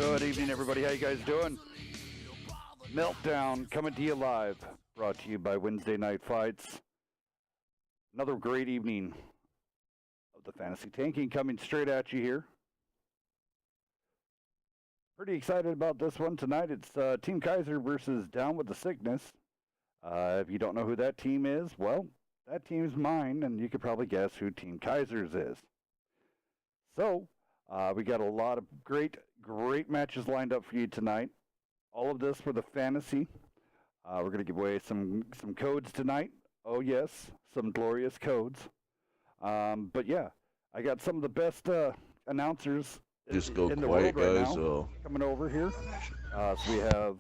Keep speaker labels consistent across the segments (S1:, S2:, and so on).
S1: Good evening, everybody. How you guys doing? Meltdown coming to you live. Brought to you by Wednesday Night Fights. Another great evening of the fantasy tanking coming straight at you here. Pretty excited about this one tonight. It's Team Kaiser versus Down with the Sickness. If you don't know who that team is, well, that team's mine, and you could probably guess who Team Kaiser's is. So, we got a lot of great matches lined up for you tonight. All of this for the fantasy. We're going to give away some codes tonight. Oh, yes, some glorious codes. But, yeah, I got some of the best announcers in the world right now coming over here. So we have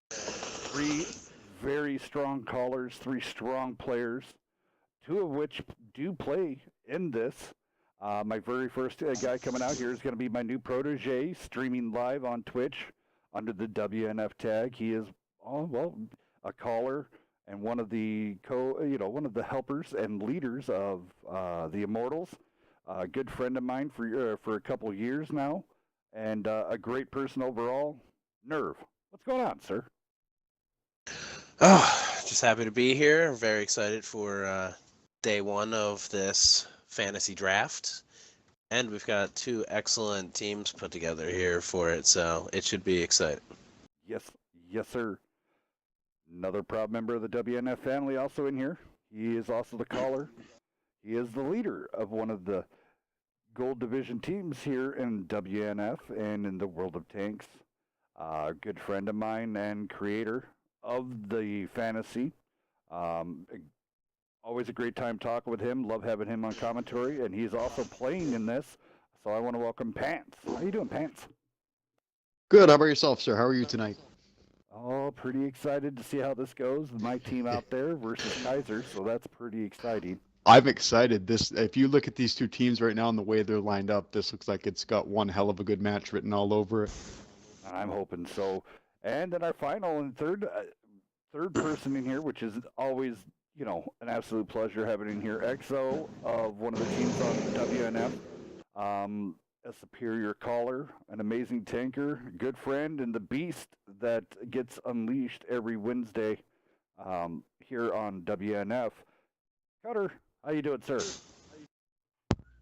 S1: three very strong callers, three strong players, two of which do play in this. My very first guy coming out here is going to be my new protege, streaming live on Twitch under the WNF tag. He is, a caller and one of the one of the helpers and leaders of the Immortals. A good friend of mine for a couple of years now, and a great person overall. Nerve, what's going on, sir?
S2: Oh, just happy to be here. Very excited for day one of this fantasy draft, and we've got two excellent teams put together here for it, so it should be exciting.
S1: Yes, sir. Another proud member of the WNF family also in here. He is also the caller. He is the leader of one of the Gold Division teams here in WNF and in the World of Tanks. A good friend of mine and creator of the fantasy. Always a great time talking with him. Love having him on commentary, and he's also playing in this. So I want to welcome Pants. How you doing, Pants?
S3: Good. How about yourself, sir? How are you tonight?
S1: Oh, pretty excited to see how this goes. My team out there versus Kaiser, so that's pretty exciting.
S3: I'm excited. If you look at these two teams right now and the way they're lined up, this looks like it's got one hell of a good match written all over it.
S1: I'm hoping so. And then our final and third person in here, which is always, an absolute pleasure having in here, EXO of one of the teams on WNF. A superior caller, an amazing tanker, good friend, and the beast that gets unleashed every Wednesday here on WNF. Cutter, how you doing, sir?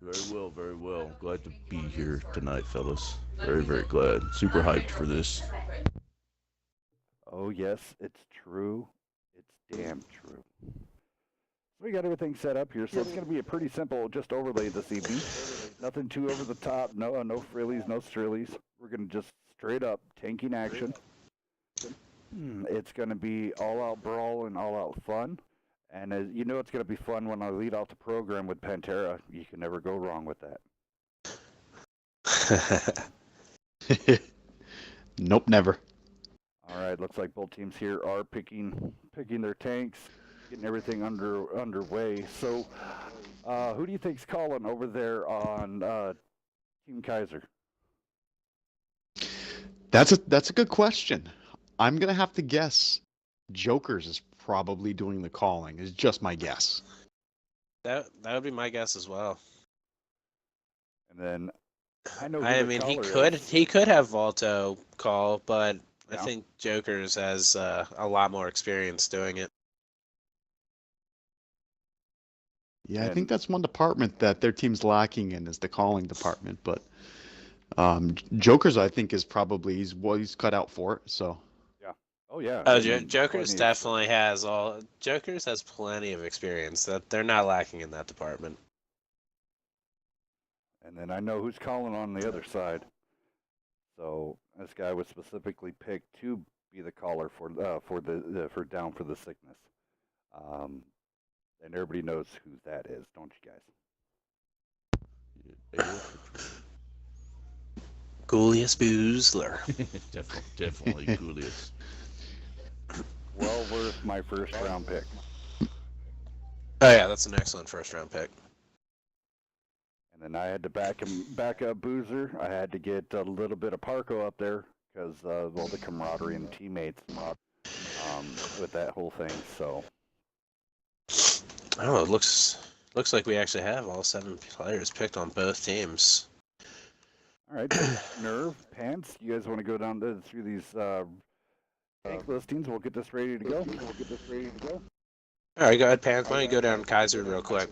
S4: Very well. Glad to be here tonight, fellas. Very, very glad. Super hyped for this.
S1: Oh, yes, it's true. It's damn true. So we got everything set up here, so it's going to be a pretty simple just overlay this evening. Nothing too over the top, no frillies, no strillies. We're going to just straight up tanking action. It's going to be all-out brawl and all-out fun. And as you know, it's going to be fun when I lead out the program with Pantera. You can never go wrong with
S3: that. Nope, never.
S1: All right, looks like both teams here are picking their tanks, getting everything underway. So, who do you think's calling over there on Team Kaiser?
S3: That's a good question. I'm gonna have to guess Jokers is probably doing the calling. Is just my guess.
S2: That would be my guess as well.
S1: And then I know.
S2: He could have Volto call, but yeah. I think Jokers has a lot more experience doing it.
S3: Yeah, I think that's one department that their team's lacking in is the calling department. But Jokers, I think, is probably he's cut out for it. So.
S1: Yeah. Oh yeah.
S2: Jokers definitely has Jokers has plenty of experience. That they're not lacking in that department.
S1: And then I know who's calling on the other side. So this guy was specifically picked to be the caller for Down for the Sickness. And everybody knows who that is, don't you guys?
S2: Julius Boozler.
S4: definitely Julius.
S1: Well worth my first round pick.
S2: Oh yeah, that's an excellent first round pick.
S1: And then I had to back up Boozer. I had to get a little bit of Parco up there because the camaraderie and teammates with that whole thing. So.
S2: Oh, it looks like we actually have all 7 players picked on both teams.
S1: All right, so Nerve, Pants, you guys want to go down through these tank listings? We'll get this ready to go.
S2: All right, go ahead, Pants. Why don't you go down Kaiser real quick?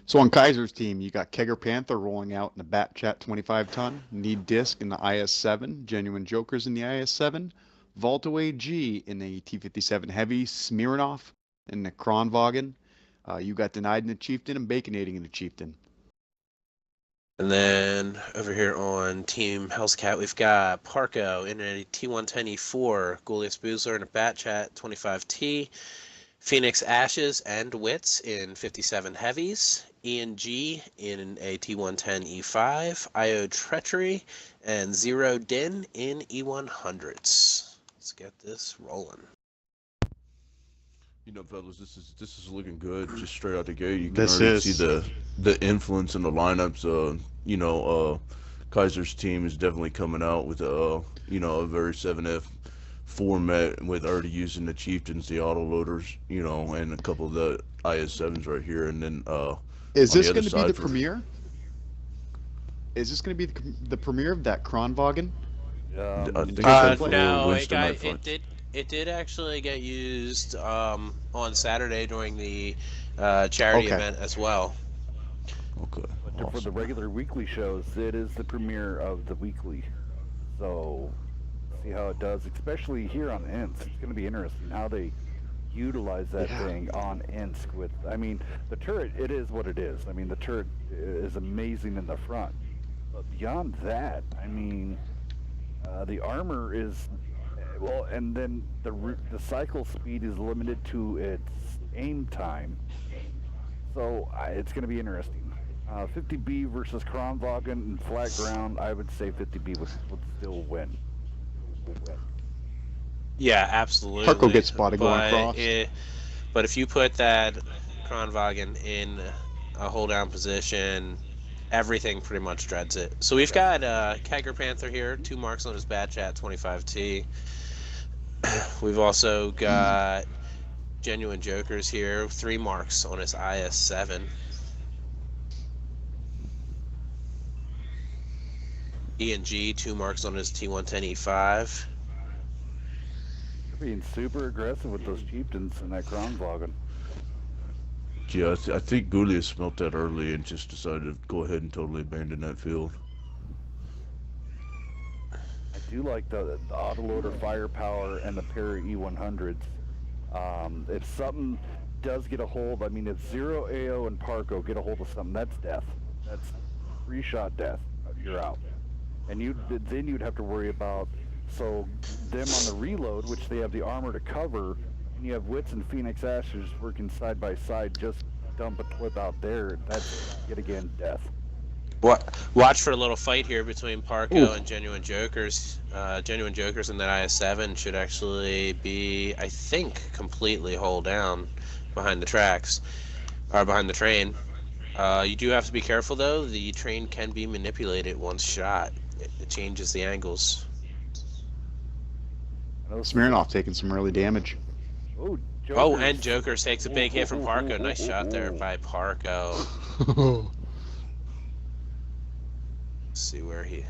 S3: So on Kaiser's team, you got Kegger Panther rolling out in the Bat Chat 25-ton, Need Disc in the IS-7, Genuine Jokers in the IS-7, Volto AG in the T-57 Heavy, Smirnoff in the Kronwagen. You got Denied in the Chieftain and Baconating in the Chieftain.
S2: And then over here on Team Hellscat, we've got Parco in a T110E4, Goliath Boozler in a Bat Chat 25T, Phoenix Ashes and Wits in 57 Heavies, Ian G in a T110E5, IO Treachery, and Zero Din in E100s. Let's get this rolling.
S4: You know, fellas, this is looking good. Just straight out the gate, you can
S3: This
S4: already
S3: is-
S4: see the influence in the lineups. Kaiser's team is definitely coming out with a very 7F format with already using the Chieftains, the autoloaders, and a couple of the IS-7s right here, and then
S3: Is
S4: on
S3: this
S4: the
S3: going
S4: other
S3: to be the
S4: side for-
S3: premiere? Is this going to be the premiere of that Kronwagen?
S4: I think
S3: Uh,
S4: it's for
S2: No,
S4: Wednesday night fights.
S2: it did actually get used on Saturday during the charity
S3: Okay.
S2: event as well.
S4: Okay.
S1: But for the
S4: Awesome.
S1: regular weekly shows, it is the premiere of the weekly. So, see how it does, especially here on INSC. It's going to be interesting how they utilize that
S3: Yeah.
S1: thing on INSC with, I mean, the turret, it is what it is. I mean, the turret is amazing in the front. But beyond that, I mean, the armor is, well, and then the cycle speed is limited to its aim time. So it's going to be interesting. 50B versus Kronwagen and flat ground, I would say 50B would still win.
S2: Yeah, absolutely.
S3: Parco gets spotted going across.
S2: But if you put that Kronwagen in a hold down position, everything pretty much dreads it. So we've got Kegger Panther here, 2 marks on his Bat Chat 25T. We've also got Genuine Jokers here, 3 marks on his IS-7. E&G, 2 marks on his T110E5.
S1: They're being super aggressive with those chieftains and that Kronwagen.
S4: Yeah, I think Gulia smelt that early and just decided to go ahead and totally abandon that field.
S1: I do like the autoloader firepower and the pair of E100s. If something does get a hold, I mean, if Zero, AO, and Parco get a hold of something, that's death. That's 3-shot death. You're out. And then you'd have to worry about, so them on the reload, which they have the armor to cover, and you have Wits and Phoenix Ashes working side by side, just dump a clip out there. That's, yet again, death.
S2: Watch for a little fight here between Parco
S3: Ooh.
S2: and Genuine Jokers. Genuine Jokers in that IS-7 should actually be, I think, completely hold down behind the tracks, or behind the train. You do have to be careful, though. The train can be manipulated once shot. It changes the angles.
S3: Smirnoff taking some early damage.
S1: Oh,
S2: Oh, and Jokers takes a big hit from Parco. Nice shot there by Parco. Let's see where he...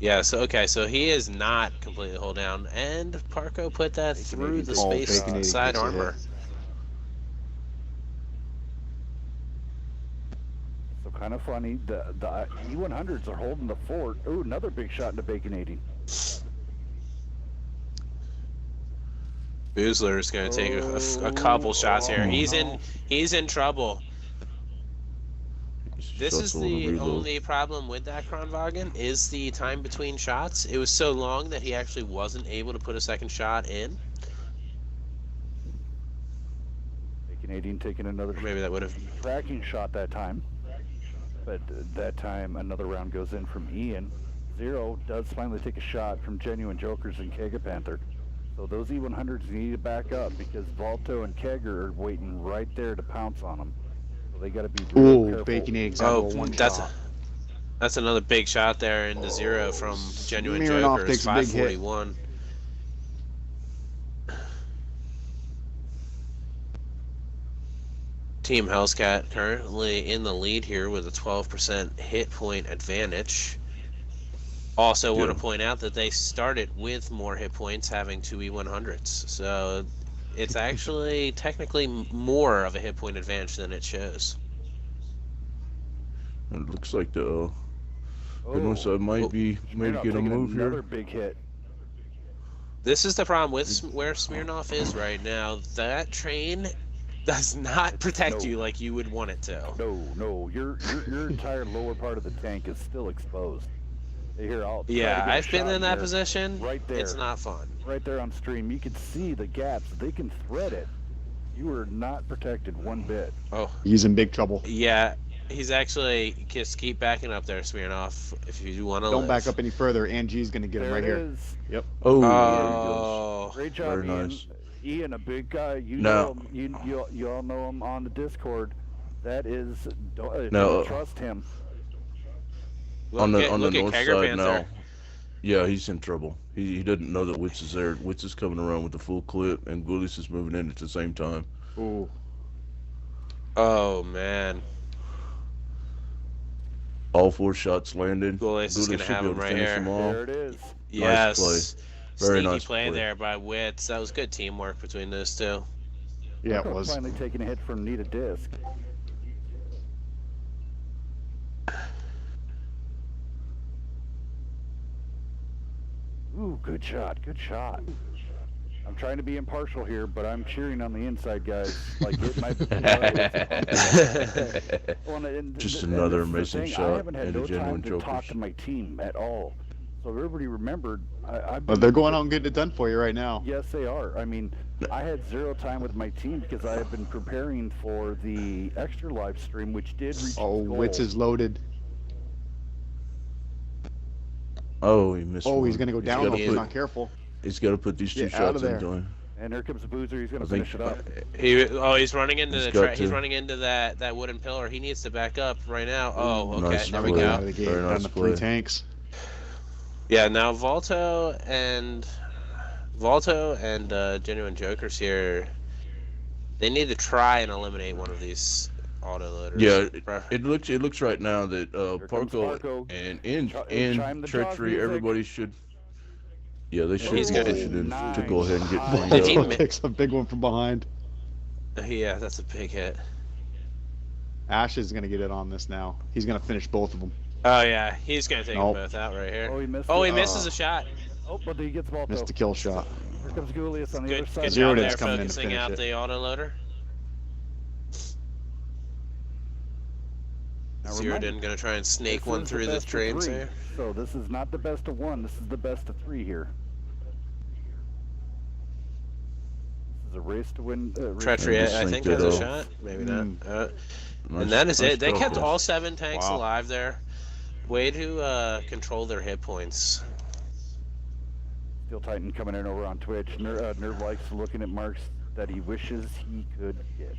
S2: Yeah, so he is not completely hold down, and Parco put that through the space
S3: Baconating
S2: side
S3: takes a
S2: armor.
S3: hit.
S1: So kind of funny. The E100s are holding the fort. Ooh, another big shot into Baconating.
S2: Boozler is going to take a couple shots here. He's in trouble. This is the only problem with that Kronwagen, is the time between shots. It was so long that he actually wasn't able to put a second shot in.
S1: Canadian taking another
S2: Maybe that would have...
S1: tracking shot that time. But that time another round goes in from Ian. Zero does finally take a shot from Genuine Jokers and Kegger Panther. So those E100s need to back up because Volto and Kegger are waiting right there to pounce on them. So they got to be real
S3: Ooh,
S1: careful.
S3: Baconating
S2: Oh,
S3: one
S2: that's
S3: shot.
S2: that's another big shot there into Zero from Genuine
S3: Smirnoff
S2: Jokers,
S3: takes a big hit.
S2: 541. Team Hellscat currently in the lead here with a 12% hit point advantage. Also, want
S4: Yeah.
S2: to point out that they started with more hit points, having 2 E100s. So it's actually technically more of a hit point advantage than it shows.
S4: And it looks like the North
S1: Oh,
S4: side might
S2: Oh,
S4: be
S1: Smirnoff
S4: making a
S1: taking
S4: move
S1: another
S4: here.
S1: big hit.
S2: this is the problem with where Smirnoff is right now. That train does not protect
S1: No.
S2: you like you would want it to.
S1: No, your entire lower part of the tank is still exposed. Here, I'll try to
S2: Yeah,
S1: get a
S2: I've been
S1: shot
S2: in that
S1: here.
S2: position.
S1: Right there.
S2: It's not fun.
S1: Right there on stream, you can see the gaps. They can thread it. You are not protected one bit.
S2: Oh,
S3: He's in big trouble.
S2: yeah. He's actually just keep backing up there, Smirnoff, if you want to
S3: Don't
S2: live.
S3: back up any further. Angie's going to get him
S1: There
S3: right
S1: it
S3: here.
S1: is.
S3: Yep.
S4: Oh, there he
S2: Oh,
S1: Great job,
S4: Very
S1: Ian.
S4: nice.
S1: Ian, a big guy. You
S4: Now-
S1: know him. You all know him on the Discord. That is,
S4: Now,
S1: don't trust him.
S4: on the
S2: look at
S4: north
S2: Kegger
S4: side
S2: Panther.
S4: now. Yeah, he's in trouble. He doesn't know that Witz is there. Witz is coming around with the full clip, and Gullis is moving in at the same time.
S3: Ooh.
S2: Oh man,
S4: All 4 shots landed.
S2: Gullis is
S4: Gullis
S2: gonna
S4: should
S2: have
S4: be
S2: him
S4: able to
S2: right
S4: finish
S2: here.
S4: them all.
S1: There it is.
S2: yes,
S4: play. Very
S2: sneaky
S4: nice
S2: play
S4: play.
S2: there by Witz. That was good teamwork between those two.
S3: Yeah, it
S1: Marco
S3: was.
S1: finally taking a hit from Nita Disc. Ooh, good shot, good shot. I'm trying to be impartial here, but I'm cheering on the inside guys. Like it might be.
S4: Just another
S1: this is the
S4: amazing
S1: thing,
S4: shot
S1: I haven't had
S4: and a
S1: no
S4: genuine
S1: time to talk
S4: Jokers.
S1: to my team at all. So everybody remembered. I've
S3: But
S1: been,
S3: they're going out and getting it done for you right now.
S1: Yes, they are. I mean, I had zero time with my team because I have been preparing for the extra live stream, which did reach
S3: Oh,
S1: its goal.
S3: Witz is loaded.
S4: Oh, he missed.
S3: Oh, he's
S4: one.
S3: going to go down
S4: gotta
S3: if he's
S4: put-
S3: not careful.
S4: He's got to put these 2
S3: Get out of
S4: shots
S3: there.
S4: into him.
S1: And here comes the Boozer. He's going
S4: I
S1: to
S4: think.
S1: finish it up.
S2: He's running into
S4: He's
S2: the
S4: got
S2: he's
S4: to.
S2: running into that wooden pillar. He needs to back up right now. Oh, okay,
S4: Nice
S2: there
S3: Now
S2: we
S3: we
S4: play.
S3: get
S2: go.
S3: out of the gate.
S4: Very
S3: Down
S4: nice
S3: to
S4: play.
S3: 3 tanks.
S2: Yeah, now Volto and Genuine Jokers here. They need to try and eliminate one of these autoloaders.
S4: Yeah, it looks right now that
S1: comes
S4: Parco
S1: Parco.
S4: and
S1: Chime the Jaws
S4: Treachery,
S1: music.
S4: everybody should. Yeah, they should.
S2: He's
S4: They
S2: gonna-
S4: should
S1: Nice.
S4: to go ahead and get
S1: Did
S4: cleaned
S2: he
S4: up.
S2: mi-
S3: Picks a big one from behind.
S2: Yeah, that's a big hit.
S3: Ash is going to get it on this now. He's going to finish both of them.
S2: Oh yeah, he's gonna take
S3: Nope.
S2: them both out right here.
S1: Oh, he missed.
S2: Oh,
S1: it.
S2: he misses a shot.
S1: Oh, but he gets ball.
S3: Missed the kill shot.
S1: Here comes Julius on the
S2: Good,
S1: other side.
S2: good
S3: Zero
S2: job there
S3: Did's coming in to
S2: focusing
S3: finish
S2: out
S3: it.
S2: the autoloader.
S1: Now,
S2: Zero
S1: remind-
S2: gonna try and snake
S1: This
S2: one
S1: is
S2: through the
S1: best of
S2: trains
S1: three.
S2: here.
S1: So this is not the best of 1. This is the best of 3 here. This is a race to win.
S2: Treachery,
S4: just
S2: I
S4: think
S2: think, has a
S4: that,
S2: shot. Maybe not.
S4: Nice-
S2: And that is
S4: nice
S2: it. They kept
S4: focus.
S2: all 7 tanks
S3: Wow.
S2: alive there. Way to control their hit points.
S1: Steel Titan coming in over on Twitch. Nerve likes looking at marks that he wishes he could get.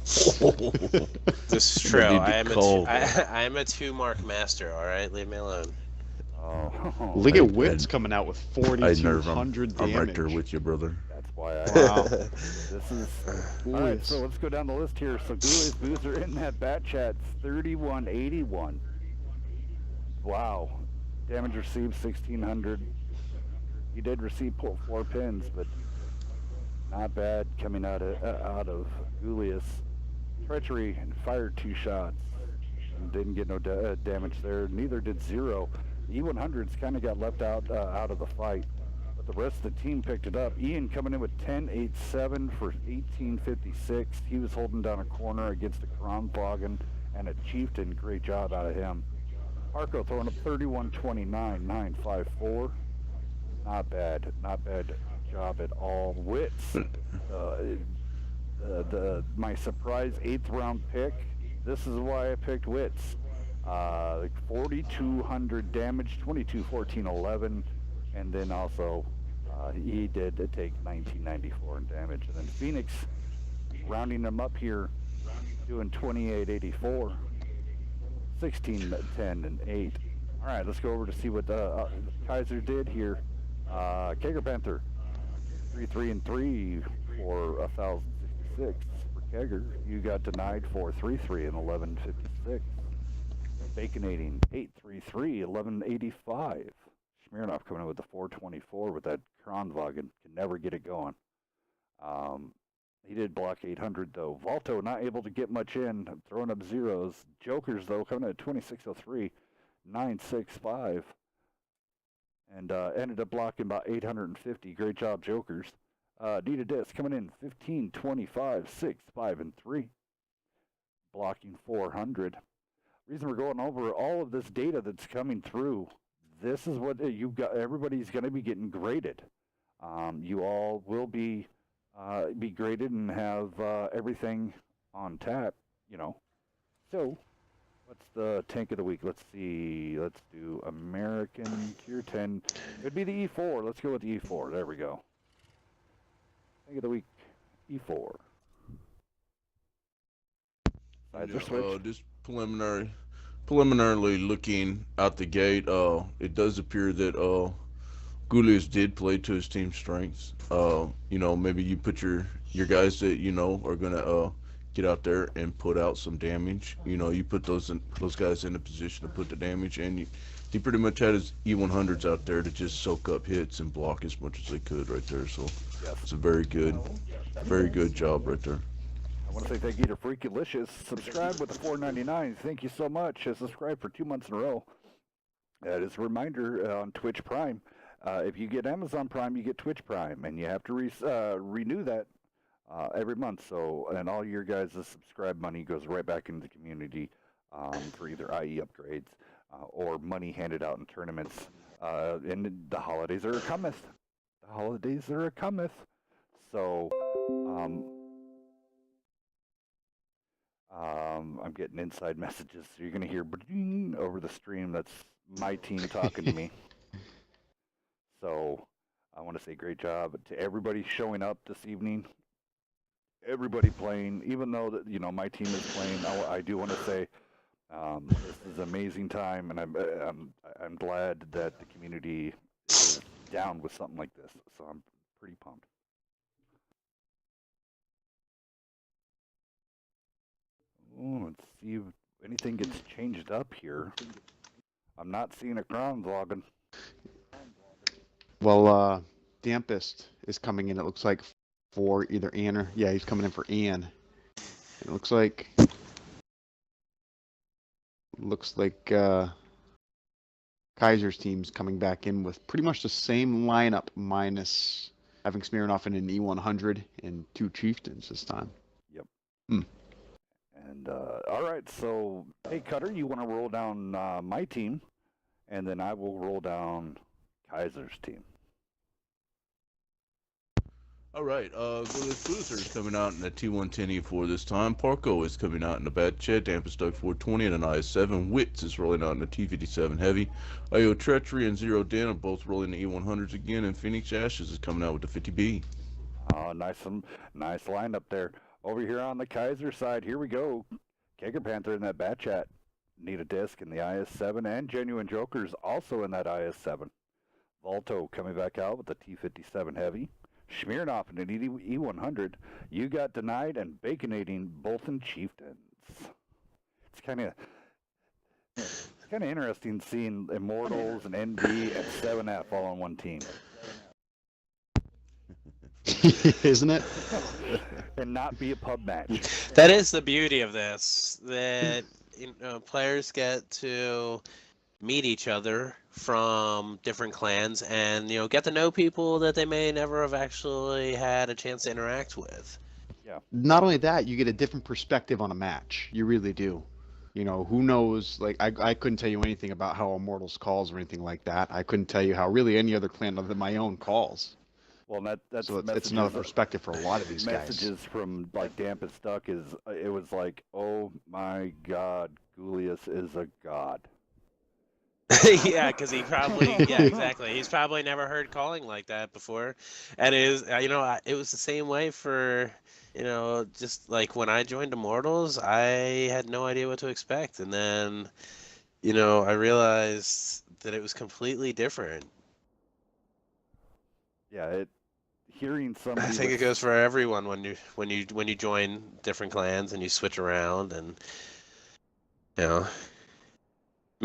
S2: This is
S4: They
S2: true.
S4: need to
S2: I am
S4: call
S2: I am a 2-mark master. All right, leave me alone.
S1: Oh,
S3: Look at
S4: I-
S3: Witz coming out with
S4: I nerve him.
S3: 4,200
S4: I'm
S3: damage.
S4: right there with you, brother.
S1: that's why I.
S3: Wow.
S1: This is. All right, so let's go down the list here. So Julius Boozer in that bat chat, 3181. Wow. Damage received 1,600. He did receive 4 pins, but not bad coming out of Julius. Treachery fired 2 shots and didn't get no damage there. Neither did Zero. The E100s kind of got left out of the fight, but the rest of the team picked it up. Ian coming in with 10.87 for 1856. He was holding down a corner against a Kronbogen and a Chieftain. Great job out of him. Arco throwing up 31.29.954. Not bad job at all. Witz, my surprise 8th round pick. This is why I picked Witz. 4,200 damage, 22-14-11, and then also he did take 1994 in damage. And then Phoenix rounding them up here, doing 28-84. 16, 10, and 8. All right, let's go over to see what Kaiser did here. Kegger Panther, 3-3-3 for 1,066 for Kegger. You got denied for 3-3 and 1156. Baconating 833, 1185. Smirnoff coming in with the 424 with that Kronwagen. Can never get it going. He did block 800 though. Volto not able to get much in, throwing up zeros. Jokers though coming in at 2603, 965. And ended up blocking about 850. Great job, Jokers. Need a disc coming in 1525, 6, 5, and 3. Blocking 400. Reason we're going over all of this data that's coming through, this is what you've got. Everybody's going to be getting graded. You all will be graded and have everything on tap, you know. So, what's the tank of the week? Let's see. Let's do American Tier 10. It'd be the E4. Let's go with the E4. There we go. Tank of the week, E4.
S4: Just preliminarily looking out the gate, it does appear that Gulius did play to his team's strengths. Maybe you put your guys that are gonna get out there and put out some damage. You put those guys in a position to put the damage, and he pretty much had his E100s out there to just soak up hits and block as much as they could right there. So it's a very good job right there.
S1: I want to say thank you to Freakalicious. Subscribe with the $4.99. Thank you so much. Subscribe for 2 months in a row. That is a reminder on Twitch Prime. If you get Amazon Prime, you get Twitch Prime, and you have to renew that every month. So, and all your guys' subscribe money goes right back into the community for either IE upgrades or money handed out in tournaments. And the holidays are cometh. The holidays are cometh. So, I'm getting inside messages, so you're going to hear over the stream. That's my team talking to me. So I want to say great job to everybody showing up this evening. Everybody playing, even though that my team is playing. I do want to say this is an amazing time, and I'm glad that the community is down with something like this. So I'm pretty pumped. Let's see if anything gets changed up here. I'm not seeing a ground logging.
S3: Well, Dampest is coming in, it looks like, for either Ann or... Yeah, he's coming in for Ann. It looks like... Kaiser's team's coming back in with pretty much the same lineup, minus having Smirnoff in an E100 and 2 Chieftains this time.
S1: Yep. And, all right, so, hey, Cutter, you want to roll down my team, and then I will roll down Kaiser's team.
S4: All right, Boozer is coming out in a T110 E4 this time. Parco is coming out in the Bat Chet. Dampus Duck 420 and an IS7. Wits is rolling out in a T57 Heavy. IO Treachery and Zero Den are both rolling the E100s again. And Phoenix Ashes is coming out with the 50B.
S1: Oh, nice lineup there. Over here on the Kaiser side, here we go. Kegger Panther in that Bat Chat. Need a disc in the IS7, and Genuine Jokers also in that IS7. Volto coming back out with the T57 Heavy. Smirnoff in an E100. You got denied and Baconating both in Chieftains. It's kind of interesting seeing Immortals and NB and 7F all on one team.
S3: Isn't it?
S1: And not be a pub match.
S2: That is the beauty of this, that players get to meet each other from different clans and get to know people that they may never have actually had a chance to interact with.
S1: Yeah.
S3: Not only that, you get a different perspective on a match. You really do. Who knows? Like, I couldn't tell you anything about how Immortals calls or anything like that. I couldn't tell you how really any other clan other than my own calls.
S1: Well, that's
S3: so it's another perspective for a lot of these
S1: messages
S3: guys.
S1: From like Dampest Duck it was like, oh my God, Gulius is a god.
S2: Yeah, because exactly. He's probably never heard calling like that before, and it was the same way for just like when I joined Immortals, I had no idea what to expect, and then I realized that it was completely different.
S1: Yeah, hearing somebody.
S2: I think it goes for everyone when you join different clans and you switch around and.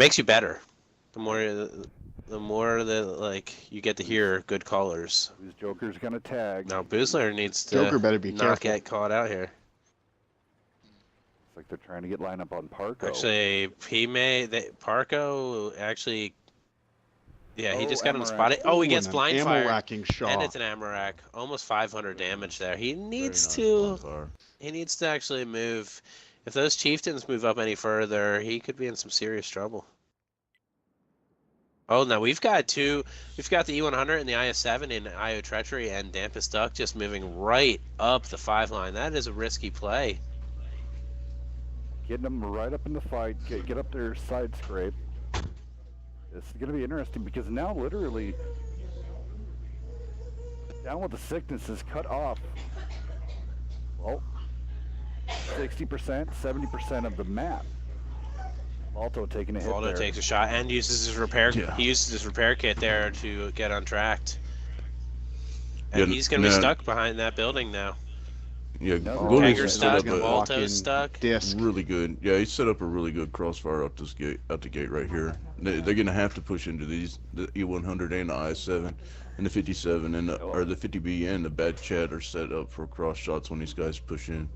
S2: Makes you better. The more that like you get to hear good callers.
S1: Who's Joker's gonna tag?
S2: Now Boozler needs to
S3: Joker better be
S2: not
S3: careful.
S2: get caught out here.
S1: It's like they're trying to get lineup on Parko.
S2: Actually, Parko actually. Yeah, he
S1: Oh,
S2: just got him
S1: Amarak.
S2: spotted. Oh, he gets
S3: Ooh,
S2: blind
S3: and an
S2: fire.
S3: ammo-racking shot.
S2: And it's an Amarak. Almost 500 damage there. He
S4: Very
S2: needs
S4: nice
S2: to.
S4: bonfire.
S2: He needs to actually move. If those chieftains move up any further, he could be in some serious trouble. Oh, now we've got the E100 and the IS-7 in IO Treachery, and Dampest Duck just moving right up the 5 line. That is a risky play.
S1: Getting them right up in the fight. Get up there, side scrape. This is going to be interesting because now literally Down with the Sickness is cut off. Well, 60%, 70% of the map. Balto taking a hit
S2: Waldo
S1: there.
S2: takes a shot and uses his repair.
S4: Yeah.
S2: He uses his repair kit there to get untracked. And
S4: Yeah,
S2: he's going to be
S4: no.
S2: stuck behind that building now.
S4: Yeah,
S1: No,
S4: Goldie's
S2: Kegger's
S4: set
S2: stuck,
S4: up a
S2: Balto's stuck.
S3: Disc.
S4: really good. Yeah, he set up a really good crossfire out the gate right here. They're gonna have to push into the E100 and the IS-7 and the 57 and or the 50B and the Bad Chat are set up for cross shots when these guys push in.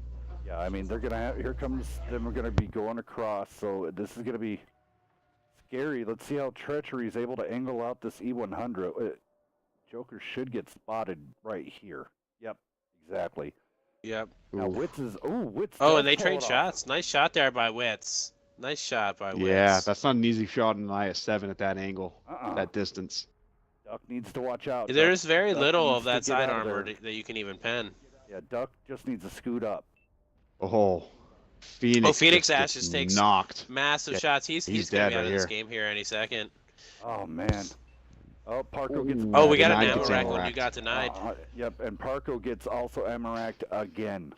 S1: Yeah, I mean, they're going to have, here comes them, we're going to be going across, so this is going to be scary. Let's see how Treachery is able to angle out this E100. Joker should get spotted right here. Yep, exactly.
S2: Yep.
S1: Now,
S3: Oof.
S1: Wits is, Wits
S2: Oh,
S1: does
S2: and they
S1: pull
S2: trade
S1: it off.
S2: shots. Nice shot there by Wits. Nice shot by Wits.
S3: Yeah, that's not an easy shot in an IS-7 at that angle, that distance.
S1: Duck needs to watch out.
S2: There's
S1: Duck-
S2: very
S1: Duck
S2: little
S1: needs
S2: of
S1: to
S2: that
S1: get
S2: side
S1: out of
S2: armor
S1: there.
S2: that you can even pen.
S1: Yeah, Duck just needs to scoot up.
S3: Oh, Phoenix.
S2: Oh, Phoenix
S3: just
S2: Ash
S3: gets
S2: just takes
S3: knocked.
S2: massive
S3: Yeah,
S2: shots. He's
S3: he's
S2: gonna
S3: dead
S2: be out
S3: right
S2: of this
S3: here.
S2: game here any second.
S1: Oh, man. Oh, Parko gets...
S3: Ooh.
S2: Oh, we got an
S3: Denied gets
S2: Amarak when you
S3: Amarak.
S2: got denied.
S1: Yep, and Parko gets also Amaraked again.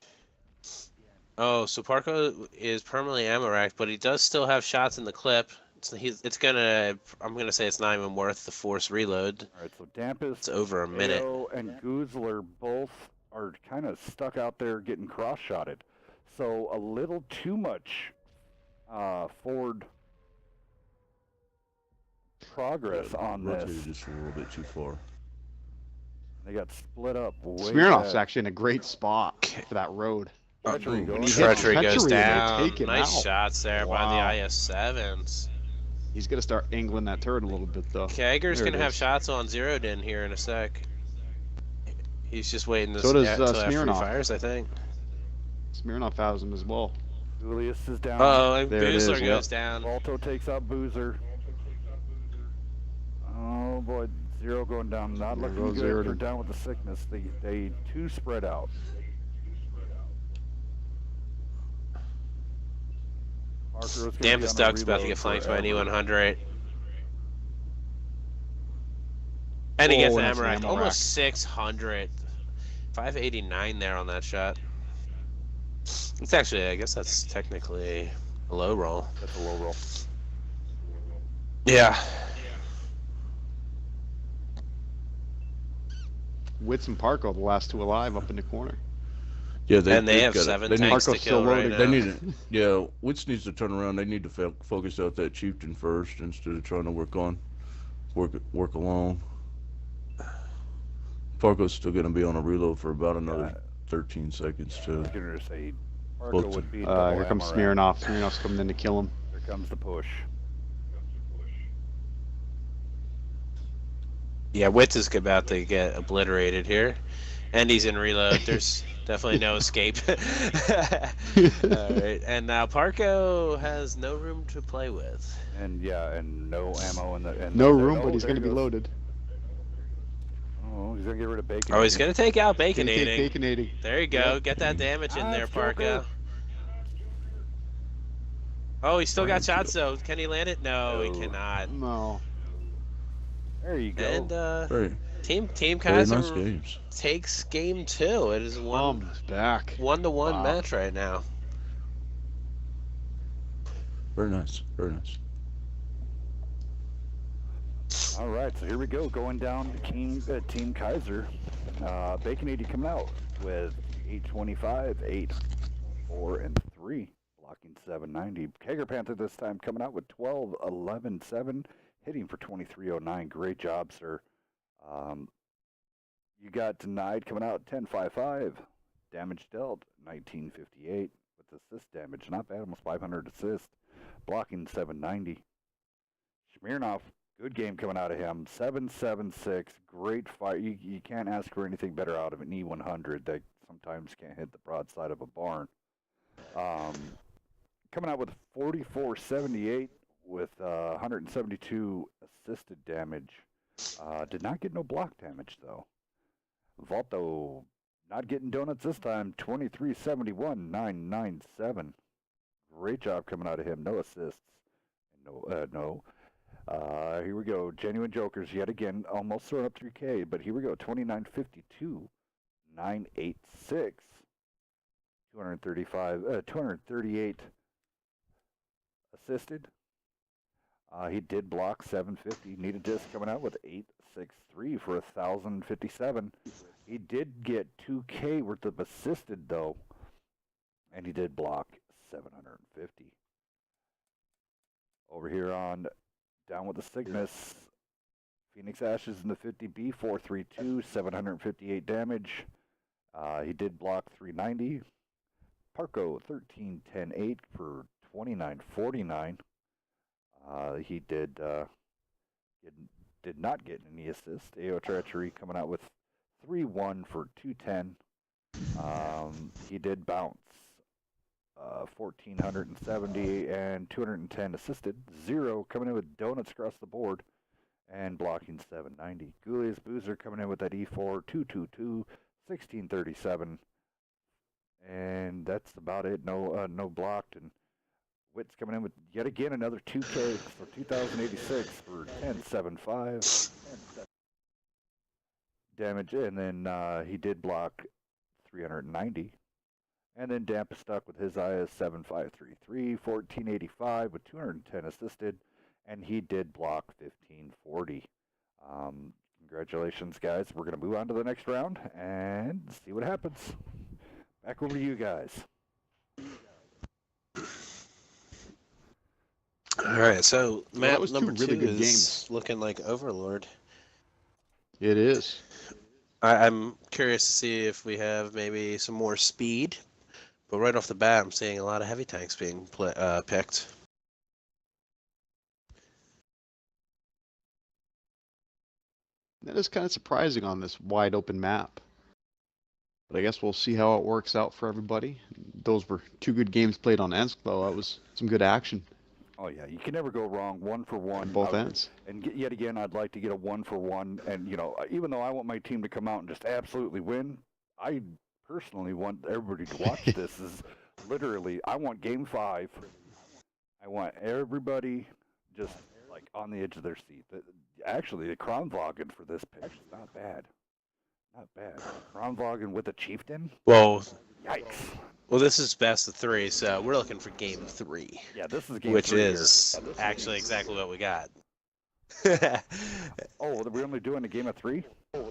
S2: Oh, so Parko is permanently Amarak, but he does still have shots in the clip. I'm gonna say it's not even worth the force reload.
S1: All right, so Dampus,
S2: It's over a minute.
S1: AO, and Goozler both are kind of stuck out there getting cross-shotted. So a little too much forward progress on
S4: Rotated
S1: this.
S4: just a little bit too far.
S1: They got split up way
S3: Smirnoff's
S1: back.
S3: actually in a great spot for that road.
S1: Treachery
S4: When
S1: going
S3: he hits
S1: down.
S2: Treachery goes
S3: Treachery, they
S2: down.
S3: take it
S2: Nice
S3: out.
S2: shots there by
S3: Wow.
S2: the IS-7s.
S3: He's gonna start angling that turret a little bit though.
S2: Kegger's
S3: There it
S2: gonna have
S3: is.
S2: shots on zeroed in here in a sec. He's just waiting to
S3: So does,
S2: till after he
S3: Smirnoff.
S2: fires, I think.
S3: Smirnoff has him as well.
S1: Julius is down.
S2: Oh, and
S3: There it is,
S2: Boozler
S3: yep.
S2: goes down.
S1: Balto takes out Boozer. Oh boy, Zero going down. Not
S3: There
S1: looking
S3: goes
S1: good
S3: Zero.
S1: for Down with the Sickness. They too spread out. Parker's gonna be
S2: Dampest
S1: on a
S2: Duck's about to
S1: reload
S2: get flanked by an
S1: forever.
S2: E100. And he
S3: Oh,
S2: gets an
S3: and that's an
S2: Amarak.
S3: ammo
S2: Almost
S3: rack.
S2: 600. 589 there on that shot. It's actually, I guess that's technically a low roll.
S1: That's a low roll.
S2: Yeah.
S3: Wits and Parko, the last two alive, up in the corner.
S4: Yeah,
S2: And they
S4: they've
S2: have
S4: got it.
S2: 7
S4: They need,
S2: tanks to
S3: Marco's still
S2: kill right
S3: loaded.
S2: now.
S4: they need to, yeah, Wits needs to turn around. They need to focus out that chieftain first instead of trying to work along. Parko's still gonna be on a reload for about another 13 seconds
S1: I
S4: too.
S1: was gonna say Parko
S4: Both-
S1: would be
S3: Here
S1: double
S3: comes
S1: Amarak.
S3: Smirnoff. Smirnoff's coming in to kill him.
S1: Here comes the push.
S2: Yeah, Wits is about to get obliterated here. And he's in reload. There's definitely no escape. Alright, and now Parko has no room to play with.
S1: And yeah, and no ammo in the. And
S3: No
S1: there-
S3: room,
S1: oh,
S3: but he's
S1: there
S3: gonna
S1: he
S3: be
S1: goes.
S3: loaded.
S1: Oh, he's gonna get rid of Bacon.
S2: Oh, he's going to take out
S3: Gonna take
S2: Baconating.
S3: Baconating.
S2: There you go.
S3: Yep.
S2: Get that damage in
S1: Ah,
S2: there,
S1: it's
S2: Parko.
S1: Joker.
S2: Oh, he's still got
S4: Trying
S2: shots though. Can he land it? No, he
S1: No.
S2: cannot.
S3: No.
S1: There you go.
S2: And
S4: Very,
S2: Team
S4: very
S2: Kaiser
S4: nice games.
S2: takes game 2. It is one
S3: Comes back.
S2: 1-to-1
S3: Wow.
S2: match right now.
S4: Very nice. Very nice.
S1: All right, so here we go, going down to Team Kaiser. Baconating coming out with 825, 8, 4, and 3. blocking 790. Kegger Panther this time coming out with 12, 11, 7, hitting for 2309. Great job, sir. You got denied coming out 10.55. Damage dealt 1958 with assist damage. Not bad, almost 500 assist. Blocking 790. Smirnov, good game coming out of him. 7.76. Great fight. You can't ask for anything better out of an E100 that sometimes can't hit the broadside of a barn. Coming out with 44.78 with 172 assisted damage. Did not get no block damage, though. Valto not getting donuts this time. 23.71, 997. Great job coming out of him. No assists. No. Here we go. Genuine Jokers yet again. Almost throwing up 3K, but here we go. 29.52, 986. 238 assisted. He did block 750. Needed disc coming out with 863 for 1,057. He did get 2K worth of assisted though, and he did block 750. Over here on Down with the Cygnus, Phoenix Ashes in the 50B, 432, 758 damage. He did block 390. Parco 13.10.8 for 29.49. He did not get any assist. AO Treachery coming out with 3-1 for 210. He did bounce 1,470 and 210 assisted. 0 coming in with donuts across the board and blocking 790. Julius Boozer coming in with that E4 222 1637. And that's about it. No blocked. And Witt's coming in with yet again another 2K for 2,086 for 1075 damage. And then he did block 390. And then Damp is stuck with his IS 7533, 1485 with 210 assisted. And he did block 1540. Congratulations, guys. We're going to move on to the next round and see what happens. Back over to you guys.
S2: All right, so map
S3: was two
S2: number
S3: really
S2: 2
S3: good
S2: is
S3: games.
S2: looking like Overlord.
S3: It is.
S2: I'm curious to see if we have maybe some more speed, but right off the bat, I'm seeing a lot of heavy tanks being picked.
S3: That is kind of surprising on this wide open map. But I guess we'll see how it works out for everybody. Those were 2 good games played on Ensk, though. That was some good action.
S1: Oh, yeah. You can never go wrong. 1 for 1.
S3: On both ends.
S1: And yet again, I'd like to get a 1 for 1. And, you know, even though I want my team to come out and just absolutely win, I personally want everybody to watch this. Is literally, I want Game 5. I want everybody just, like, on the edge of their seat. Actually, the Kronwagen for this pick is not bad. Not bad. Kronwagen with a chieftain?
S2: Well,
S1: Yikes.
S2: well, this is best of 3, so we're looking for game 3,
S1: Yeah, this is Game
S2: which
S1: 3
S2: is actually exactly what we got.
S1: Oh, we're only doing a game of 3? So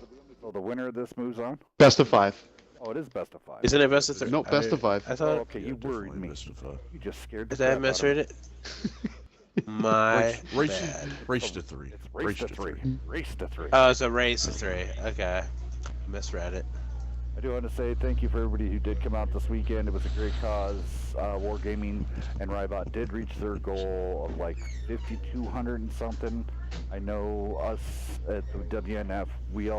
S1: the winner of this moves on?
S3: Best of 5.
S1: Oh, it is best of 5.
S2: Isn't it best of 3?
S3: No, best of 5.
S2: I
S1: Oh,
S2: thought.
S1: okay, you worried me.
S4: Mystified.
S1: You just scared the
S2: Did I
S1: crap out of me.
S2: misread it? My
S4: Race
S2: bad.
S4: race to 3.
S1: It's race to 3. Race to 3.
S2: Oh, it's a race of 3. Okay. Misread it.
S1: I do want to say thank you for everybody who did come out this weekend. It was a great cause. Wargaming and Rybot did reach their goal of like 5,200 and something. I know us at the WNF, we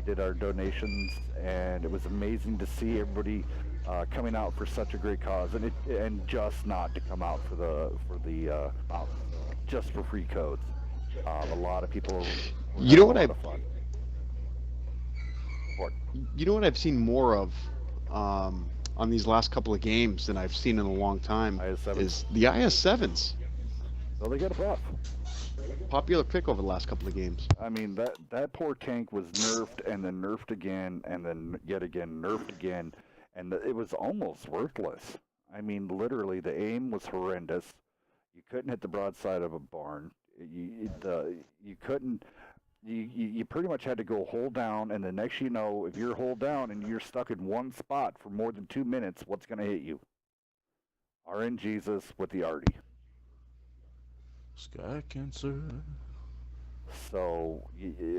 S1: did our donations, and it was amazing to see everybody coming out for such a great cause, and just not to come out for the just for free codes. A lot of people.
S3: You know what
S1: a lot of fun.
S3: You know what I've seen more of on these last couple of games than I've seen in a long time
S1: IS-7.
S3: is the IS-7s.
S1: So they got a buff.
S3: Popular pick over the last couple of games.
S1: I mean, that poor tank was nerfed and then nerfed again and then yet again nerfed again, and it was almost worthless. I mean, literally, the aim was horrendous. You couldn't hit the broadside of a barn. You couldn't. You pretty much had to go hold down, and the next you know, if you're hold down and you're stuck in one spot for more than 2 minutes, what's going to hit you? RN Jesus with the Artie.
S4: Sky Cancer.
S1: So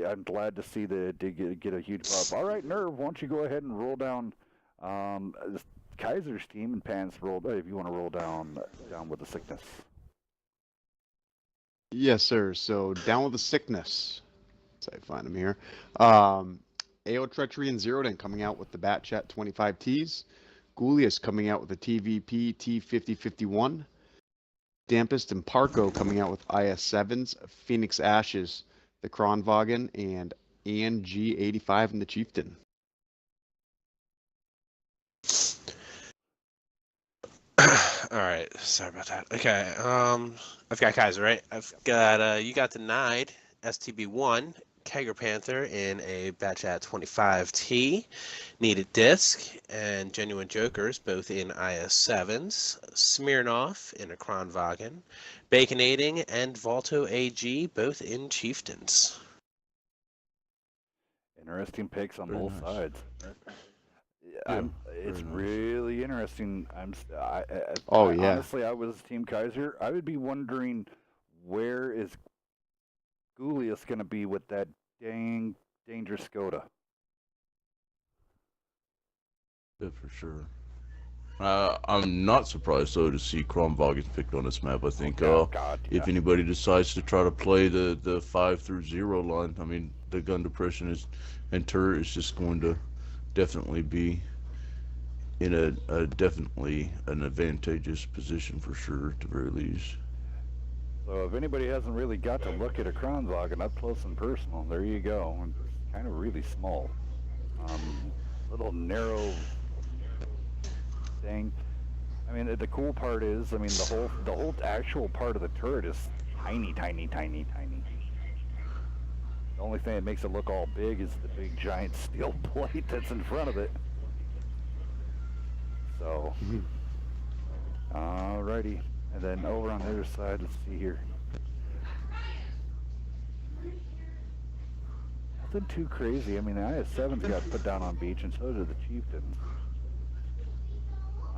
S1: I'm glad to see that it did get a huge bump. All right, Nerve, why don't you go ahead and roll down Kaiser's team, and Pants roll if you want to roll down with the sickness.
S3: Yes, sir. So down with the sickness. Let's find him here. AO Treachery and Zero Den coming out with the Bat Chat 25Ts. Goulius coming out with the TVP T5051. Dampest and Parco coming out with IS7s. Phoenix Ashes, the Kronwagen, and ANG85 and the Chieftain.
S2: All right, sorry about that. Okay, I've got Kaiser, right? I've got you got denied STB1, Kegger Panther in a Batchat 25T, Needed Disc, and Genuine Jokers, both in IS7s, Smirnoff in a Kronwagen, Baconating, and Volto AG, both in Chieftains.
S1: Interesting picks on
S4: Very
S1: both
S4: nice.
S1: sides.
S4: Yeah,
S1: It's
S4: very nice.
S1: really interesting.
S3: Oh, yeah.
S1: Honestly, I was Team Kaiser. I would be wondering where is Goulius going to be with that dang dangerous Skoda.
S4: Yeah, for sure. I'm not surprised though to see Kronwagen picked on this map. I think
S1: God,
S4: if anybody decides to try to play the 5 through 0 line, I mean the gun depression and turret is just going to definitely be in a definitely an advantageous position for sure at the very least.
S1: So if anybody hasn't really got to look at a Kronwagen up close and personal, there you go. It's kind of really small. Little narrow thing. I mean, the cool part is, I mean, the whole actual part of the turret is tiny, tiny, tiny, tiny. The only thing that makes it look all big is the big giant steel plate that's in front of it. So, alrighty. And then over on the other side, let's see here. Nothing too crazy. I mean, the IS-7s got put down on beach, and so did the Chieftains.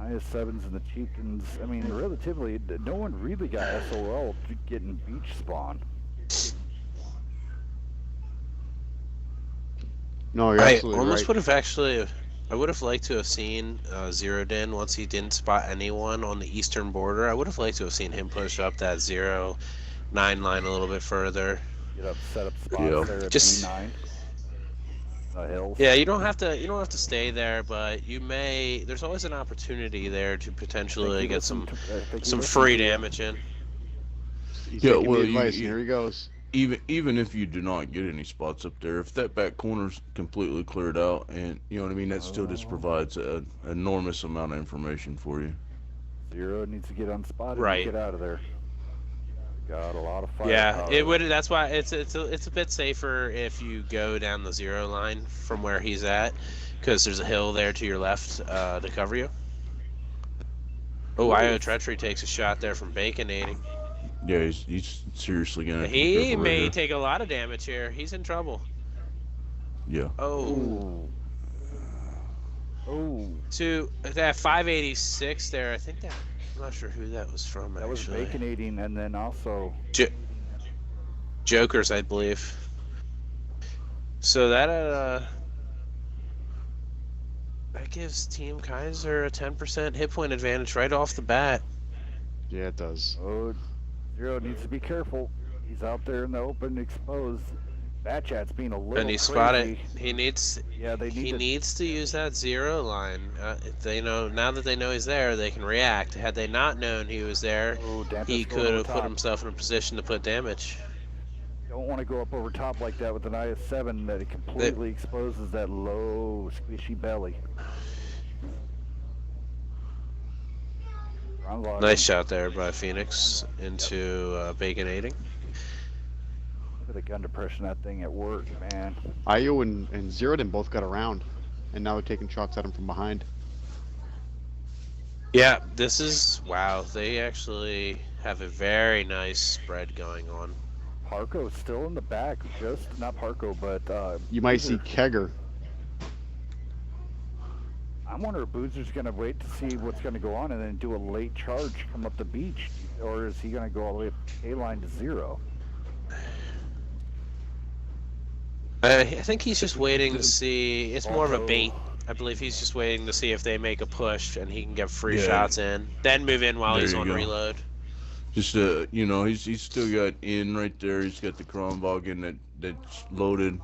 S1: IS-7s and the Chieftains, I mean, relatively, no one really got SOL getting beach spawn.
S3: No, you're
S2: I
S3: absolutely
S2: almost
S3: right.
S2: would have actually, I would have liked to have seen Zero Den once he didn't spot anyone on the eastern border. I would have liked to have seen him push up that 0-9 line a little bit further.
S1: Get up, set up spots
S4: Yeah.
S1: there at
S2: Just-
S1: B9. The hills.
S2: Yeah, you don't have to stay there, but you may. There's always an opportunity there to potentially get some free damage in.
S3: He's
S4: Yeah,
S3: taking
S4: well,
S3: the
S4: you-
S3: advice,
S4: you-
S3: and here he goes.
S4: Even if you do not get any spots up there, if that back corner's completely cleared out, and you know what I mean, that still just provides an enormous amount of information for you.
S1: Zero needs to get unspotted
S2: Right.
S1: and get out of there. Got a lot of fire.
S2: Yeah, it would. That's why it's a bit safer if you go down the 0 line from where he's at, because there's a hill there to your left to cover you. Oh, IO Treachery takes a shot there from Baconating.
S4: Yeah, he's seriously gonna. have to be
S2: He
S4: careful right
S2: may
S4: here.
S2: take a lot of damage here. He's in trouble.
S4: Yeah.
S2: Oh,
S1: Oh,
S2: to that 586 there. I think that. I'm not sure who that was from.
S1: that was
S2: Actually,
S1: baconating, and then also
S2: Jokers, I believe. So that gives Team Kaiser a 10% hit point advantage right off the bat.
S3: Yeah, it does.
S1: Zero needs to be careful. He's out there in the open, exposed. Batchat's being a little
S2: And he
S1: crazy.
S2: spotted. He needs.
S1: Yeah, they
S2: He
S1: need to.
S2: needs to use that 0 line. If they know now that they know he's there, they can react. Had they not known he was there,
S1: Oh, Dampus
S2: he
S1: going
S2: could
S1: over
S2: have put
S1: top.
S2: himself in a position to put damage.
S1: Don't want to go up over top like that with an IS-7 that it completely exposes that low, squishy belly.
S2: Nice shot there by Phoenix into Baconating.
S1: Look at the gun depression, that thing at work, man.
S3: IO and Zero Den both got around, and now they're taking shots at him from behind.
S2: Yeah, this is wow. They actually have a very nice spread going on.
S1: Parco's still in the back, just not Parco, but
S3: You might see
S1: Weezer.
S3: Kegger.
S1: I wonder if Boozer's going to wait to see what's going to go on and then do a late charge, come up the beach, or is he going to go all the way up K-line to 0?
S2: I think he's just waiting to see. It's more of a bait. I believe he's just waiting to see if they make a push and he can get free shots in. Then move in while he's on reload.
S4: Just you know, he's still got in right there. He's got the Kronwagen that's loaded.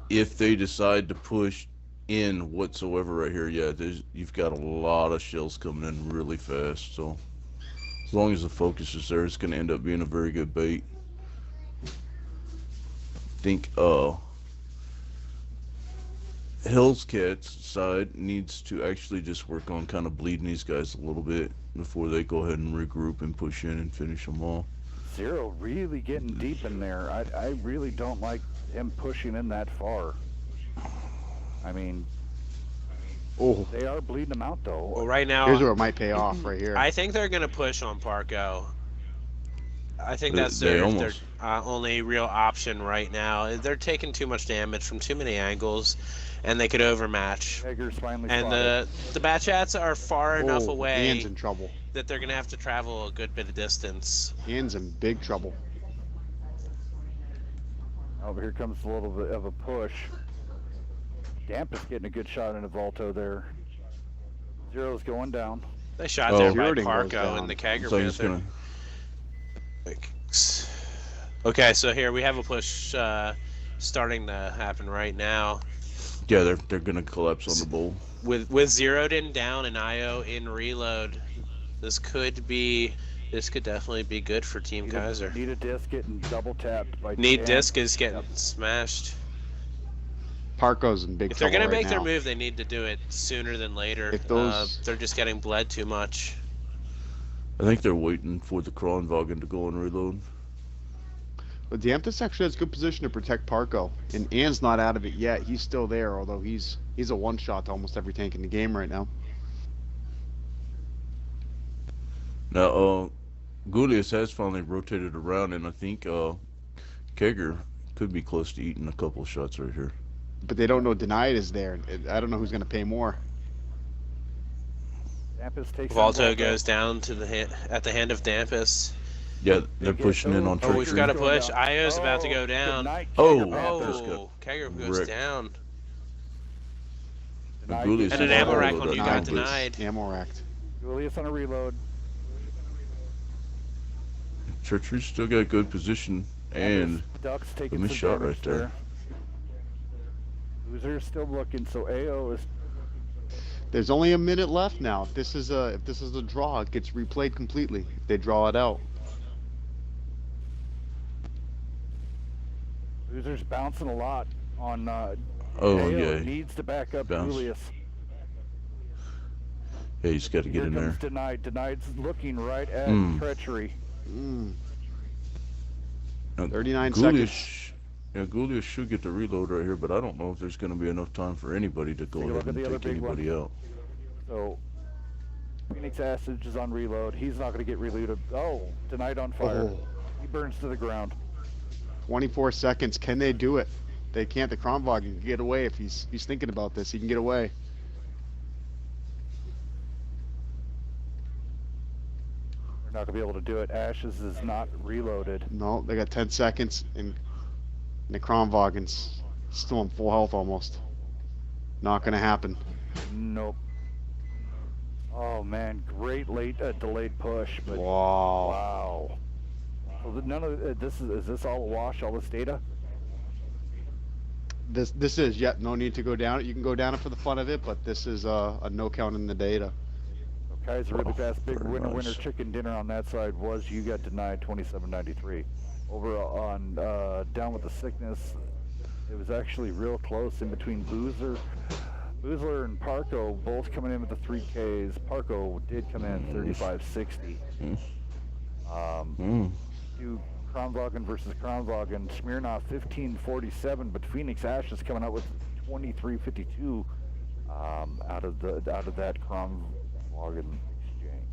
S4: If they decide to push in whatsoever right here, yeah, you've got a lot of shells coming in really fast. So as long as the focus is there, it's going to end up being a very good bait. I think Hellcat's side needs to actually just work on kind of bleeding these guys a little bit before they go ahead and regroup and push in and finish them off.
S1: 0 really getting deep in there. I really don't like him pushing in that far. I mean, they are bleeding them out though.
S2: Well, right now,
S3: here's where it might pay off right here.
S2: I think they're going to push on Parco. I think that's their only real option right now. They're taking too much damage from too many angles, and they could overmatch. And the Batchats are far enough away
S3: Ian's in trouble.
S2: That they're going to have to travel a good bit of distance.
S3: Ian's in big trouble.
S1: Oh, here comes a little bit of a push. Damp is getting a good shot in a Volto there. 0's going down.
S2: They shot there by Parco and the Kegger Panther. Okay, so here we have a push starting to happen right now.
S4: Yeah, they're gonna collapse on the bull.
S2: With zeroed in down and IO in reload, this could definitely be good for Team Kaiser.
S1: Need a disc getting double tapped by
S2: Need disc is getting smashed.
S3: Parco's in big trouble.
S2: If they're gonna
S3: right
S2: make their
S3: now.
S2: move, they need to do it sooner than later.
S3: If those...
S2: they're just getting bled too much.
S4: I think they're waiting for the Kronwagen to go and reload.
S3: But Dianthus actually has good position to protect Parco, and Ann's not out of it yet. He's still there, although he's a one-shot to almost every tank in the game right now.
S4: Now, Gulius has finally rotated around, and I think Kegger could be close to eating a couple shots right here.
S3: But they don't know Denied is there. I don't know who's going to pay more.
S2: Volto goes down to at the hand of Dampus.
S4: Yeah, they're pushing in on Treachery.
S2: Oh, we've got to push. Io's about to go down. Kegger goes down.
S4: And
S2: an ammo rack on you got denied.
S3: Ammo racked.
S1: Julius on a reload.
S4: Treachery's still got a good position and a missed shot right there.
S1: Loser's still looking, so AO is.
S3: There's only a minute left now. If this is a draw, it gets replayed completely. If they draw it out.
S1: Loser's bouncing a lot on.
S4: AO
S1: yeah, needs to back up Julius.
S4: Yeah, he's got to get in there.
S1: Denied. Denied's looking right at Treachery.
S3: 39 seconds.
S4: Yeah, Gulius should get the reload right here, but I don't know if there's going to be enough time for anybody to go ahead and take anybody out.
S1: So, Phoenix Astage is on reload. He's not going to get reloaded. Oh, Denied on fire. He burns to the ground.
S3: 24 seconds. Can they do it? They can't. The Kronwagen can get away if he's thinking about this. He can get away.
S1: They're not going to be able to do it. Ashes is not reloaded.
S3: No, they got 10 seconds, and the Kronwagen's still in full health almost. Not going to happen.
S1: Nope. Oh man, great late delayed push. But
S3: wow.
S1: So none of this is this all a wash? All this data?
S3: This is no need to go down it. You can go down it for the fun of it, but this is a no count in the data.
S1: Kaiser really fast, big winner chicken dinner on that side was you got denied 27.93. Over on Down with the Sickness, it was actually real close in between Boozler and Parco, both coming in with the 3Ks. Parco did come in 35.60. Do Kronwagen versus Kronwagen. Smirnoff 15.47, but Phoenix Ash is coming out with 23.52 out of that Kronwagen exchange.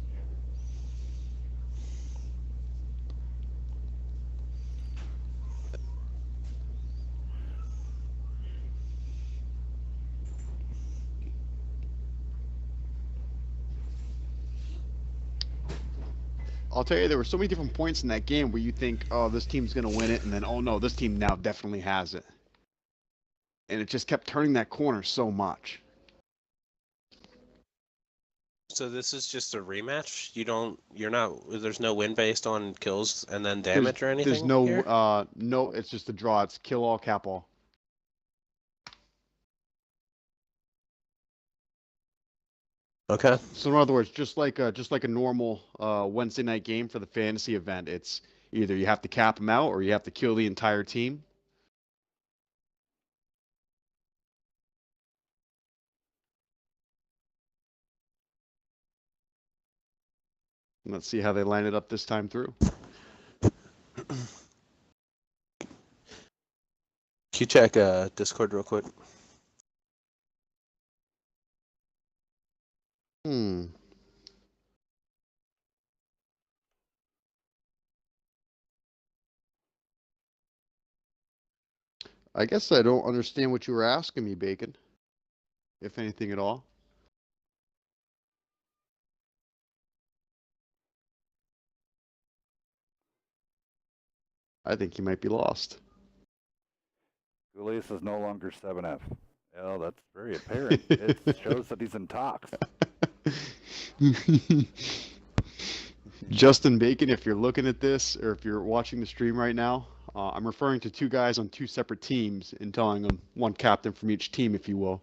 S3: I'll tell you, there were so many different points in that game where you think, oh, this team's going to win it, and then, oh no, this team now definitely has it. And it just kept turning that corner so much.
S2: So this is just a rematch. There's no win based on kills and then damage or anything.
S3: There's no,
S2: here?
S3: no. It's just a draw. It's kill all, cap all.
S2: Okay.
S3: So in other words, just like a normal Wednesday night game for the fantasy event, it's either you have to cap them out or you have to kill the entire team. Let's see how they line it up this time through.
S2: Can you check Discord real quick?
S3: I guess I don't understand what you were asking me, Bacon. If anything at all. I think he might be lost.
S1: Julius is no longer 7F. Well, that's very apparent. It shows that he's in talks.
S3: Justin Bacon, if you're looking at this or if you're watching the stream right now, I'm referring to two guys on two separate teams and telling them, one captain from each team, if you will,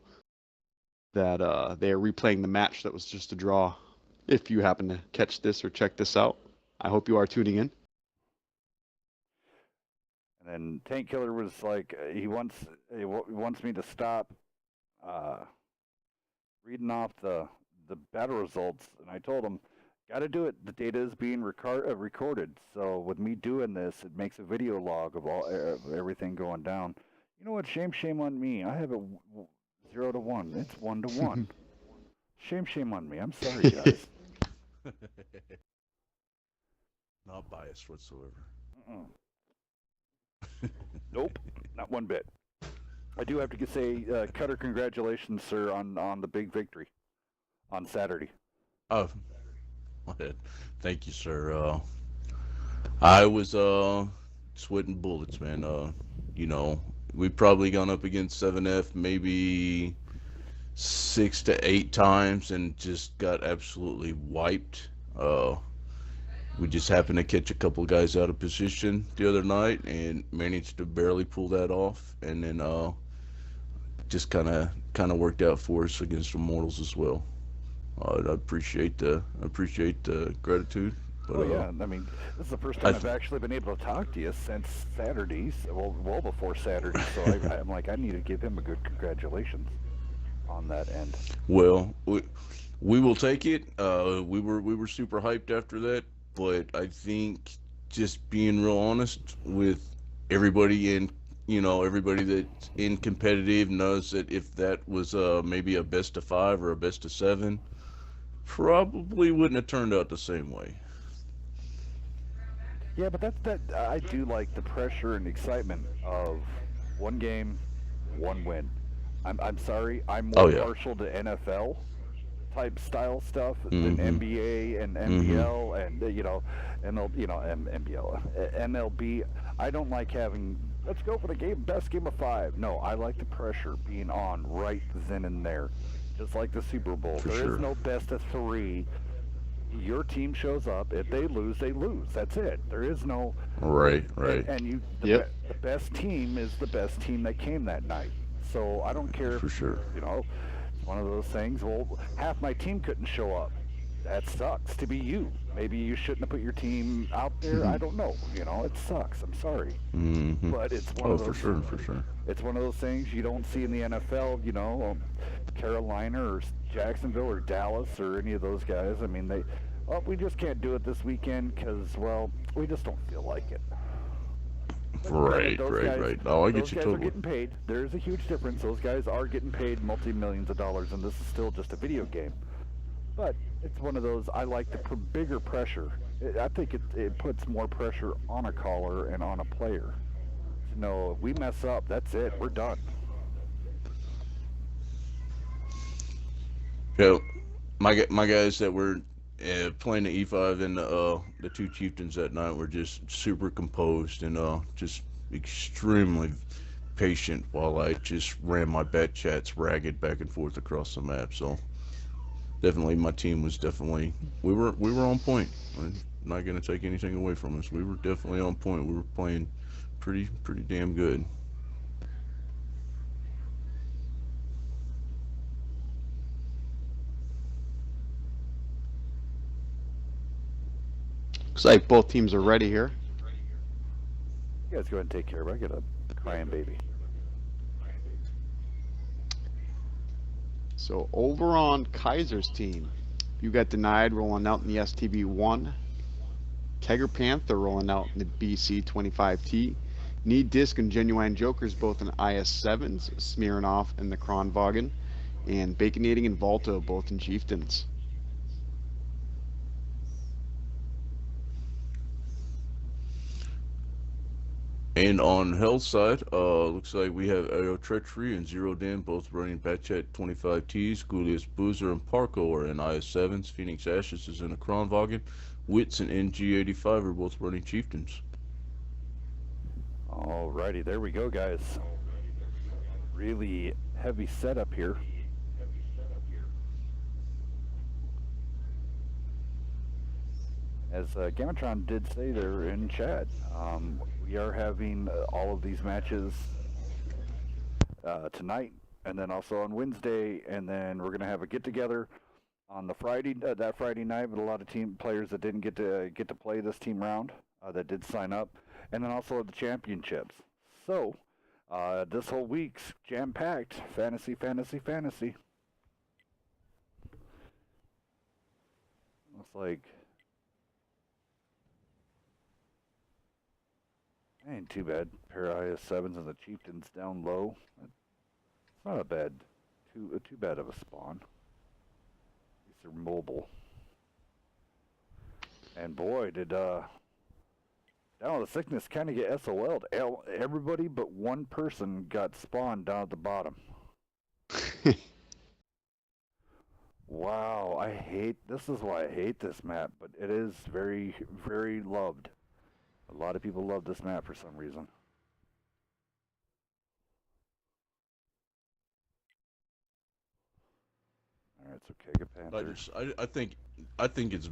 S3: that they are replaying the match that was just a draw. If you happen to catch this or check this out, I hope you are tuning in.
S1: And then Tank Killer was like, he wants me to stop reading off the battle results, and I told him, got to do it. The data is being recorded, so with me doing this, it makes a video log of all everything going down. You know what? Shame on me. I have a 0 to 1. It's 1 to 1. Shame on me. I'm sorry, guys.
S4: Not biased whatsoever.
S1: Nope, not one bit. I do have to say, Cutter, congratulations, sir, on the big victory on Saturday.
S4: Oh, thank you, sir. I was sweating bullets, man. You know, we've probably gone up against 7F maybe 6 to 8 times and just got absolutely wiped. We just happened to catch a couple of guys out of position the other night and managed to barely pull that off, and then just kind of worked out for us against Immortals as well. I appreciate the gratitude. But,
S1: yeah, I mean, this is the first time I've actually been able to talk to you since Saturdays, well before Saturday. So I'm like, I need to give him a good congratulations on that end.
S4: Well, we will take it. We were super hyped after that, but I think just being real honest with everybody everybody that's in competitive knows that if that was maybe a best of 5 or a best of 7, probably wouldn't have turned out the same way.
S1: Yeah, but I do like the pressure and excitement of one game, one win. I'm sorry, I'm more partial to NFL type style stuff than NBA and NBL and MLB. I don't like having, let's go for the best game of 5. No, I like the pressure being on right then and there, just like the Super Bowl. There is no best of 3. Your team shows up. If they lose, they lose. That's it. There is no
S4: right.
S1: And the best team is the best team that came that night. So I don't care.
S4: For sure.
S1: One of those things. Well, half my team couldn't show up. That sucks to be you. Maybe you shouldn't have put your team out there. I don't know. It sucks. I'm sorry. But it's one of those.
S4: For sure.
S1: It's one of those things you don't see in the NFL. Carolina or Jacksonville or Dallas or any of those guys. I mean, we just can't do it this weekend because, we just don't feel like it.
S4: Right. Oh, I get you totally.
S1: Those guys are getting paid. There's a huge difference. Those guys are getting paid multi-millions of dollars, and this is still just a video game. But it's one of those, I like the bigger pressure. I think it puts more pressure on a caller and on a player. If we mess up, that's it. We're done.
S4: Yeah, my guys that were playing the E5 and the two chieftains that night were just super composed and just extremely patient while I just ran my bat chats ragged back and forth across the map. So definitely, my team was definitely we were on point. I'm not gonna take anything away from us. We were definitely on point. We were playing pretty damn good.
S3: Looks like both teams are ready here.
S1: You guys go ahead and take care of it. I got a crying baby.
S3: So over on Kaiser's team, you got Denied rolling out in the STB1. Kegger Panther rolling out in the BC25T. Need Disc and Genuine Jokers both in IS7s. Smirnoff in the Kronwagen. And Baconating and Volta both in Chieftains.
S4: And on Hell's side, looks like we have Aero Treachery and Zero Dan both running Batchat 25Ts. Gulius Boozer and Parko are in IS7s. Phoenix Ashes is in a Kronwagen. Wits and NG85 are both running Chieftains.
S1: Alrighty, there we go, guys. Really heavy setup here. As Gamatron did say there in chat, we are having all of these matches tonight, and then also on Wednesday, and then we're going to have a get-together on the Friday, that Friday night, with a lot of team players that didn't get to play this team round, that did sign up, and then also the championships. So, this whole week's jam-packed, fantasy. Looks like ain't too bad. Pair of IS7s and the Chieftains down low. It's not a bad, too bad of a spawn. At least they're mobile. And boy, did Down with the Sickness kind of get SOL'd. Everybody but one person got spawned down at the bottom. Wow, this is why I hate this map, but it is very, very loved. A lot of people love this map for some reason. All right, so Kega Panther.
S4: I think it's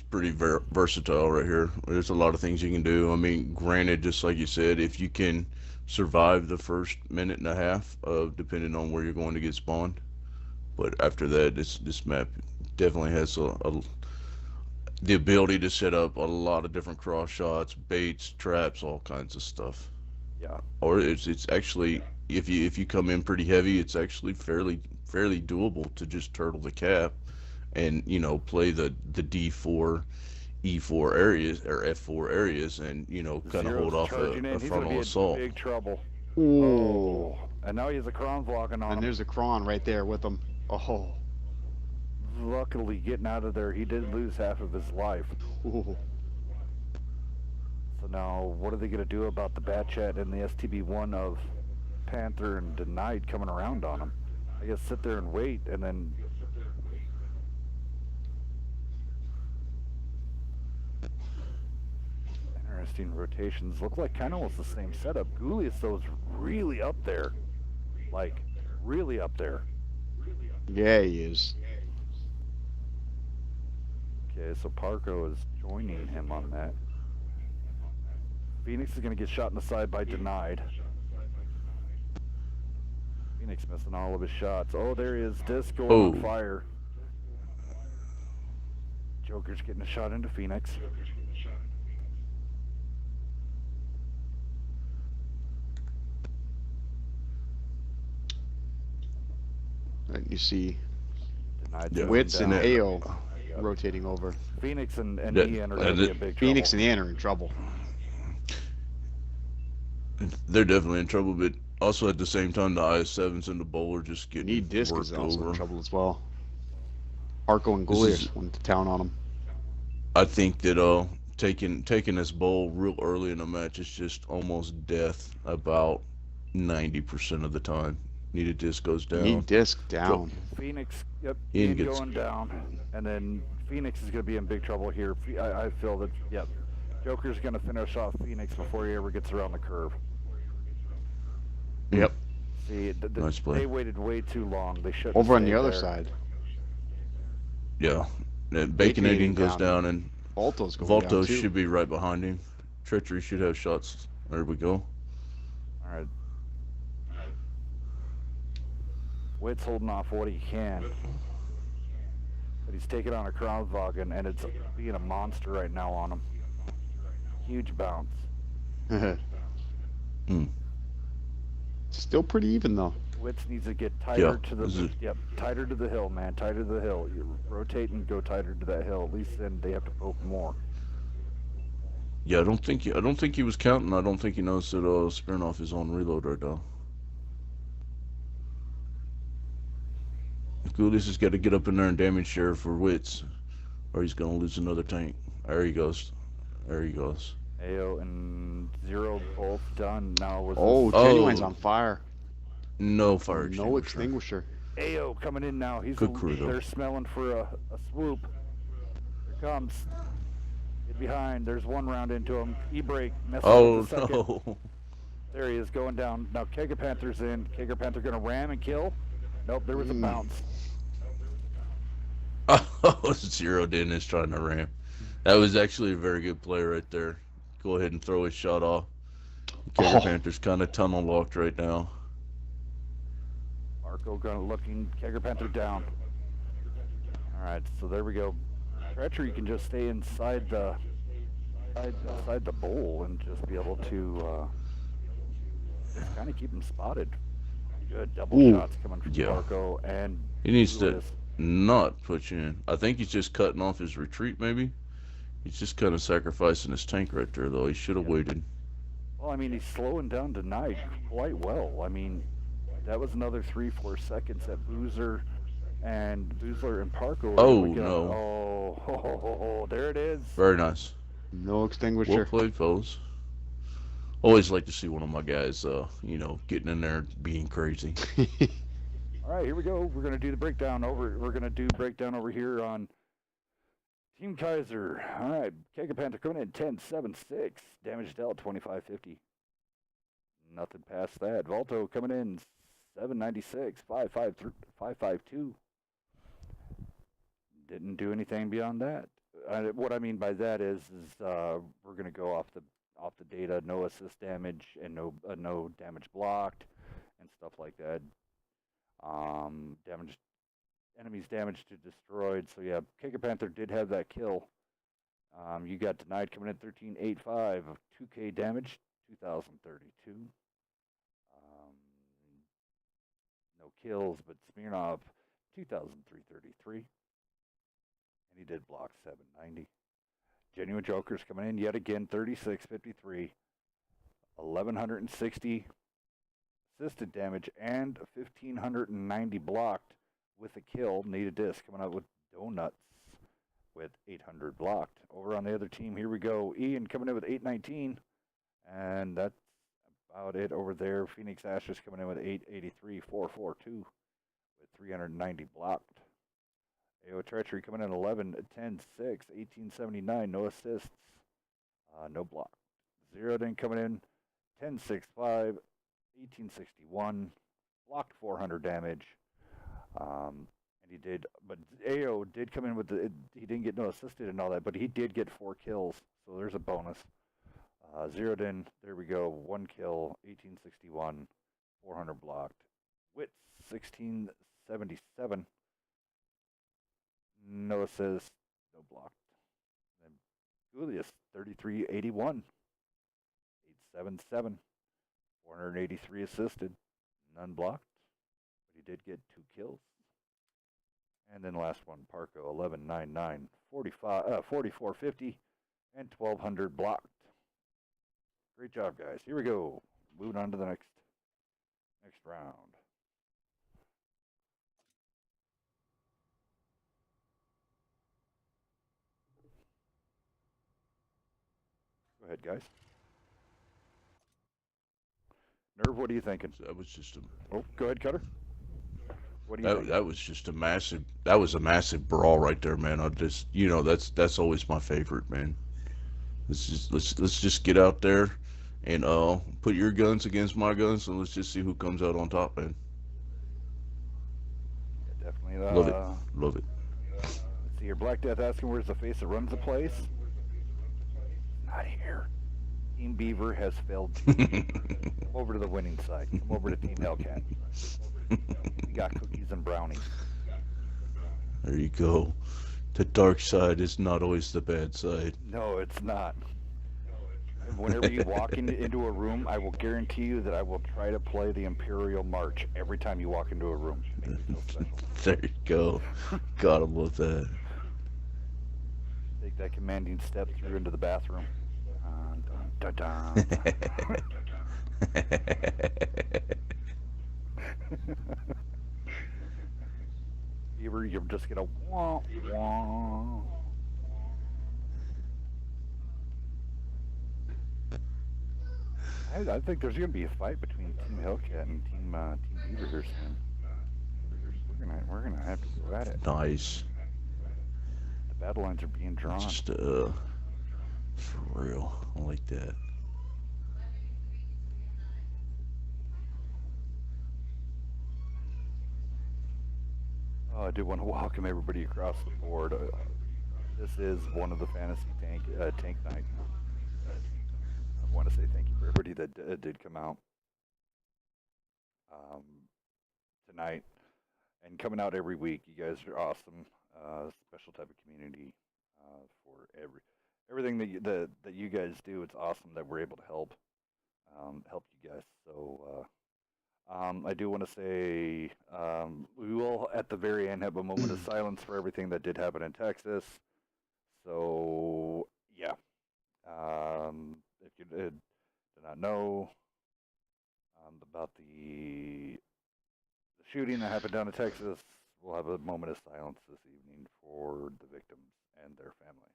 S4: pretty versatile right here. There's a lot of things you can do. I mean, granted, just like you said, if you can survive the first minute and a half, depending on where you're going to get spawned, but after that, this map definitely has the ability to set up a lot of different cross shots, baits, traps, all kinds of stuff.
S1: Yeah.
S4: Or it's actually, if you come in pretty heavy, it's actually fairly doable to just turtle the cap and, you know, play the D4 E4 areas or F4 areas and, you know, kind of hold off a frontal assault.
S1: He's in big trouble.
S3: Ooh.
S1: Oh. And now he has a Kron blocking on him.
S3: And there's a Kron right there with him. Oh.
S1: Luckily, getting out of there, he did lose half of his life.
S3: Ooh.
S1: So now, what are they going to do about the bat chat and the STB1 of Panther and Denied coming around on him? I guess sit there and wait, and then... Interesting rotations. Look like kind of almost the same setup. Gulius, though, is really up there. Like, really up there.
S3: Yeah, he is.
S1: Okay, so Parko is joining him on that. Phoenix is going to get shot in the side by Denied. Phoenix missing all of his shots. Oh, there he is. Disc going on fire. Joker's getting a shot into Phoenix.
S3: Right, you see
S1: Denied
S3: Wits and
S1: down.
S3: AO rotating over.
S1: Phoenix and Ian are going to be in big
S3: Phoenix
S1: trouble.
S3: and Ian are in trouble.
S4: They're definitely in trouble, but also at the same time, the IS7s and the Bowl are just getting
S3: Need Disc
S4: worked
S3: is also
S4: over.
S3: in trouble as well. Arco and Gulius went to town on him.
S4: I think that taking this Bowl real early in the match is just almost death about 90% of the time. Need Disc goes down.
S3: Need Disc down.
S1: Phoenix, yep,
S4: Ian
S1: Ian
S4: gets-
S1: going down. And then Phoenix is going to be in big trouble here. I feel that, yep. Joker's going to finish off Phoenix before he ever gets around the curve.
S3: Yep.
S1: See,
S4: Nice play.
S1: they waited way too long. They should
S3: Over on the other side.
S4: Yeah. Baconating
S3: Baconating
S4: goes
S3: down.
S4: down, and
S3: Volto's going down
S4: Volto
S3: too.
S4: should be right behind him. Treachery should have shots. There we go.
S1: All right. Witt's holding off what he can. But he's taking on a Krauswagen, and it's being a monster right now on him. Huge bounce.
S3: Still pretty even though.
S1: Witz needs to get tighter
S4: Yeah,
S1: to the tighter to the hill, man. Tighter to the hill. You rotate and go tighter to that hill. At least then they have to poke more.
S4: Yeah, I don't think he was counting. I don't think he knows that Smirnoff is on reload right now. Gulis has got to get up in there and damage share for Witz, or he's gonna lose another tank. There he goes. There he goes.
S1: AO and Zero both done now. Was
S3: Genuine's on fire.
S4: No fire
S3: No
S4: extinguisher.
S3: extinguisher.
S1: AO coming in now. He's
S4: Good crew, though.
S1: They're smelling for a swoop. Here comes. Get behind. There's one round into him. E-brake.
S4: Oh
S1: the second.
S4: no.
S1: There he is going down. Now Kega Panther's in. Kega Panther gonna ram and kill. Nope, there was a bounce.
S4: Oh, zeroed in is trying to ram. That was actually a very good play right there. Go ahead and throw his shot off. Kega Panther's kind of tunnel locked right now.
S1: Marco looking. Kega Panther down. All right, so there we go. Treachery can just stay inside the bowl and just be able to just kind of keep him spotted. Good double shots coming from Marco, and
S4: he needs to not put you in. I think he's just cutting off his retreat, maybe. He's just kind of sacrificing his tank right there, though. He should have waited.
S1: Well, I mean, he's slowing down tonight quite well. I mean, that was another 3-4 seconds that Boozler and Parko.
S4: Oh, no.
S1: Oh, there it is.
S4: Very nice.
S3: No extinguisher.
S4: Well played, fellas. Always like to see one of my guys, getting in there being crazy.
S1: All right, here we go. We're gonna do the breakdown over. We're gonna do breakdown over here on Team Kaiser. All right, Kega Panther coming in 10-7-6. Damage dealt 2550. Nothing past that. Volto coming in 796, 552. Didn't do anything beyond that. What I mean by that is we're gonna go off the data. No assist damage and no damage blocked and stuff like that. Enemies damage to destroyed. So yeah, Kega Panther did have that kill. You got denied coming in 1385 of 2K damage, 2032. No kills, but Smirnov 2333. And he did block 790. Genuine Jokers coming in yet again 3653. 1160 assisted damage and 1590 blocked with a kill. Need a disc coming out with Donuts with 800 blocked. Over on the other team, here we go. Ian coming in with 819, and that's about it over there. Phoenix Ashes coming in with 883, 442 with 390 blocked. AO Treachery coming in 11, 10, 6, 1879, no assists, no block. Zeroed in coming in 10, 6, 5, 1861, blocked 400 damage. And he did, but AO did come in with he didn't get no assisted and all that, but he did get 4 kills, so there's a bonus. Zeroed in, there we go, 1 kill, 1861, 400 blocked. Wits, 1677, no assist, no blocked. And Julius, 3381, 877, 483 assisted, none blocked, but he did get 2 kills. And then last one, Parko, 1199, 4450, and 1200 blocked. Great job, guys. Here we go. Moving on to the next round. Go ahead, guys. Nerve, what are you thinking?
S4: That was just a...
S1: Oh, go ahead, Cutter. What do you think?
S4: That was just a massive. That was a massive brawl right there, man. I just, that's always my favorite, man. Let's just get out there and put your guns against my guns, and let's just see who comes out on top, man.
S1: Yeah, definitely.
S4: Love it, love it.
S1: Let's see here. Black Death asking where's the face that runs the place. Not here. Team Beaver has failed. Come over to the winning side. Come over to Team Hellcat. We got cookies and brownies.
S4: There you go. The dark side is not always the bad side.
S1: No, it's not. Whenever you walk into a room, I will guarantee you that I will try to play the Imperial March every time you walk into a room. It makes me feel special.
S4: There you go. Gotta love that.
S1: Take that commanding step through into the bathroom. Dun, dun, dun, dun. Beaver, you're just gonna wah wah. I think there's gonna be a fight between Team Hellcat and Team Beaver here soon. We're gonna have to go at it.
S4: Nice.
S1: The battle lines are being drawn.
S4: Just for real. I like that.
S1: I do want to welcome everybody across the board. This is one of the fantasy tank night. I want to say thank you for everybody that did come out tonight and coming out every week. You guys are awesome. Special type of community for everything that you guys do. It's awesome that we're able to help you guys. So I do want to say we will at the very end have a moment of silence for everything that did happen in Texas. So yeah. If you did not know about the shooting that happened down in Texas, we'll have a moment of silence this evening for the victims and their family.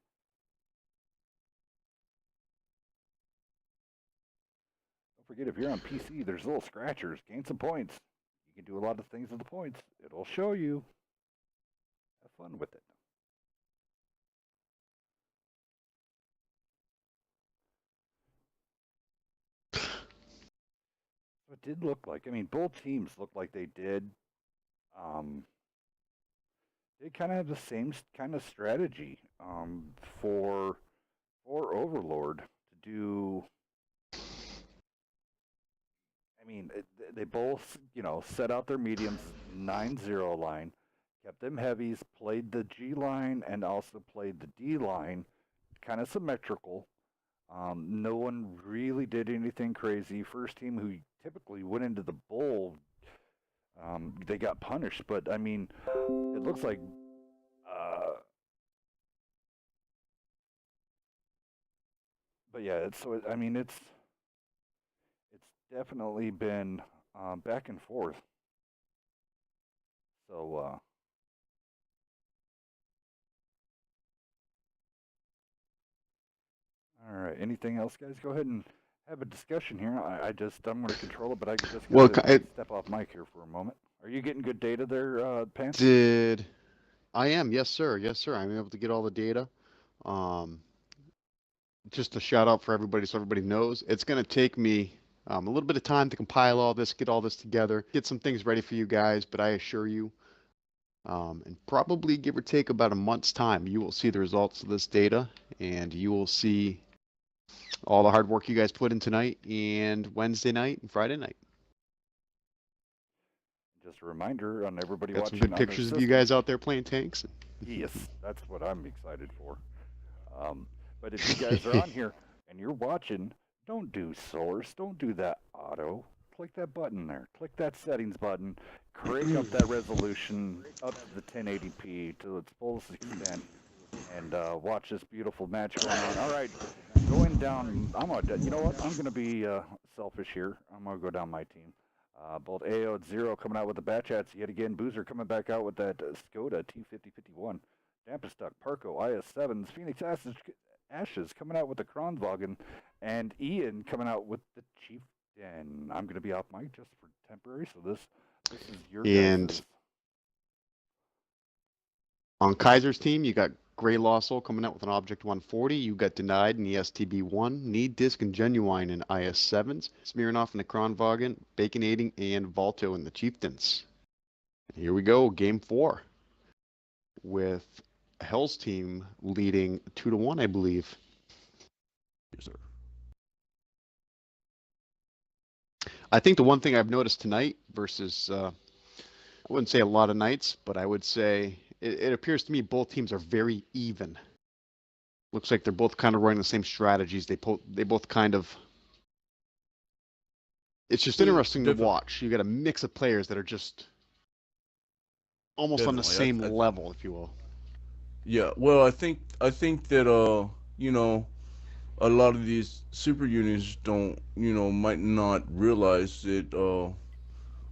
S1: Don't forget, if you're on PC, there's little scratchers. Gain some points. You can do a lot of things with the points. It'll show you. Have fun with it. It did look like, both teams looked like they did kind of have the same kind of strategy for Overlord to do. They both, set out their mediums 9-0 line, kept them heavies, played the G line, and also played the D line, kind of symmetrical. No one really did anything crazy. First team who typically went into the bowl, they got punished. But it looks like but yeah, it's definitely been back and forth. So all right. Anything else, guys? Go ahead and have a discussion here. I'm going to control it, but I just step off mic here for a moment. Are you getting good data there, Pants?
S3: I am? Yes, sir. Yes, sir. I'm able to get all the data. Just a shout out for everybody so everybody knows. It's going to take me a little bit of time to compile all this, get all this together, get some things ready for you guys, but I assure you, and probably give or take about a month's time, you will see the results of this data, and you will see all the hard work you guys put in tonight and Wednesday night and Friday night.
S1: Just a reminder on everybody
S3: Got
S1: watching.
S3: Some good pictures of you guys out there playing tanks.
S1: Yes, that's what I'm excited for. But if you guys are on here and you're watching, don't do source. Don't do that auto. Click that button there. Click that settings button. Crank up that resolution up to the 1080p to its fullest extent. And watch this beautiful match going on. All right, going down. You know what? I'm going to be selfish here. I'm going to go down my team. Both AO at 0 coming out with the bat chats yet again. Boozer coming back out with that Skoda T5051. Dampistuck, Parco, IS7s, Phoenix Ashes coming out with the Kronwagen, and Ian coming out with the Chieftain. I'm going to be off mic just for temporary, so this is your
S3: and
S1: guesses.
S3: On Kaiser's team, you got Gray Lossel coming out with an Object 140. You got Denied in the STB1, Need Disc and Genuine in IS7s, Smirnoff in the Kronwagen, Baconating, and Volto in the Chieftains. Here we go, game 4, with Hell's team leading 2-1, I believe.
S4: Yes, sir.
S3: I think the one thing I've noticed tonight versus, I wouldn't say a lot of nights, but I would say it appears to me both teams are very even. Looks like they're both kind of running the same strategies. They both kind of. It's just interesting to watch. You got a mix of players that are just almost on the same level, if you will.
S4: Yeah, well, I think that you know, a lot of these super unions don't, might not realize that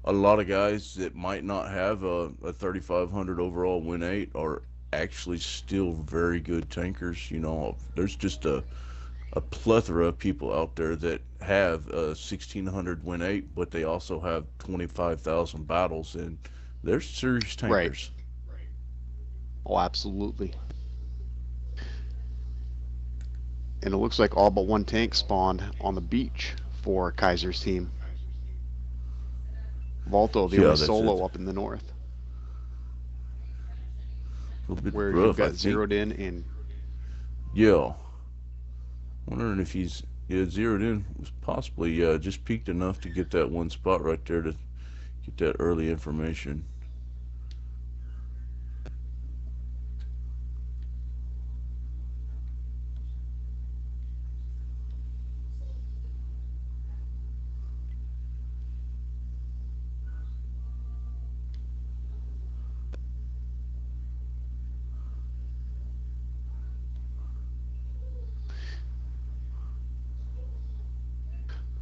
S4: a lot of guys that might not have a 3,500 overall win 8 are actually still very good tankers. There's just a plethora of people out there that have a 1,600 win 8, but they also have 25,000 battles, and they're serious tankers.
S3: Right. Oh, absolutely. And it looks like all but one tank spawned on the beach for Kaiser's team. Volto, the only solo up in the north.
S4: A little bit
S3: where
S4: rough,
S3: you've got zeroed in.
S4: Yeah. Wondering if he's zeroed in, was possibly just peaked enough to get that one spot right there to get that early information.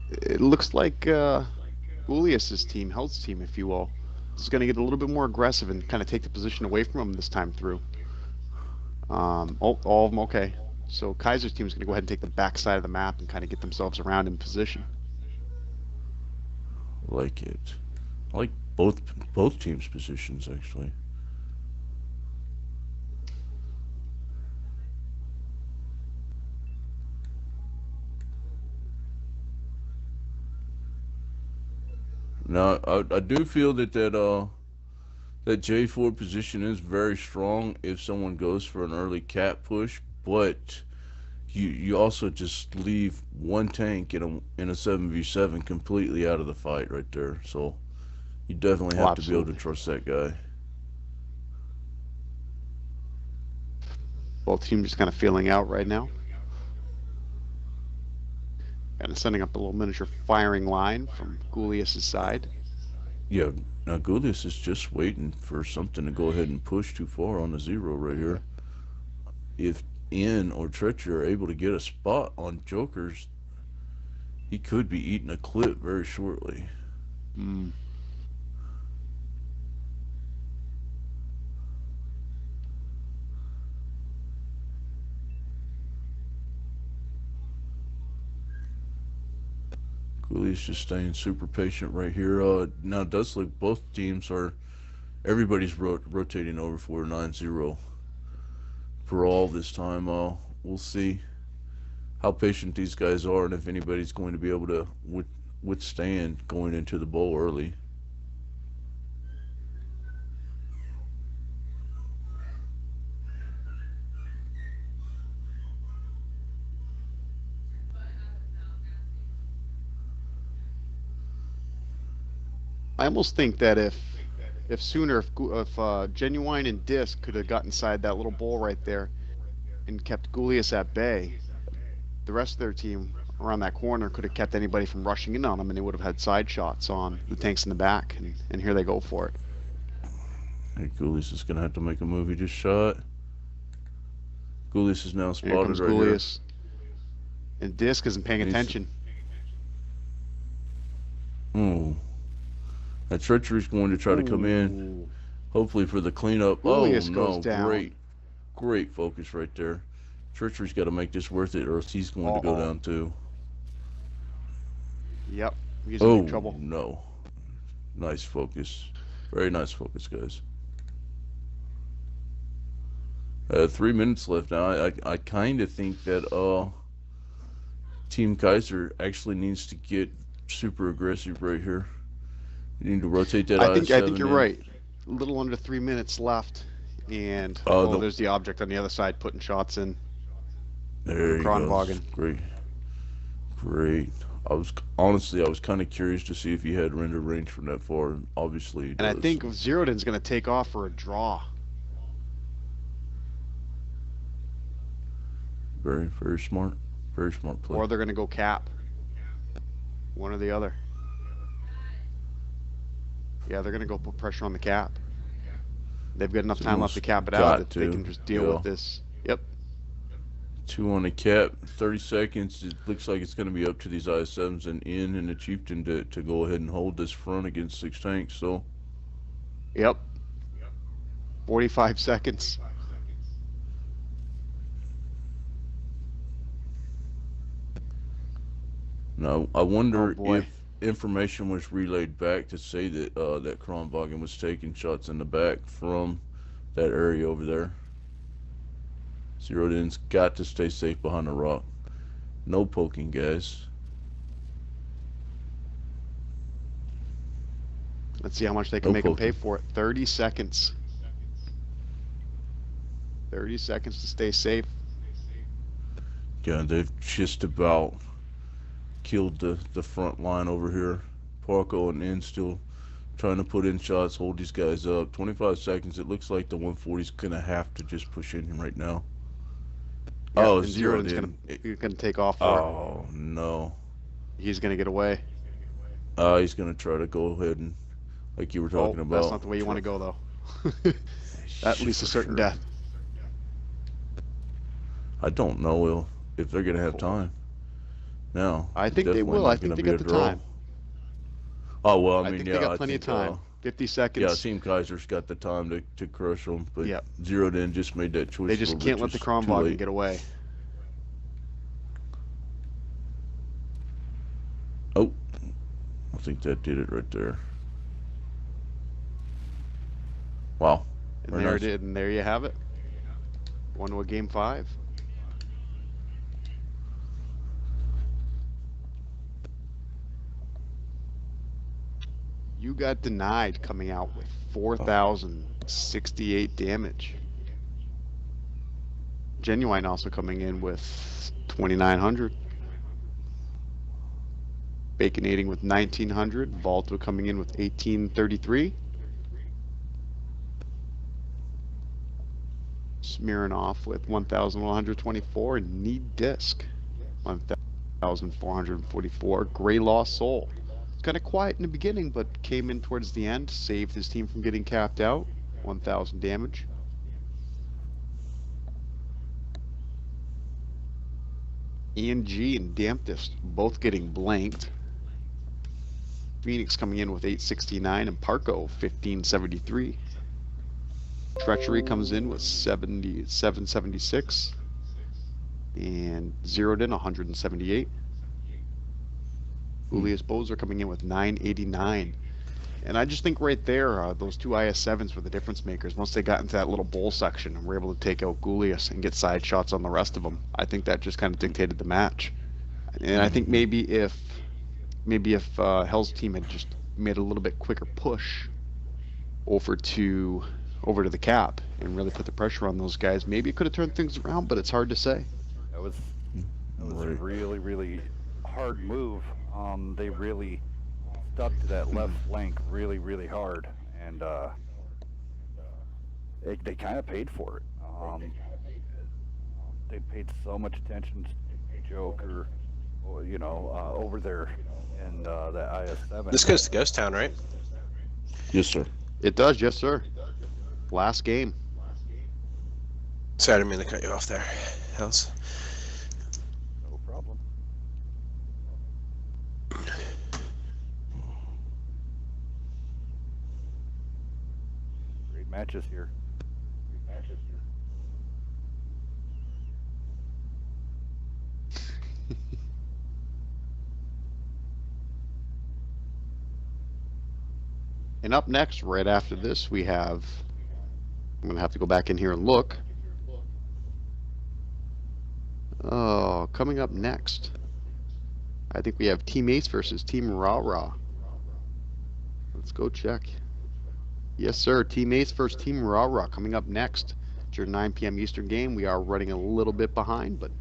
S3: It looks like Julius's team, Health's team, if you will, is going to get a little bit more aggressive and kind of take the position away from him this time through. All of them okay. So Kaiser's team is going to go ahead and take the back side of the map and kind of get themselves around in position.
S4: I like it. I like both teams' positions, actually. Now, I do feel that J4 position is very strong if someone goes for an early cap push, but you also just leave one tank in a 7v7 completely out of the fight right there. So you definitely have to be able to trust that guy.
S3: Both teams just kind of feeling out right now. Kind of setting up a little miniature firing line from Julius's side.
S4: Yeah, now Julius is just waiting for something to go ahead and push too far on the 0 right here. If In or Treacher are able to get a spot on Jokers, he could be eating a clip very shortly. Cooley's just staying super patient right here. Now it does look both teams are, everybody's rotating over for 9-0 for all this time. We'll see how patient these guys are and if anybody's going to be able to withstand going into the bowl early.
S3: I almost think that if Genuine and Disc could have got inside that little bowl right there and kept Julius at bay, the rest of their team around that corner could have kept anybody from rushing in on them, and they would have had side shots on the tanks in the back, and here they go for it.
S4: Hey, Julius is going to have to make a move. He just shot. Julius is now spotted.
S3: Here comes
S4: right
S3: Julius. Here. And Disc isn't paying attention.
S4: Oh. That Treachery's going to try to come in, hopefully for the cleanup.
S3: Julius
S4: goes
S3: down.
S4: Great focus right there. Treachery's got to make this worth it, or else he's going to go down too.
S3: Yep, he's in big trouble.
S4: No. Nice focus. Very nice focus, guys. 3 minutes left now. I kind of think that Team Kaiser actually needs to get super aggressive right here. You need to rotate that
S3: I
S4: IS-7
S3: think you're
S4: in.
S3: right. A little under 3 minutes left, and there's the object on the other side putting shots in.
S4: There you go.
S3: Kronwagen.
S4: Great. I was kind of curious to see if he had render range from that far. Obviously, he does.
S3: And I think Zerodin's going to take off for a draw.
S4: Very, very smart. Very smart play.
S3: Or they're going to go cap. One or the other. Yeah, they're going to go put pressure on the cap. They've got enough time left to cap it out that they can just deal with this. Yep.
S4: 2 on the cap, 30 seconds. It looks like it's going to be up to these IS-7s and the Chieftain to go ahead and hold this front against 6 tanks. So.
S3: Yep. 45 seconds.
S4: Now, I wonder if information was relayed back to say that that Kronwagen was taking shots in the back from that area over there. Zeroed In's got to stay safe behind the rock. No poking, guys.
S3: Let's see how much they can make them pay for it. 30 seconds. 30 seconds to stay safe.
S4: Yeah, they've just about killed the front line over here. Parco and N still trying to put in shots, hold these guys up. 25 seconds. It looks like the 140's gonna have to just push in right now.
S3: Yeah,
S4: oh,
S3: Zero's gonna take off for
S4: it. No.
S3: He's gonna get away.
S4: He's gonna try to go ahead and, like you were talking about.
S3: That's not the way you want to go, though. That leads to certain death.
S4: I don't know if they're gonna have time. No.
S3: I think they will. I think they got the time.
S4: Oh well, I mean,
S3: think
S4: yeah,
S3: they got plenty of time. 50 seconds.
S4: Yeah, Team Kaiser's got the time to crush them, but Zeroed In just made that choice.
S3: They just can't let the Kronwagen get away.
S4: Oh, I think that did it right there. Wow.
S3: And there it is, and there you have it. Won to a game 5. You got denied coming out with 4,068 damage. Genuine also coming in with 2,900. Baconating with 1,900. Volto coming in with 1,833. Smearing off with 1,124. And Need Disc 1,444. Gray Lost Soul. It's kind of quiet in the beginning, but came in towards the end, saved his team from getting capped out. 1,000 damage. ENG and Damptist both getting blanked. Phoenix coming in with 869 and Parco 1573. Treachery comes in with 776 and Zeroed In 178. Julius Bozer coming in with 989. And I just think right there, those two IS-7s were the difference makers. Once they got into that little bowl section and were able to take out Julius and get side shots on the rest of them, I think that just kind of dictated the match. And I think maybe if Hell's team had just made a little bit quicker push over to the cap and really put the pressure on those guys, maybe it could have turned things around, but it's hard to say.
S1: That was a really, really hard move. They really stuck to that left flank really, really hard, and they kind of paid for it. They paid so much attention to Joker, over there in the IS-7.
S2: This goes to Ghost Town, right?
S4: Yes, sir.
S3: It does, yes, sir. Last game.
S2: Sorry, I didn't mean to cut you off there, Hells.
S1: No problem. Great matches here.
S3: And up next, right after this, we have, I'm going to have to go back in here and look, Oh, coming up next, I think we have Team Ace versus Team Rah Rah. Let's go check. Yes, sir. Team Ace versus Team Rah Rah coming up next. It's your 9 p.m. Eastern game. We are running a little bit behind, but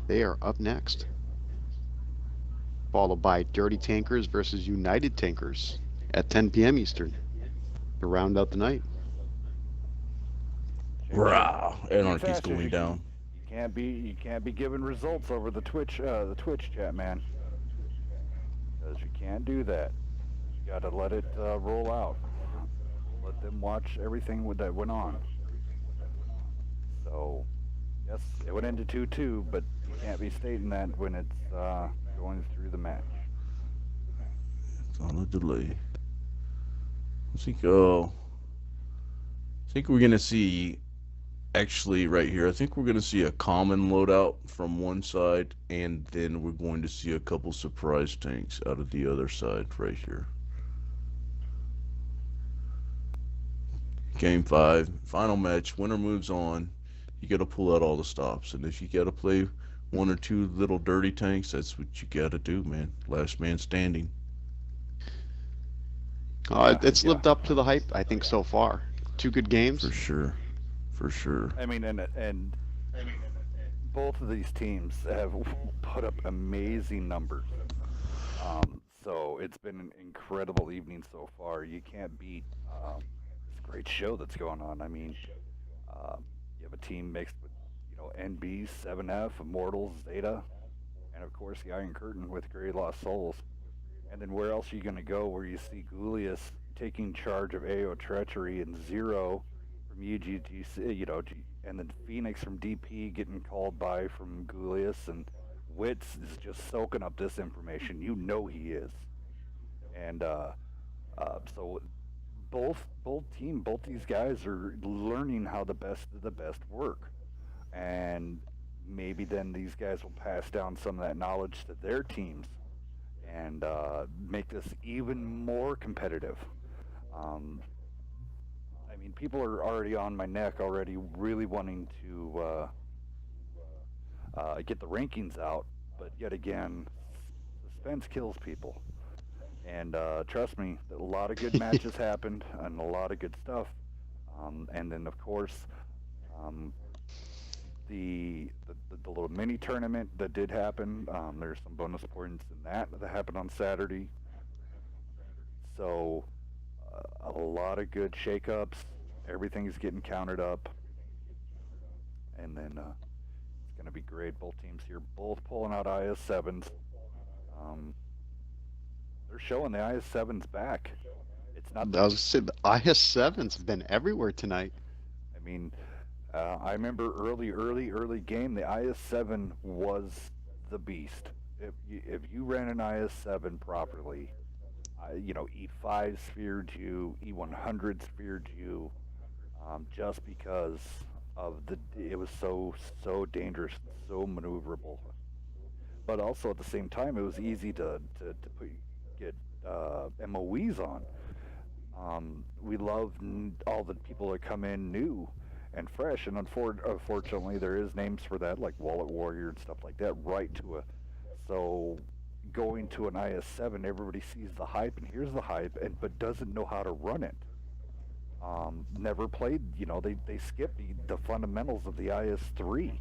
S3: they are up next. Followed by Dirty Tankers versus United Tankers at 10 p.m. Eastern to round out the night.
S4: Rah!
S1: Be
S4: Anarchy's
S1: fast as
S4: going
S1: you
S4: down.
S1: You can't be giving results over the Twitch chat, man. Because you can't do that. You got to let it roll out. Let them watch everything that went on. So, yes, it went into 2-2, but you can't be stating that when it's going through the match.
S4: It's on a delay. I think we're gonna see, actually right here, I think we're gonna see a common loadout from one side, and then we're going to see a couple surprise tanks out of the other side right here. Game 5, final match, winner moves on. You gotta pull out all the stops, and if you gotta play one or two little dirty tanks, that's what you gotta do, man. Last man standing.
S3: It's lived up to the hype, I think, so far. 2 good games.
S4: For sure. For sure.
S1: I mean, and both of these teams have put up amazing numbers. So it's been an incredible evening so far. You can't beat this great show that's going on. I mean, you have a team mixed with, NB, 7F, Immortals, Zeta, and of course the Iron Curtain with Grey Lost Souls. And then where else are you going to go where you see Goulius taking charge of AO Treachery and Zero from UGGC, and then Phoenix from DP getting called by from Goulius, and Wits is just soaking up this information. You know he is. And so both these guys are learning how the best of the best work. And maybe then these guys will pass down some of that knowledge to their teams and make this even more competitive. I mean, people are already on my neck already, really wanting to get the rankings out, but yet again, suspense kills people. And trust me, a lot of good matches happened and a lot of good stuff. And then, of course, the little mini tournament that did happen. There's some bonus points in that happened on Saturday. So a lot of good shakeups. Everything's getting counted up, and then it's going to be great. Both teams here, both pulling out IS-7s. They're showing the IS-7s back. It's not.
S3: I was gonna say the IS-7's been everywhere tonight.
S1: I mean, I remember early game, the IS-7 was the beast. If you ran an IS-7 properly, E5 sphered you, E100 sphered you, just because of it was so dangerous, so maneuverable. But also at the same time, it was easy to get MOEs on. We love all the people that come in new and fresh, and unfortunately there is names for that, like Wallet Warrior and stuff like that, so going to an IS-7, everybody sees the hype and hears the hype, but doesn't know how to run it. Never played, they skip the fundamentals of the IS-3.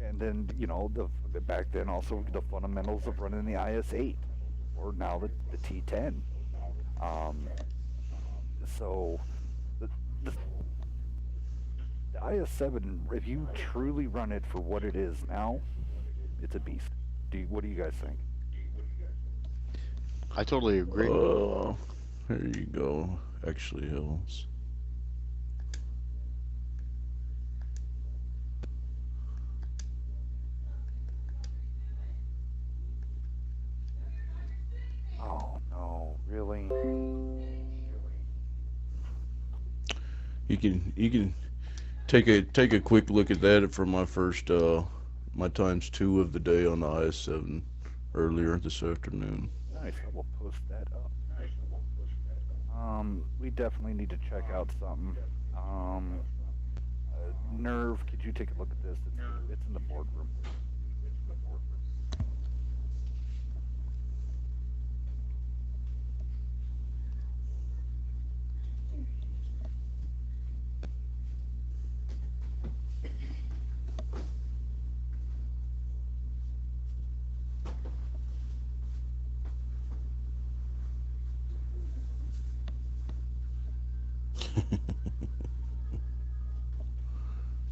S1: And then, back then also the fundamentals of running the IS-8, or now the T10. So the IS-7, if you truly run it for what it is now, it's a beast. What do you guys think?
S3: I totally agree.
S4: There you go. Actually, Hills.
S1: Oh no, really?
S4: You can take a quick look at that from my first my ×2 of the day on the IS-7 earlier this afternoon.
S1: Nice. I will post that up. We definitely need to check out something. Nerve, could you take a look at this? It's in the boardroom.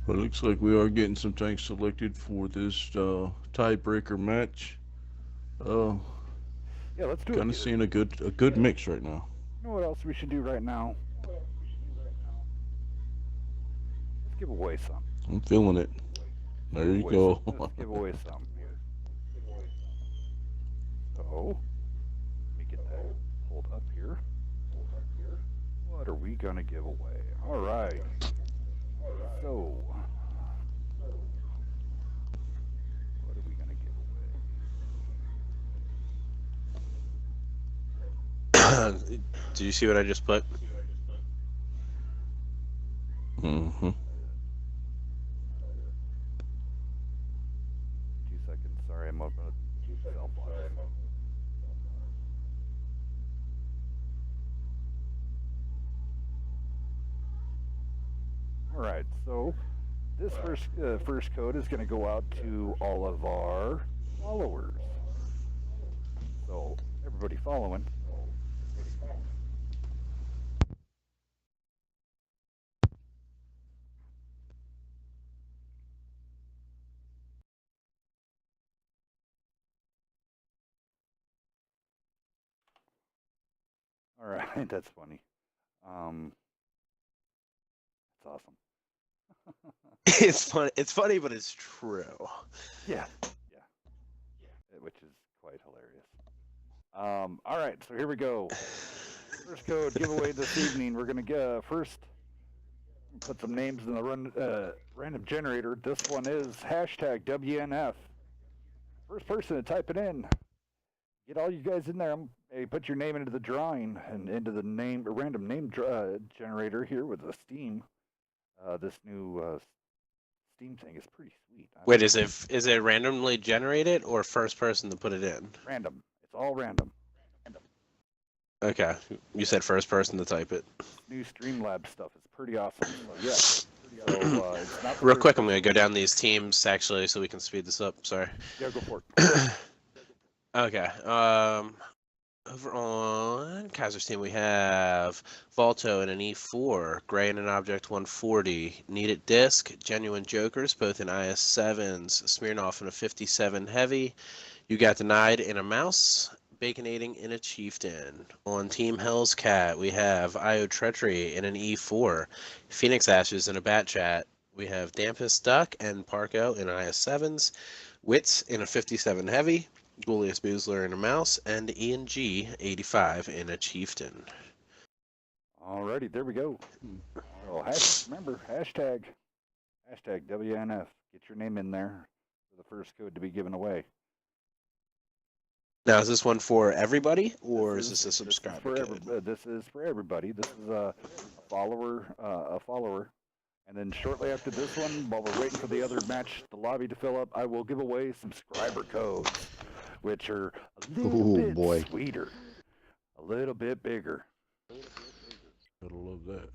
S4: Well, it looks like we are getting some tanks selected for this tiebreaker match.
S1: Yeah, let's do
S4: Kind
S1: it.
S4: of seeing a good mix right now.
S1: You know what else we should do right now? Let's give away some.
S4: I'm feeling it. There you go.
S1: Let's give away some here. So, let me get that pulled up here. What are we gonna give away? All right. So, what are we gonna give away?
S2: Do you see what I just put?
S4: Mm-hmm.
S1: 2 seconds. Sorry, I'm opening a cell phone. All right, so this first code is going to go out to all of our followers. So everybody following. All right, that's funny. It's awesome.
S2: It's funny, but it's true.
S1: Yeah, which is quite hilarious. All right, so here we go. First code giveaway this evening. We're gonna get first put some names in the random generator. This one is hashtag WNF. First person to type it in. Get all you guys in there. Hey, put your name into the drawing and into the random name generator here with the Steam. This new Steam thing is pretty sweet.
S2: Wait, is it randomly generated or first person to put it in?
S1: Random. It's all random.
S2: Okay, you said first person to type it.
S1: New Streamlabs stuff is pretty awesome. So, yeah. So, it's not
S2: Real quick, I'm gonna go down these teams actually, so we can speed this up. Sorry.
S1: Yeah, go for it.
S2: Okay. Over on Kaiser's team, we have Volto in an E4, Gray in an Object 140, Needed Disc, Genuine Jokers, both in IS7s, Smirnoff in a 57 Heavy, You Got Denied in a Mouse, Baconating in a Chieftain. On Team Hell's Cat, we have Io Treachery in an E4, Phoenix Ashes in a Bat Chat, we have Dampest Duck and Parko in IS7s, Wits in a 57 Heavy, Julius Boozler in a Mouse, and Ian G 85 in a Chieftain.
S1: Alrighty, there we go. So, remember, hashtag WNF. Get your name in there for the first code to be given away.
S2: Now, is this one for everybody, or is this a subscriber code?
S1: This is for everybody. This is a follower, And then shortly after this one, while we're waiting for the other match, the lobby to fill up, I will give away subscriber codes, which are a little bit sweeter, a little bit bigger.
S4: Gotta love that.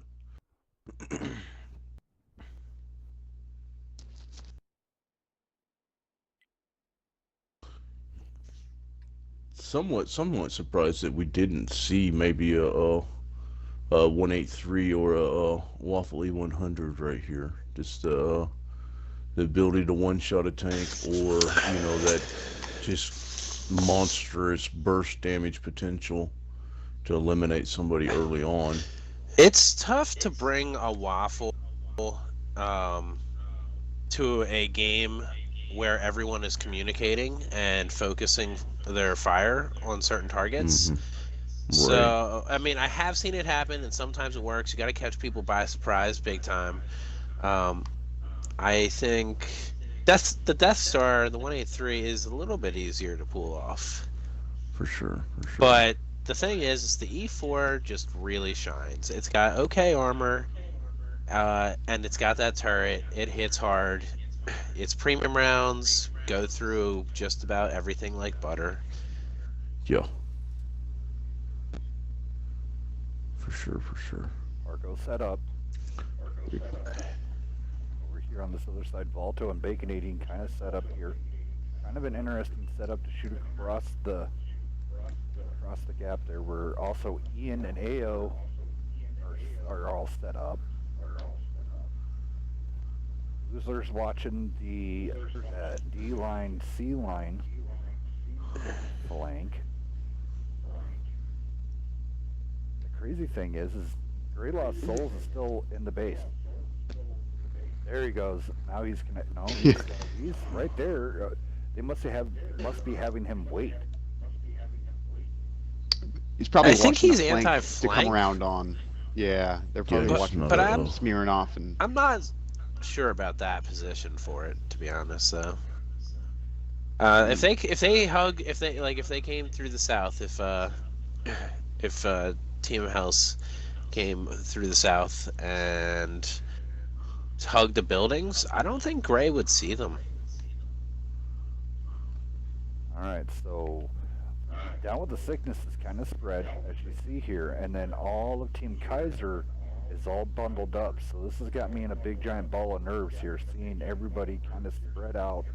S4: Somewhat surprised that we didn't see maybe a 183 or a Waffle E100 right here. Just the ability to one-shot a tank, or that just monstrous burst damage potential to eliminate somebody early on.
S2: It's tough to bring a Waffle to a game where everyone is communicating and focusing their fire on certain targets.
S4: Mm-hmm.
S2: So, I mean, I have seen it happen, and sometimes it works. You got to catch people by surprise big time. I think the Death Star, the 183, is a little bit easier to pull off.
S4: For sure.
S2: But the thing is the E4 just really shines. It's got okay armor, and it's got that turret. It hits hard. Its premium rounds go through just about everything like butter.
S4: Yeah. For sure, for sure.
S1: Arco set up. Over here on this other side, Volto and Baconating kind of set up here. Kind of an interesting setup to shoot across the gap there. Where also Ian and AO are all set up. Losers watching the D line, C line flank. The crazy thing is Grey Lost Souls is still in the base. There he goes. Now he's connected. No, he's right there. They must be having him wait.
S3: He's probably
S2: I think
S3: watching
S2: he's
S3: the flank to
S2: anti-flank.
S3: come around on. Yeah, they're probably
S4: Yeah,
S3: watching
S2: but
S3: the
S2: I'm-
S3: smearing off and.
S2: I'm not sure about that position for it, to be honest. Though, if they came through the south, if Team House came through the south and hugged the buildings, I don't think Gray would see them.
S1: All right, so Down with the Sickness is kind of spread, as you see here, and then all of Team Kaiser is all bundled up. So this has got me in a big giant ball of nerves here, seeing everybody kind of spread out.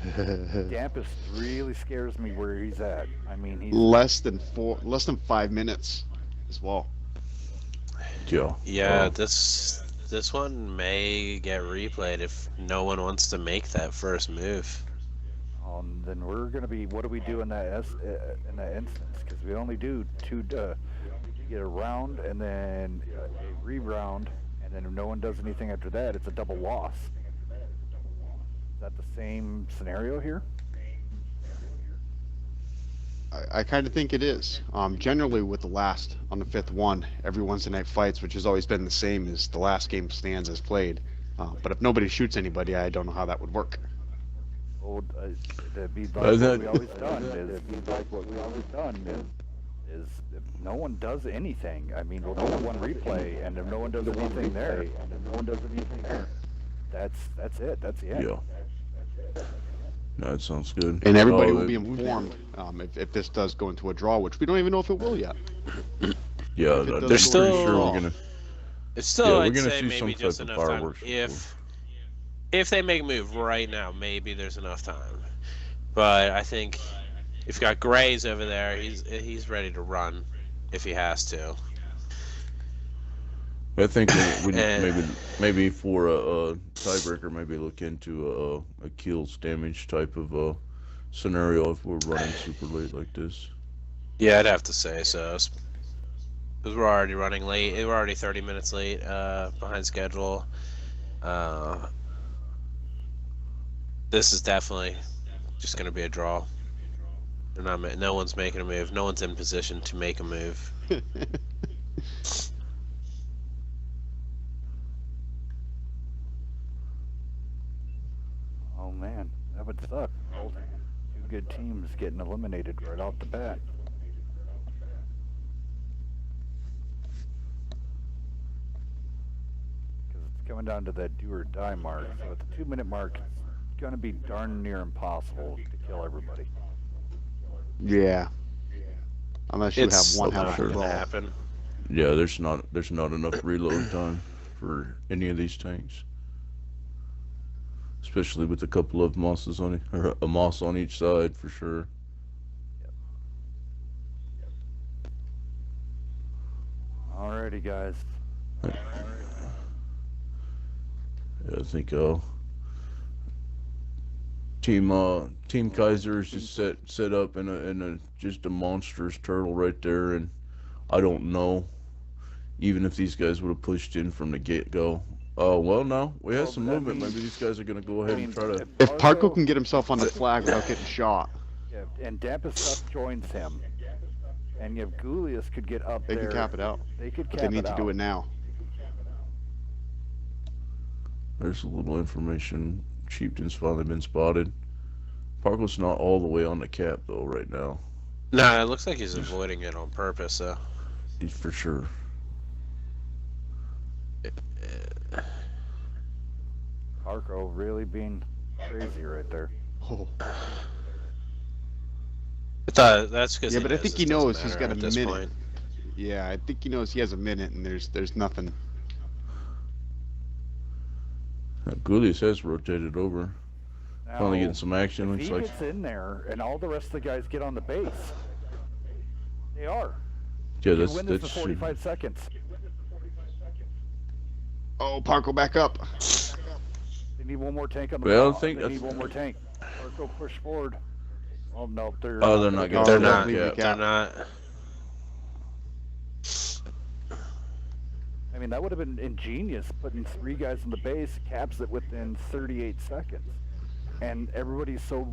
S1: Dampus really scares me where he's at. I mean, he's
S3: less than 5 minutes as well.
S4: Yeah.
S2: Yeah, this one may get replayed if no one wants to make that first move.
S1: then we're going to be. What do we do in that instance? Because we only do two. You get a round and then a re-round, and then if no one does anything after that, it's a double loss. Is that the same scenario here?
S3: I kind of think it is. Generally, with the last on the 5th one, every Wednesday night fights, which has always been the same, is the last game stands as played. But if nobody shoots anybody, I don't know how that would work.
S1: Well, it'd be like what we always done. Is if no one does anything, I mean, we'll do one replay, and if no one does anything there, that's it. That's the end.
S4: Yeah. No, that sounds good.
S3: And everybody will be informed if this does go into a draw, which we don't even know if it will yet.
S4: Yeah,
S3: If it does
S2: There's
S3: go into a
S2: still-
S4: sure
S3: draw.
S4: we're gonna.
S2: It's still,
S4: Yeah, we're
S2: I'd
S4: gonna
S2: say
S4: see
S2: maybe
S4: some
S2: just
S4: type of
S2: enough time.
S4: fireworks for
S2: If they make a move right now, maybe there's enough time. But I think if you got Grays over there, he's ready to run if he has to.
S4: I think we maybe for a tiebreaker, maybe look into a kills damage type of scenario if we're running super late like this.
S2: Yeah, I'd have to say so. Because we're already running late. We're already 30 minutes late behind schedule. This is definitely just going to be a draw. No one's making a move. No one's in position to make a move.
S1: Oh man, that would suck. Two good teams getting eliminated right off the bat. Because it's coming down to that do or die mark. So at the 2-minute mark, it's going to be darn near impossible to kill everybody.
S3: Yeah. Unless you
S2: It's
S3: have one
S2: not
S3: hell of a
S2: going to
S3: draw.
S2: happen.
S4: Yeah, there's not enough reload time for any of these tanks, especially with a couple of mosses on or a moss on each side for sure.
S1: Alrighty, guys.
S4: Yeah, I think Team Kaiser is just set up in a just a monstrous turtle right there, and I don't know even if these guys would have pushed in from the get-go. Oh well, no, we have
S1: Well,
S4: some
S1: that
S4: movement.
S1: means-
S4: Maybe these guys are gonna go ahead and try to.
S3: If Parko can get himself on the flag without getting shot,
S1: Yeah, and Dampus joins him, and if Gulius could get up
S3: they
S1: there,
S3: can cap it out.
S1: They could
S3: But
S1: cap
S3: they need
S1: it
S3: to do
S1: out.
S3: it now.
S4: There's a little information. Chieftain's finally been spotted. Parko's not all the way on the cap though right now.
S2: No, it looks like he's avoiding it on purpose, though.
S4: He's for sure.
S1: Arco really being crazy right there.
S3: Oh.
S2: I thought that's because
S3: Yeah, but I think he
S2: it doesn't
S3: knows he's
S2: matter
S3: got a
S2: at this
S3: minute.
S2: point.
S3: Yeah, I think he knows he has a minute, and there's nothing.
S4: Goulias has rotated over. Finally
S1: Now,
S4: getting some action.
S1: if
S4: Looks
S1: he
S4: like
S1: gets in there and all the rest of the guys get on the base, they are.
S4: yeah,
S1: They can win this in
S4: that's
S1: 45 seconds.
S3: Oh, Parko back up.
S1: They need one more tank on the
S4: Well, I
S1: wall.
S4: think
S1: They need one more tank. Arco push forward. Oh no, they're
S4: Oh,
S1: not
S4: they're
S1: gonna
S4: not
S1: go.
S4: gonna
S2: They're
S3: they're
S2: not.
S3: leaving the
S2: They're
S3: cap.
S2: not.
S1: I mean, that would have been ingenious, putting 3 guys on the base, caps it within 38 seconds. And everybody's so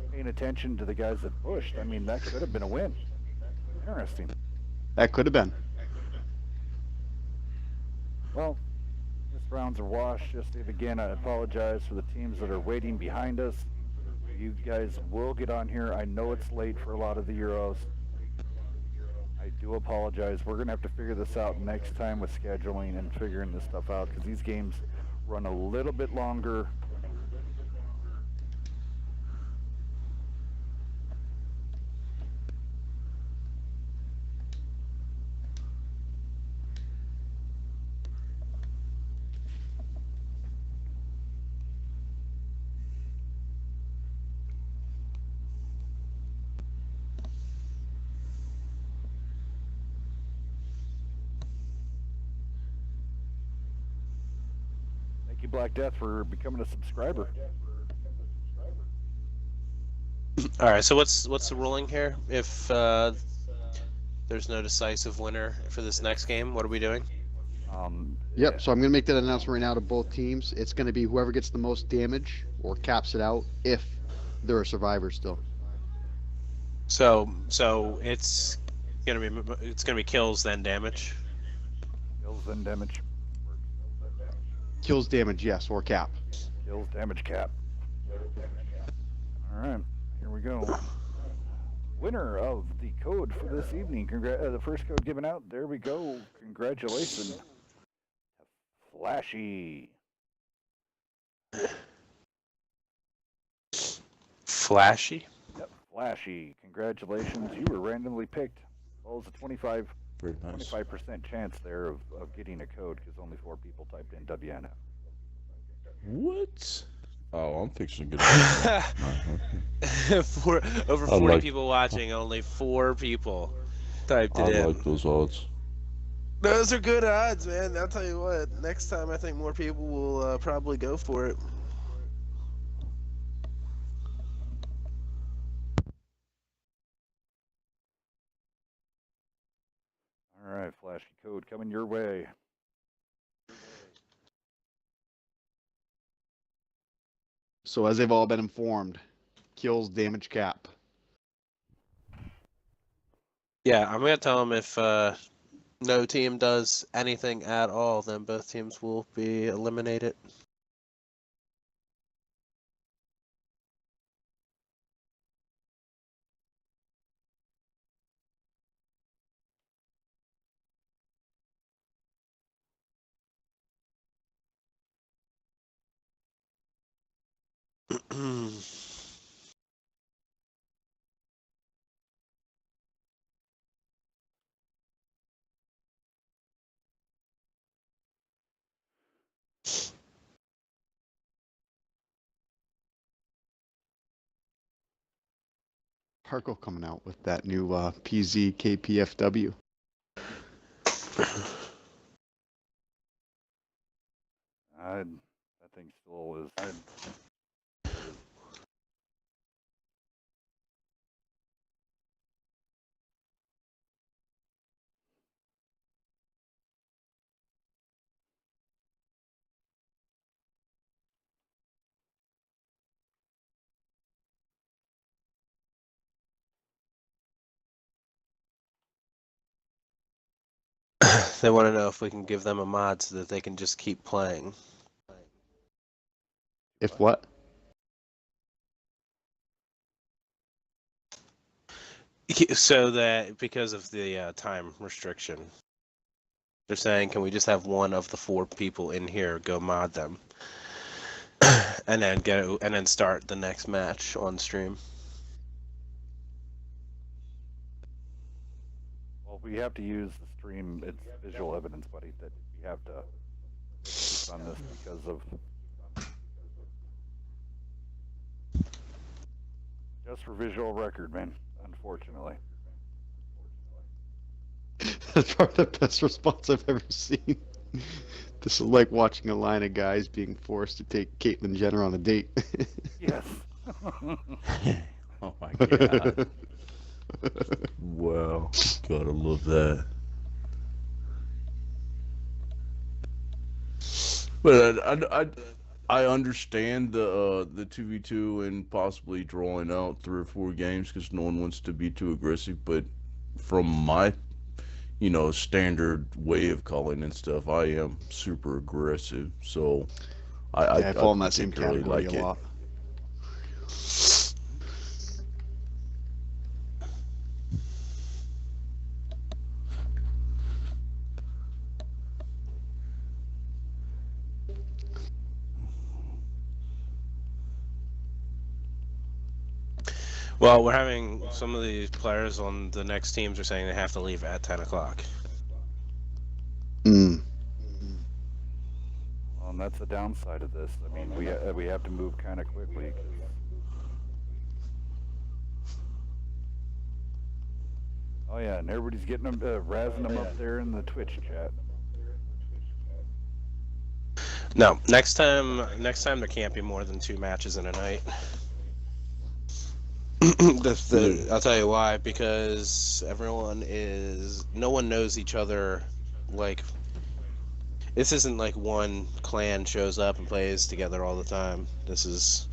S1: paying attention to the guys that pushed. I mean, that could have been a win. Interesting.
S3: That could have been.
S1: Well, this round's a wash. Just again, I apologize for the teams that are waiting behind us. You guys will get on here. I know it's late for a lot of the Euros. I do apologize. We're going to have to figure this out next time with scheduling and figuring this stuff out because these games run a little bit longer. Thank you, Black Death, for becoming a subscriber.
S2: All right. So what's the ruling here? If there's no decisive winner for this next game, what are we doing?
S3: Yep, so I'm going to make that announcement right now to both teams. It's going to be whoever gets the most damage or caps it out if they're a survivor still.
S2: So it's gonna be kills then damage.
S1: Kills and damage.
S3: Kills damage, yes, or cap.
S1: Kills damage cap. All right, here we go. Winner of the code for this evening. The first code given out. There we go. Congratulations. Flashy.
S2: Flashy.
S1: Yep, Flashy. Congratulations. You were randomly picked. Well, it's a 25%
S4: very nice.
S1: chance there of getting a code because only 4 people typed in WNF.
S4: What? Oh, I'm fixing to get
S2: Over 40 people watching, only 4 people typed it in.
S4: I like those odds.
S2: Those are good odds, man. I'll tell you what. Next time, I think more people will probably go for it.
S1: All right, Flashy code coming your way.
S3: So as they've all been informed, kills damage cap.
S2: Yeah, I'm gonna tell them if no team does anything at all, then both teams will be eliminated.
S3: Parko coming out with that new PZ KPFW.
S1: That thing still is.
S2: They want to know if we can give them a mod so that they can just keep playing.
S3: If what?
S2: So that because of the time restriction. They're saying, can we just have one of the 4 people in here go mod them, and then start the next match on stream?
S1: Well, we have to use the stream. It's visual evidence, buddy, that we have to focus on this because of just for visual record, man. Unfortunately.
S3: That's probably the best response I've ever seen. This is like watching a line of guys being forced to take Caitlyn Jenner on a date.
S1: Yes.
S4: Oh my god. Wow. Gotta love that. But I understand the 2v2 and possibly drawing out 3 or 4 games because no one wants to be too aggressive. But from my standard way of calling and stuff, I am super aggressive. So
S3: I fall in that same
S4: particularly
S3: category
S4: like
S3: a
S4: it.
S3: lot.
S2: Well, we're having some of these players on the next teams are saying they have to leave at 10 o'clock.
S3: Mm.
S1: Well, and that's the downside of this. I mean, we have to move kind of quickly. Oh yeah, and everybody's getting them, razzing them up there in the Twitch chat.
S2: No, next time there can't be more than 2 matches in a night. I'll tell you why, because no one knows each other. Like, this isn't like one clan shows up and plays together all the time. This is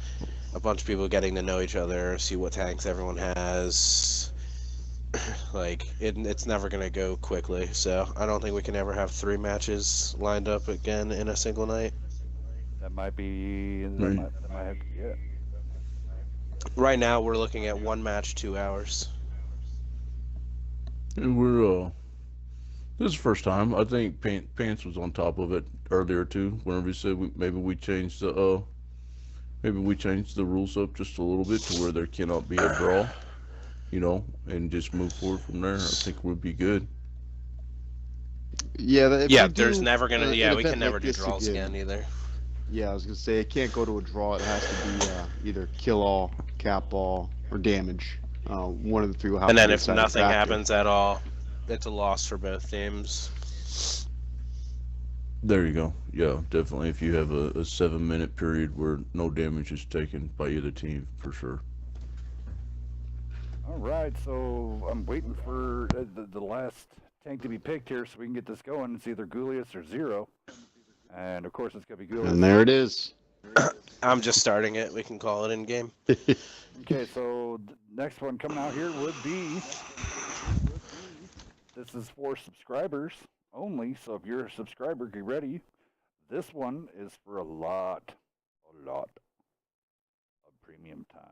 S2: a bunch of people getting to know each other, see what tanks everyone has. Like, it's never gonna go quickly, so I don't think we can ever have 3 matches lined up again in a single night.
S1: That might be. That might have to be it.
S2: Right now, we're looking at 1 match, 2 hours.
S4: And we're this is the first time. I think Pants was on top of it earlier too. Whenever he said maybe we changed the rules up just a little bit to where there cannot be a draw, and just move forward from there. I think we'd be good.
S3: Yeah.
S2: There's never gonna. We can never do
S3: this
S2: draws again either.
S3: Yeah, I was gonna say it can't go to a draw. It has to be either kill all, cap all, or damage. One of the 3 will have
S2: And
S3: to
S2: then
S3: be
S2: if
S3: decided
S2: nothing
S3: after.
S2: happens at all, it's a loss for both teams.
S4: There you go. Yeah, definitely. If you have a 7-minute period where no damage is taken by either team, for sure.
S1: All right, so I'm waiting for the last tank to be picked here, so we can get this going. It's either Goulius or Zero, and of course it's gonna be Goulius.
S3: And there it is.
S2: I'm just starting it. We can call it in game.
S1: Okay, so the next one coming out here would be. This is for subscribers only, so if you're a subscriber, get ready. This one is for a lot of premium time.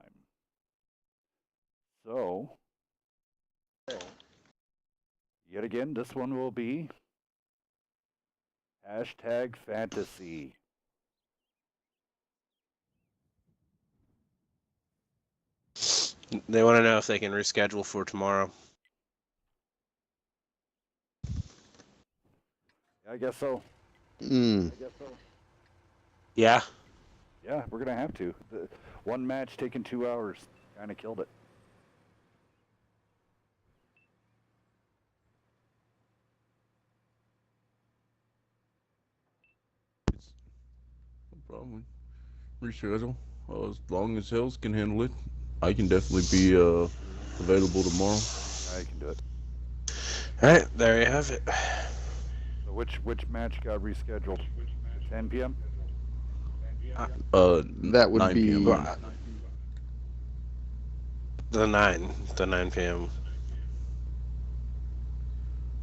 S1: So, yet again, this one will be #fantasy.
S2: They want to know if they can reschedule for tomorrow.
S1: I guess so.
S3: Mm.
S2: Yeah.
S1: Yeah, we're gonna have to. The one match taking 2 hours kind of killed it.
S4: No problem. Reschedule. As long as Hells can handle it, I can definitely be available tomorrow.
S1: I can do it.
S2: All right, there you have it.
S1: So which match got rescheduled? 10 p.m.
S3: That would
S4: 9
S3: be
S4: p.m.
S2: The 9 p.m.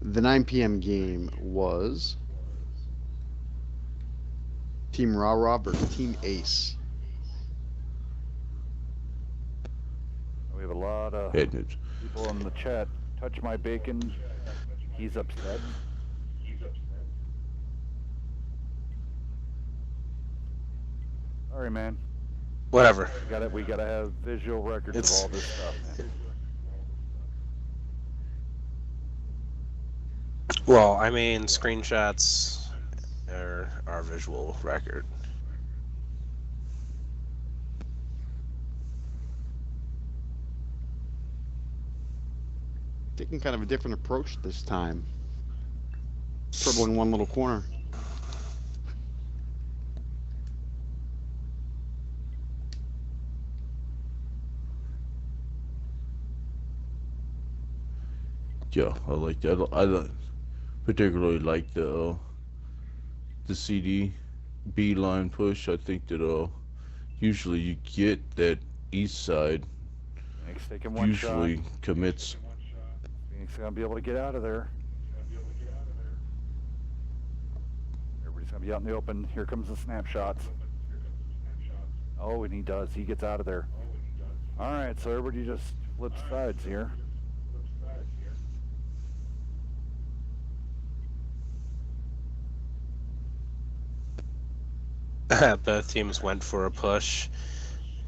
S3: The 9 p.m. game was Team Raw Raw versus Team Ace.
S1: We have a lot of
S4: Headed.
S1: people in the chat. Touch my bacon. He's upset. Sorry, man.
S2: Whatever.
S1: We gotta have visual records
S2: It's-
S1: of all this stuff, man.
S2: Well, I mean, screenshots are our visual record.
S3: Taking kind of a different approach this time. Dribbling one little corner.
S4: Yeah, I like that. I particularly like the CD B line push. I think that usually you get that east side
S1: Phoenix taking one
S4: usually
S1: shot.
S4: commits.
S1: Phoenix gonna be able to get out of there. Everybody's gonna be out in the open. Here comes the snapshots. Oh, and he does. He gets out of there. All right, so everybody just flips sides here.
S2: Both teams went for a push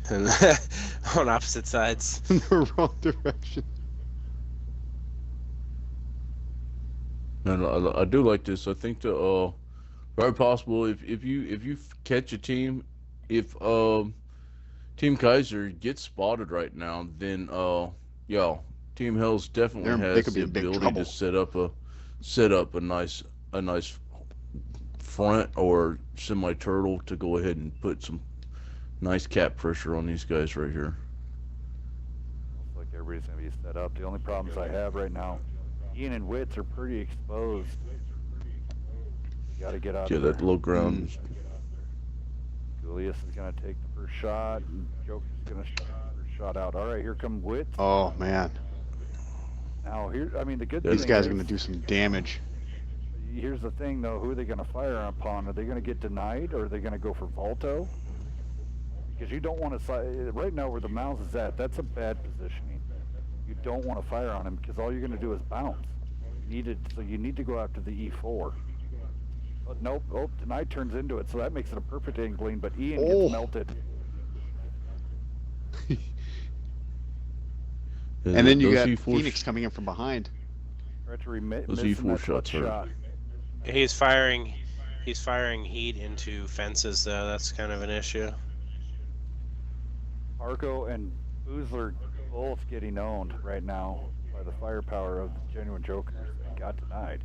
S2: and on opposite sides.
S3: In the wrong direction.
S4: And I do like this. I think the very possible if you catch a team, if Team Kaiser gets spotted right now, then yeah, Team Hells definitely
S3: They
S4: has
S3: could
S4: the
S3: be in big
S4: ability
S3: trouble.
S4: to set up a nice front or semi turtle to go ahead and put some nice cap pressure on these guys right here.
S1: Looks like everybody's gonna be set up. The only problems I have right now, Ian and Witz are pretty exposed. You gotta get out
S4: Yeah,
S1: of there.
S4: that low ground.
S1: Julius is gonna take the first shot, and Joker's gonna shoot the first shot out. All right, here come Witz.
S3: Oh, man.
S1: Now here, I mean, the good
S3: These
S1: thing
S3: guys
S1: is,
S3: are going to do some damage.
S1: here's the thing though, who are they gonna fire upon? Are they gonna get denied, or are they gonna go for Volto? Because you don't want to, right now where the mouse is at, that's a bad positioning. You don't want to fire on him, because all you're gonna do is bounce. So you need to go after the E4. But nope, oh, denied turns into it, so that makes it a perfect angling, but Ian
S3: Oh.
S1: gets melted.
S3: And then you
S4: Those
S3: got
S4: E4
S3: Phoenix coming in from behind.
S1: Treachery
S4: Those
S1: missing
S4: E4
S1: that clutch
S4: shots hurt.
S1: shot.
S2: He's firing heat into fences though. That's kind of an issue.
S1: Arco and Boozler both getting owned right now by the firepower of the Genuine Jokers. They got denied.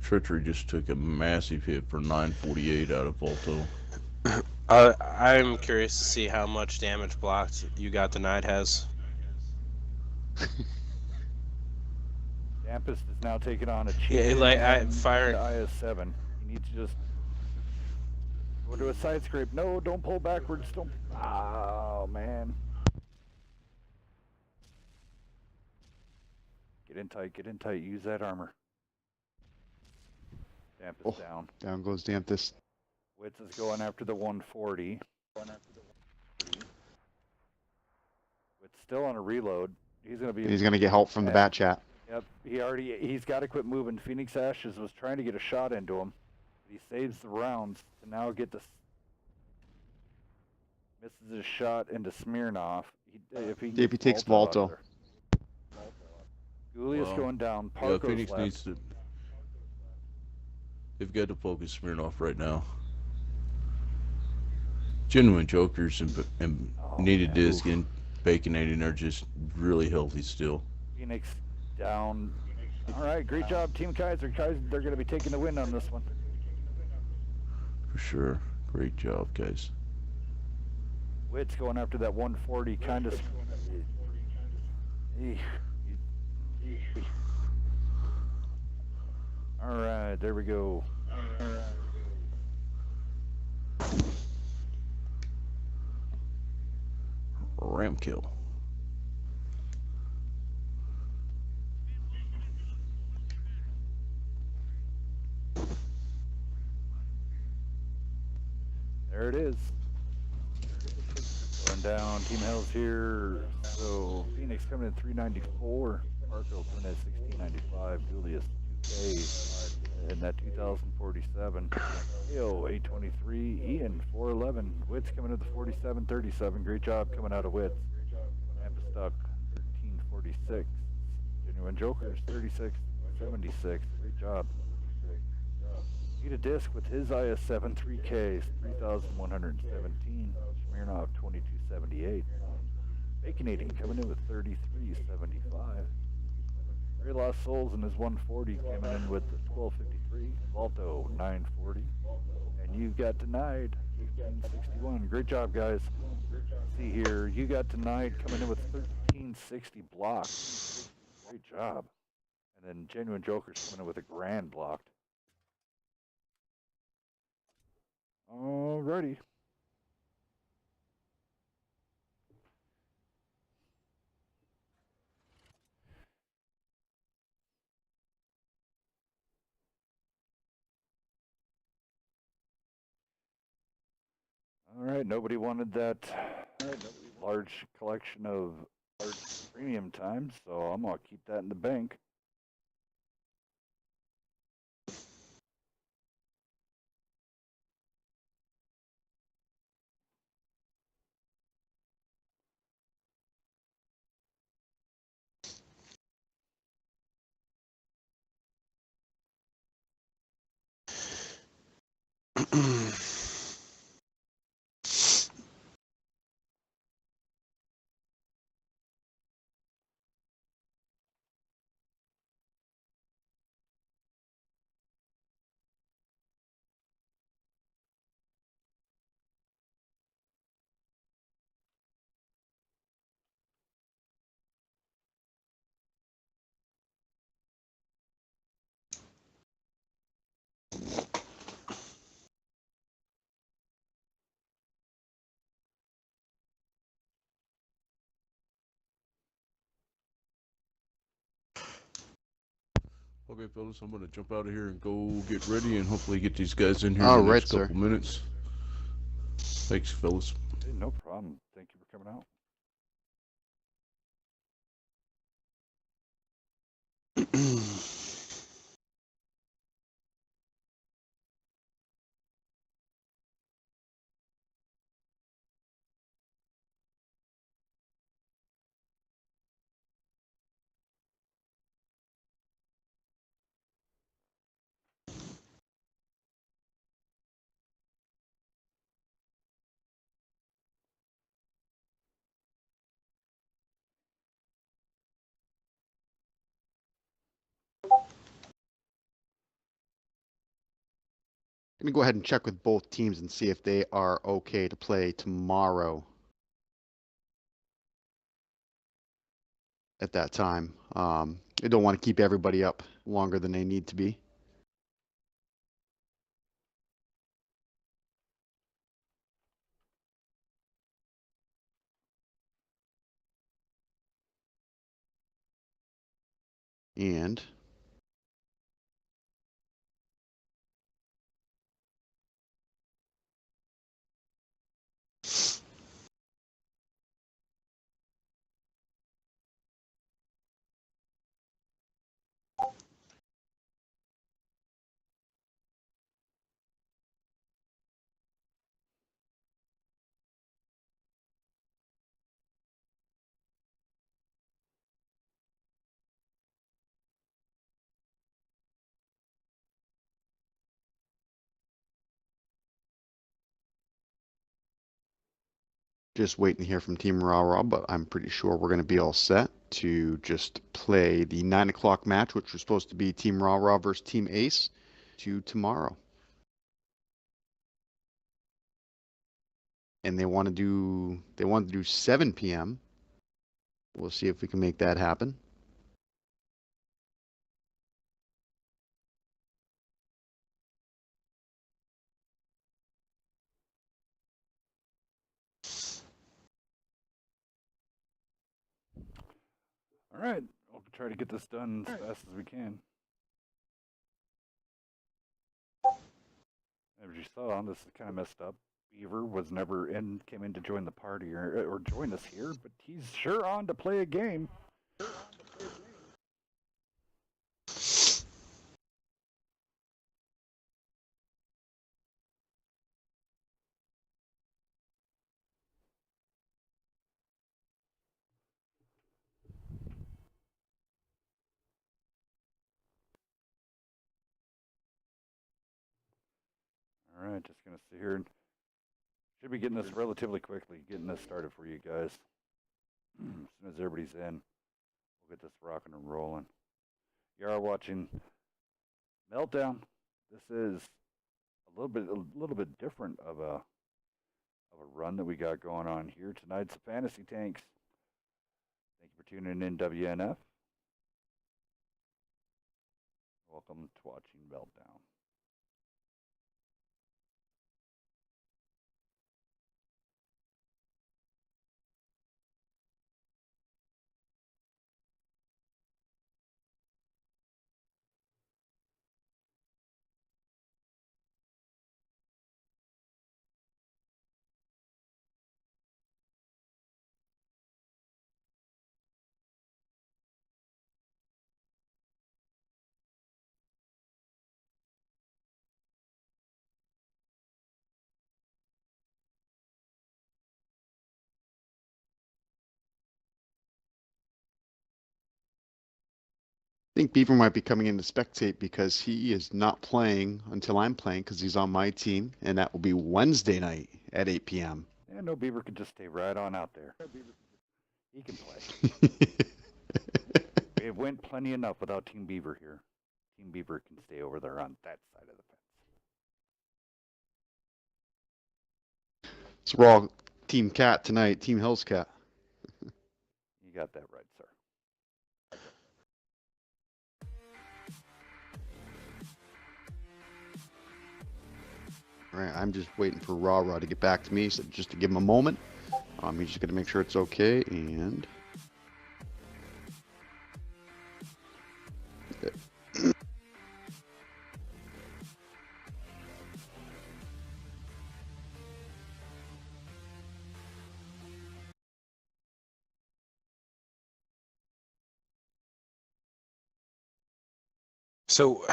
S4: Treachery just took a massive hit for 948 out of Volto.
S2: I'm curious to see how much damage blocked You Got Denied has.
S1: Dampus is now taking on a cheat.
S2: Yeah, like firing.
S1: IS-7. You need to just go to a side scrape. No, don't pull backwards. Don't. Oh, man. Get in tight. Get in tight. Use that armor. Dampus
S3: Oh.
S1: down.
S3: Down goes Dampus.
S1: Witz is going after the 140. Witz still on a reload. He's going to be.
S3: He's going to get help from the bat chat.
S1: Yep, he's got to quit moving. Phoenix Ashes was trying to get a shot into him. He saves the rounds to now get the misses his shot into Smirnoff. If he
S3: takes
S1: Volto out
S3: Volto.
S1: of there. Julius
S4: Wow.
S1: going down.
S4: Yeah,
S1: Parko's
S4: Phoenix
S1: left.
S4: needs to. They've got to focus Smirnoff right now. Genuine Jokers and
S1: Oh,
S4: Needed
S1: man.
S4: Disc and Baconating are just really healthy still.
S1: Phoenix down. All right, great job, Team Kaiser. Kaiser, they're going to be taking the win on this one.
S4: For sure. Great job, guys.
S1: Witt's going after that 140, kind of. All right, there we go.
S4: Ram kill.
S1: There it is. Going down. Team Hell's here. So Phoenix coming in 394. Marco coming in at 1695. Julius 2K. in that 2047. AO 823, Ian 411, Wits coming to the 4737. Great job coming out of Wits. Tampa Stuck 1346. Genuine Jokers 3676. Great job. Need a disc with his IS7 3Ks 3117. Smirnov 2278. Baconating coming in with 3375. Ray Lost Souls in his 140 coming in with 1253. Valto 940. And You Got Denied 1561. Great job, guys. See here, You Got Denied coming in with 1360 blocked. Great job. And then Genuine Jokers coming in with a grand blocked. Alrighty. All right, nobody wanted that large collection of premium times, so I'm going to keep that in the bank.
S4: Okay, fellas, I'm gonna jump out of here and go get ready, and hopefully get these guys in here
S3: All
S4: in the
S3: right,
S4: next
S3: sir.
S4: couple minutes. Thanks, fellas.
S1: Hey, no problem. Thank you for coming out.
S3: Let me go ahead and check with both teams and see if they are okay to play tomorrow at that time. I don't want to keep everybody up longer than they need to be. And just waiting to hear from Team Raw Raw, but I'm pretty sure we're going to be all set to just play the 9 o'clock match, which was supposed to be Team Raw Raw versus Team Ace, to tomorrow. And they want to do 7 p.m. We'll see if we can make that happen.
S1: All right, we'll try to get this done as fast as we can. As you saw, this is kind of messed up. Beaver was never came in to join the party or join us here, but he's sure on to play a game. Alright, just gonna sit here and should be getting this relatively quickly, getting this started for you guys. As soon as everybody's in, we'll get this rocking and rolling. You are watching MeltDown. This is a little bit different of a run that we got going on here. Tonight's the Fantasy Tanks. Thank you for tuning in, WNF. Welcome to watching MeltDown.
S3: I think Beaver might be coming in to spectate because he is not playing until I'm playing because he's on my team, and that will be Wednesday night at 8 p.m.
S1: Yeah, no, Beaver could just stay right on out there. He can play. It went plenty enough without Team Beaver here. Team Beaver can stay over there on that side of the fence.
S3: So we're all Team Cat tonight, Team Hill's Cat.
S1: You got that right, sir.
S3: All right, I'm just waiting for Raw to get back to me, so just to give him a moment. He's just going to make sure it's okay, and...
S2: So,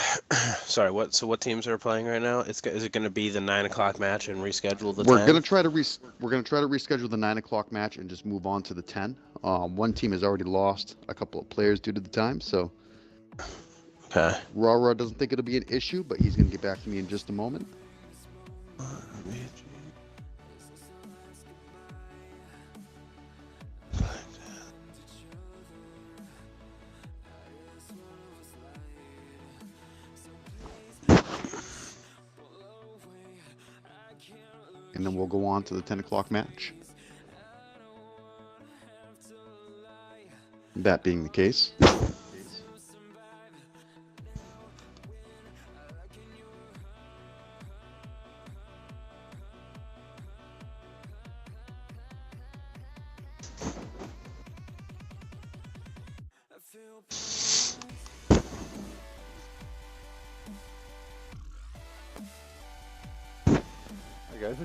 S2: sorry. What teams are playing right now? Is it going to be the 9 o'clock match and reschedule the?
S3: We're
S2: 10?
S3: gonna try to reschedule the 9 o'clock match and just move on to the 10. One team has already lost a couple of players due to the time, so
S2: Okay.
S3: Raw doesn't think it'll be an issue, but he's gonna get back to me in just a moment. And then we'll go on to the 10 o'clock match. That being the case.
S1: Guys,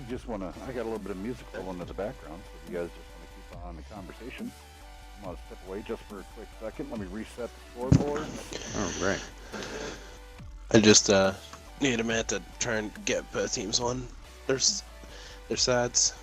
S1: I got a little bit of music rolling in the background, so if you guys just want to keep on the conversation, I'm going to step away just for a quick second. Let me reset the scoreboard.
S3: All right.
S2: I just need a minute to try and get both teams on their sides.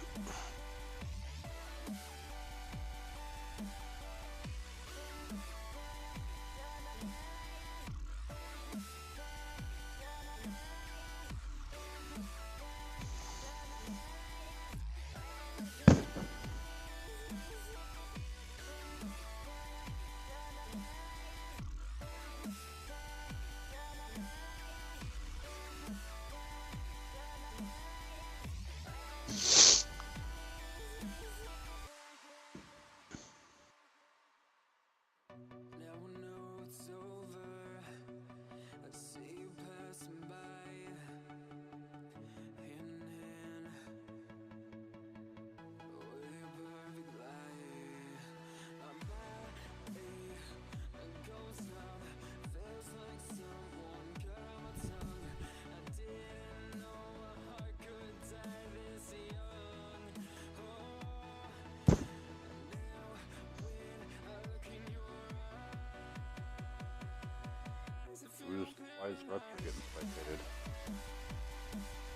S1: Why is Rupture getting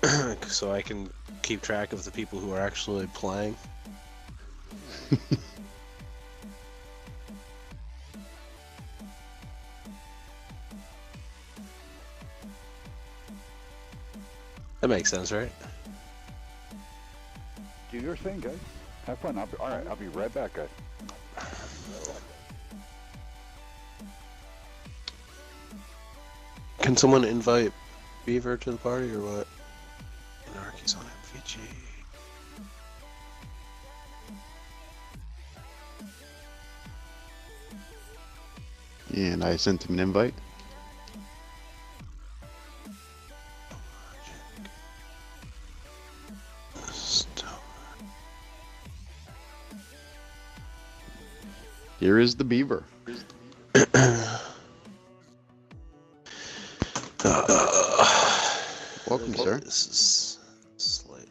S1: spectated?
S2: So I can keep track of the people who are actually playing. That makes sense, right?
S1: Do your thing, guys. Have fun. All right, I'll be right back, guys.
S2: Can someone invite Beaver to the party or what? Anarchy's on MVG.
S3: And I sent him an invite. Here is the Beaver. Welcome, sir.
S2: This is slightly.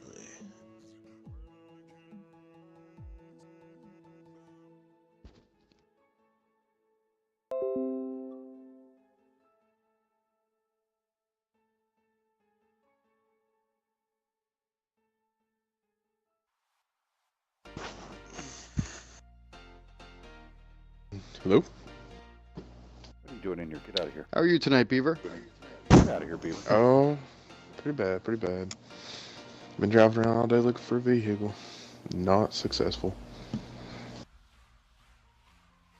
S5: Hello?
S1: What are you doing in here? Get out of here.
S3: How are you tonight, Beaver?
S1: Get out of here, Beaver.
S5: Oh, pretty bad, pretty bad. Been driving around all day looking for a vehicle. Not successful.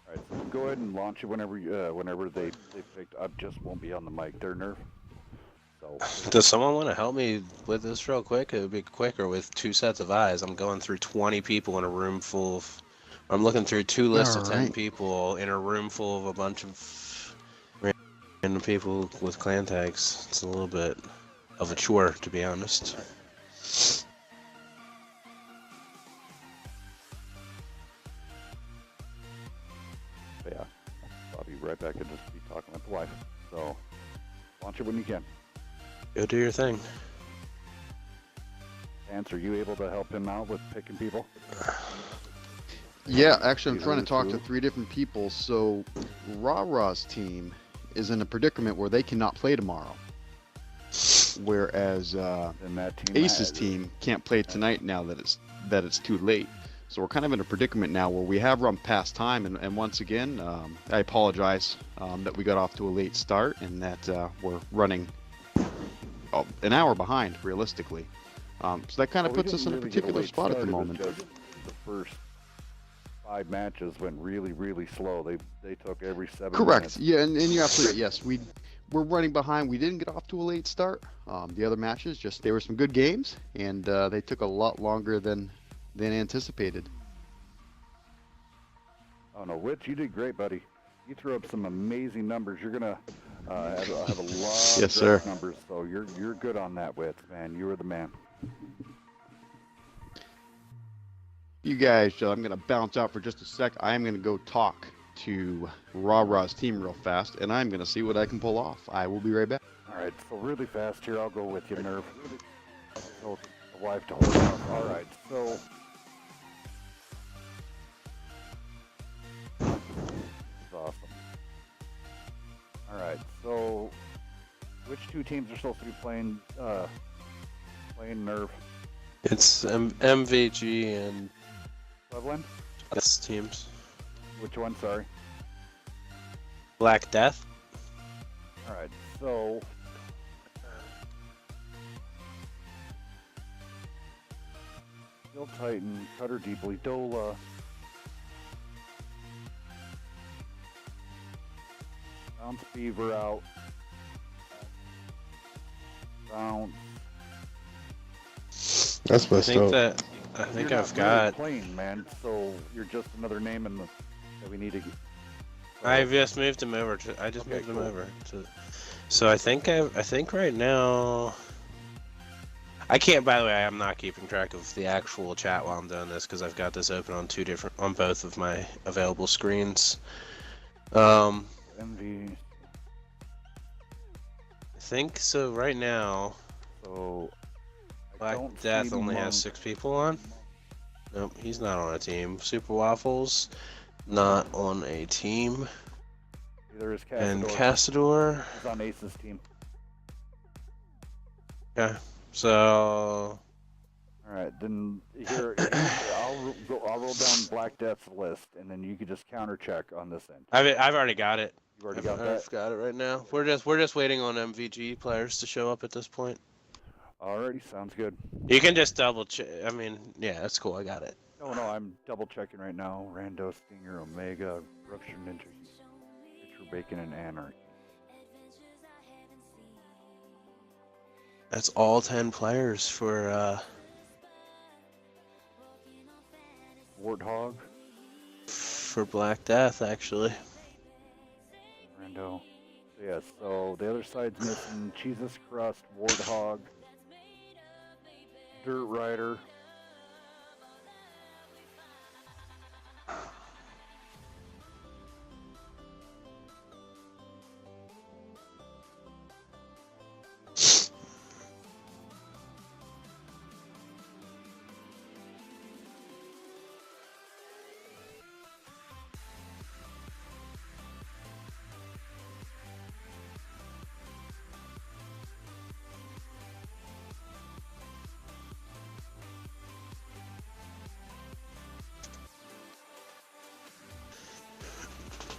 S1: All right, so go ahead and launch it whenever they picked. I just won't be on the mic. They're nerve. So
S2: Does someone want to help me with this real quick? It would be quicker with 2 sets of eyes. I'm going through 20 people in a room full of... I'm looking through 2 lists of 10
S3: Alright.
S2: people in a room full of a bunch of random people with clan tags. It's a little bit of a chore, to be honest.
S1: yeah, I'll be right back and just be talking with the wife. So launch it when you can.
S2: Go do your thing.
S1: Vance, are you able to help him out with picking people?
S3: Yeah, actually, I'm
S1: Either
S3: trying to
S1: the
S3: talk
S1: two.
S3: to 3 different people. So, Ra-Ra's team is in a predicament where they cannot play tomorrow. Whereas
S1: And that team
S3: Ace's team can't play tonight now that it's too late. So we're kind of in a predicament now where we have run past time. And once again, I apologize that we got off to a late start and that we're running an hour behind, realistically. So that kind of
S1: Well, we
S3: puts us in
S1: didn't
S3: a
S1: really get
S3: particular
S1: late
S3: spot at the
S1: start. It was
S3: moment.
S1: just the first 5 matches went really, really slow. They took every 7
S3: Correct.
S1: minutes.
S3: Yeah, and you're absolutely right. Yes, we're running behind. We didn't get off to a late start. The other matches, just there were some good games, and they took a lot longer than anticipated.
S1: Oh no, Witch, you did great, buddy. You threw up some amazing numbers. You're gonna have a lot
S3: Yes,
S1: of
S3: sir.
S1: draft numbers, so you're good on that, Witch, man. You were the man.
S3: You guys, I'm going to bounce out for just a sec. I am going to go talk to Ra-Ra's team real fast, and I'm going to see what I can pull off. I will be right back.
S1: All right, so really fast here, I'll go with you, Nerve. So the wife to hold off. All right, so this is awesome. All right, so which 2 teams are supposed to be playing Nerve?
S2: It's MVG and
S1: Cleveland?
S2: S teams.
S1: Which one? Sorry.
S2: Black Death.
S1: All right, so Steel Titan, Cutter Deeply, Dola. Bounce Beaver out. Bounce.
S5: That's
S2: I
S5: messed
S2: think
S5: up.
S2: that I think
S1: You're
S2: I've
S1: not really
S2: got.
S1: playing, man. So you're just another name in the that we need to.
S2: I've just moved him over to. I just
S1: Okay,
S2: moved him
S1: cool.
S2: over to. So I think right now. I can't. By the way, I'm not keeping track of the actual chat while I'm doing this because I've got this open on both of my available screens.
S1: MV.
S2: I think so. Right now,
S1: So I
S2: Black
S1: don't
S2: Death
S1: see
S2: only
S1: Monk.
S2: has 6 people on. Nope, he's not on a team. Super Waffles, not on a team.
S1: Either is
S2: And
S1: Cassador.
S2: Cassador.
S1: He's on Ace's team.
S2: Yeah. So
S1: All right, then here I'll roll down Black Death's list, and then you can just counter check on this end.
S2: I've already got it.
S1: You've already got that.
S2: I've got it right now. We're just waiting on MVG players to show up at this point.
S1: Alrighty, sounds good.
S2: You can just double check. I mean, yeah, that's cool. I got it.
S1: No, I'm double checking right now. Rando, Stinger, Omega, Rupture Ninja, Richard Bacon, and Anarchy.
S2: That's all 10 players for
S1: Warthog,
S2: Black Death, actually.
S1: Rando. So, yeah, so the other side's missing Jesus Crust, Warthog, Dirt Rider.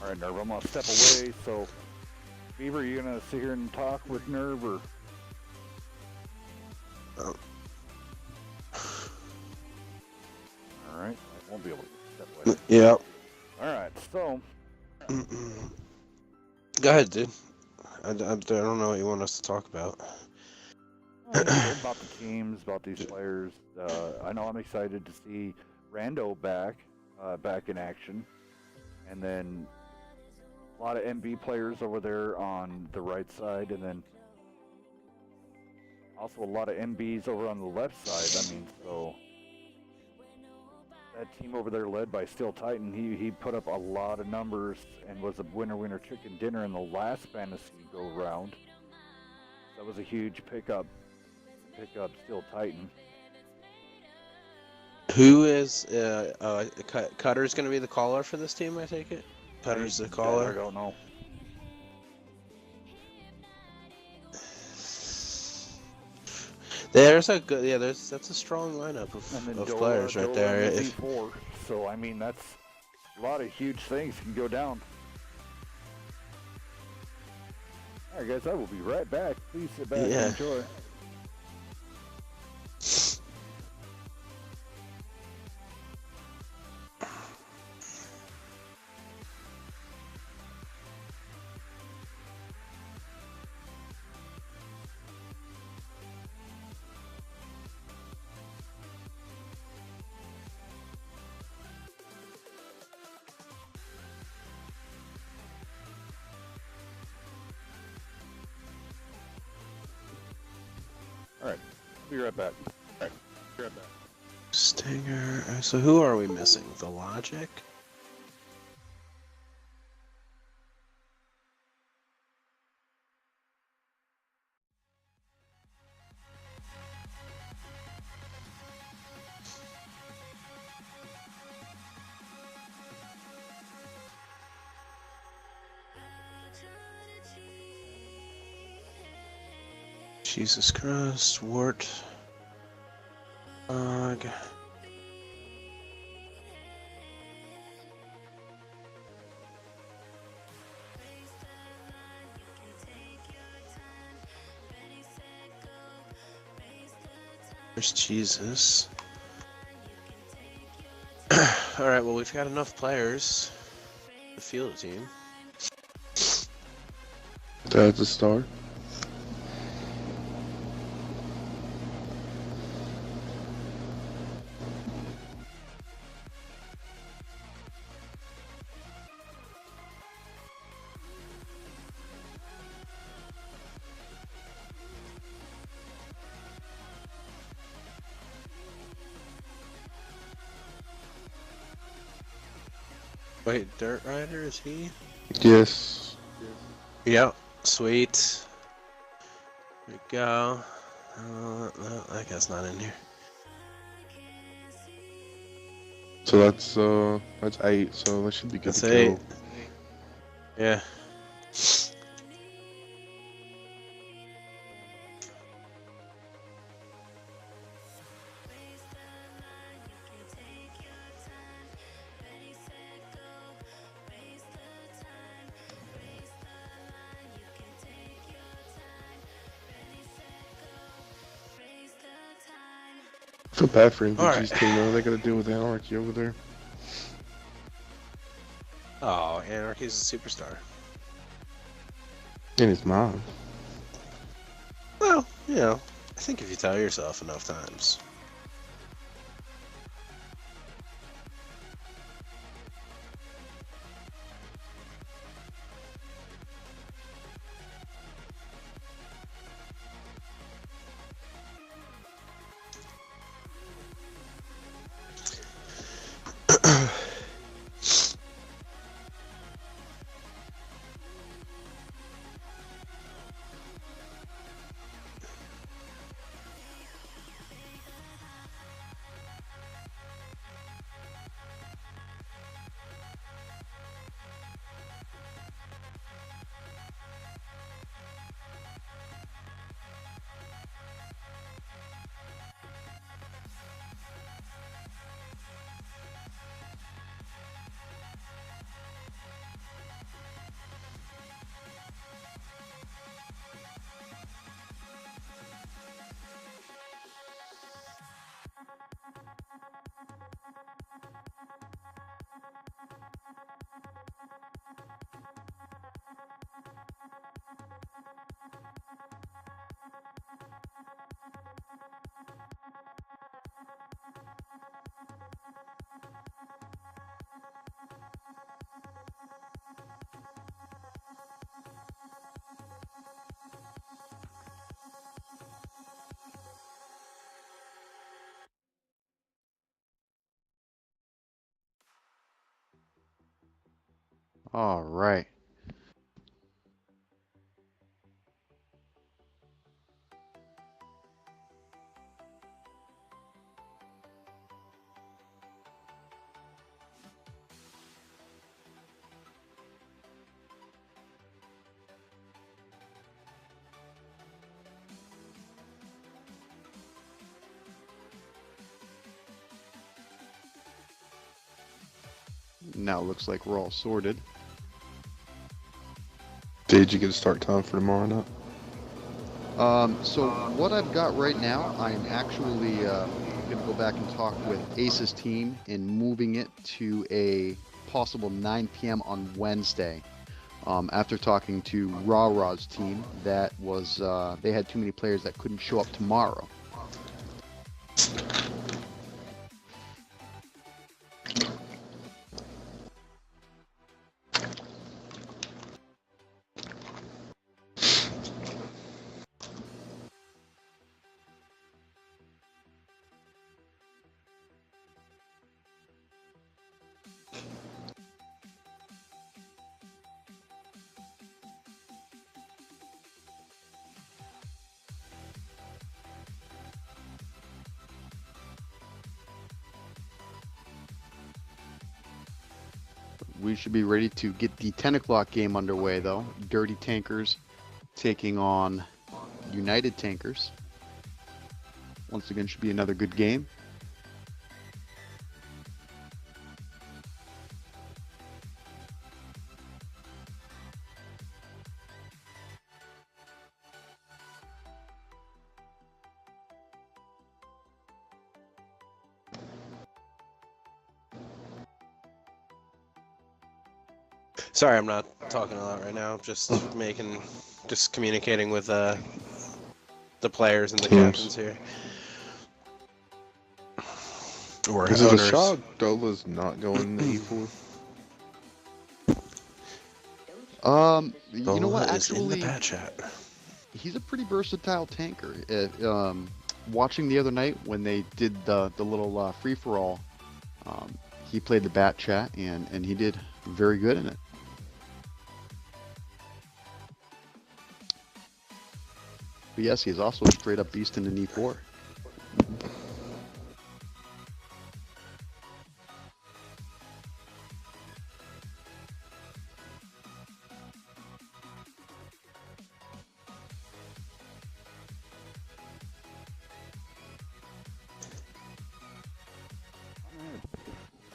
S1: Alright, Nerve, I'm gonna step away, so Beaver, you gonna sit here and talk with Nerve, or? Alright, I won't be able to step away.
S2: Yeah.
S1: Alright, so.
S2: Go ahead, dude. I don't know what you want us to talk about.
S1: About the teams, about these players. I know I'm excited to see Rando back in action. And then a lot of MB players over there on the right side, and then also a lot of MBs over on the left side. I mean, so that team over there led by Steel Titan, he put up a lot of numbers and was a winner chicken dinner in the last fantasy go round. That was a huge pickup Steel Titan.
S2: Who is Cutter's going to be the caller for this team? I take it. Cutter's the
S1: I
S2: caller.
S1: don't know.
S2: There's a good, that's a strong lineup
S1: And then
S2: of players right there.
S1: And Z4. So I mean, that's a lot of huge things can go down. All right, guys, I will be right back. Please sit back and enjoy. Alright, be right back. Alright, be right back.
S2: Stinger. So who are we missing? The Logic? Jesus Christ, Wart. There's Jesus. Alright, well, we've got enough players to field a team.
S5: That's a start.
S2: Wait, Dirt Rider, is he?
S5: Yes.
S2: Yep, sweet. There we go. No, that guy's not in here.
S5: So that's 8. So that should be good
S2: That's
S5: to
S2: 8.
S5: go.
S2: Yeah.
S5: Feel bad for
S2: All
S5: MVG's
S2: right.
S5: team though. They got to deal with Anarchy over there.
S2: Oh, Anarchy's a superstar.
S5: In his mind.
S2: Well, you know, I think if you tell yourself enough times.
S3: All right. Now it looks like we're all sorted.
S5: Did you get a start time for tomorrow night?
S3: So what I've got right now, I'm actually going to go back and talk with Ace's team and moving it to a possible 9 p.m. on Wednesday. After talking to Raw Raw's team, that was they had too many players that couldn't show up tomorrow. We should be ready to get the 10 o'clock game underway, though. Dirty Tankers taking on United Tankers. Once again, should be another good game.
S2: Sorry, I'm not talking a lot right now. I'm just communicating with the players and the
S5: Teams.
S2: captains here. Or
S5: Is it a
S2: owners.
S5: shock Dola's not going in the E4?
S3: You know what?
S2: Dola is in the
S3: Actually,
S2: pat chat.
S3: he's a pretty versatile tanker. Watching the other night when they did the little free-for-all, he played the bat chat and he did very good in it. But yes, he's also a straight-up beast in the E4.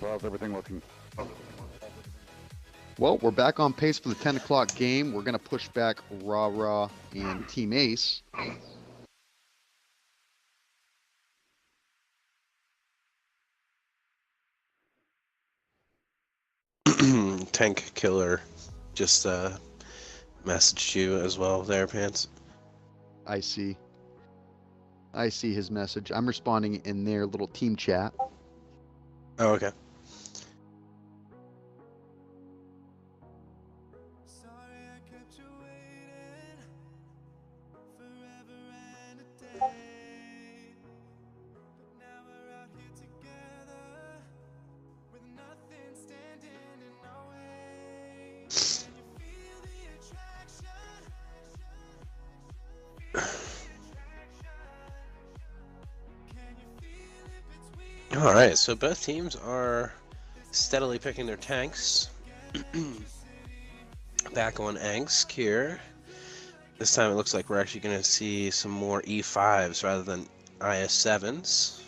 S1: So how's everything looking?
S3: Well, we're back on pace for the 10 o'clock game. We're going to push back Raw Raw and Team Ace.
S2: Tank Killer just messaged you as well there, Pants.
S3: I see his message. I'm responding in their little team chat.
S2: Oh, okay. All right, so both teams are steadily picking their tanks. Back on Angst here. This time it looks like we're actually going to see some more E5s rather than IS7s.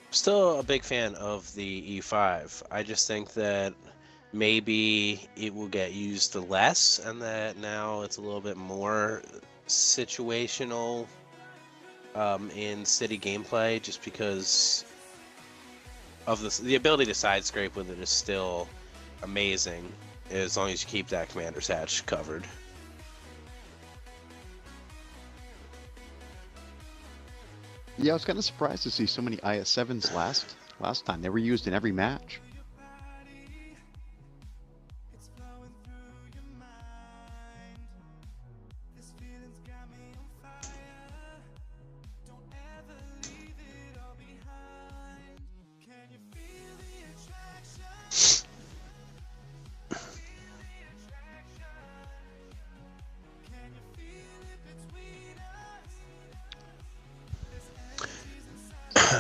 S2: Still a big fan of the E5. I just think that maybe it will get used less, and that now it's a little bit more situational in city gameplay, just because of the ability to side scrape with it is still amazing, as long as you keep that commander's hatch covered.
S3: Yeah, I was kind of surprised to see so many IS7s last time. They were used in every match.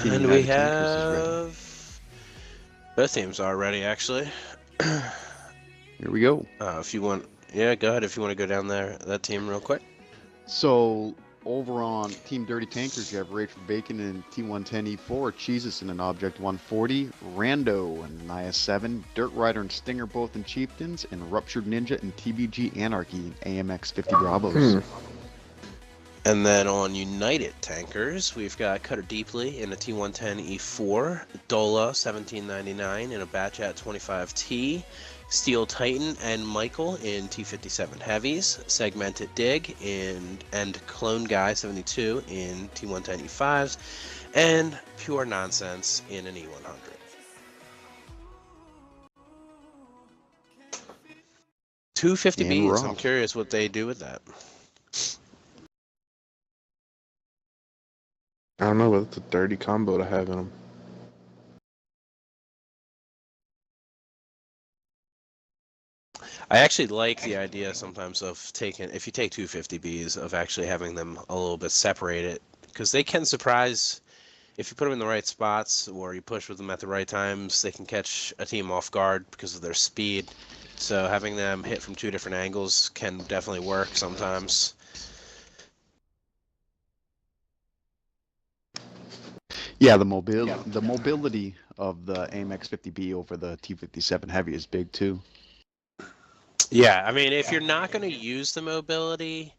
S2: And we have both teams are ready, actually.
S3: Here we go.
S2: If you want, yeah, go ahead if you want to go down there, that team real quick.
S3: So over on Team Dirty Tankers, you have Rage for Bacon and T110E4, Cheesus in an Object 140, Rando and an IS7, Dirt Rider and Stinger both in Chieftains, and Ruptured Ninja and TBG Anarchy in AMX 50 Bravos.
S2: And then on United Tankers, we've got Cutter Deeply in a T110E4, Dola 1799 in a Batchat 25T, Steel Titan and Michael in T57 Heavies, Segmented Dig and Clone Guy 72 in T110E5s, and Pure Nonsense in an E100. $250Bs. I'm curious what they do with that.
S5: I don't know, but it's a dirty combo to have in them.
S2: I actually like the idea sometimes of if you take 250Bs, of actually having them a little bit separated, because they can surprise if you put them in the right spots or you push with them at the right times. They can catch a team off guard because of their speed. So having them hit from two different angles can definitely work sometimes.
S3: Yeah, the mobility of the AMX 50B over the T57 Heavy is big too.
S2: Yeah, I mean, if you're not going to use the mobility,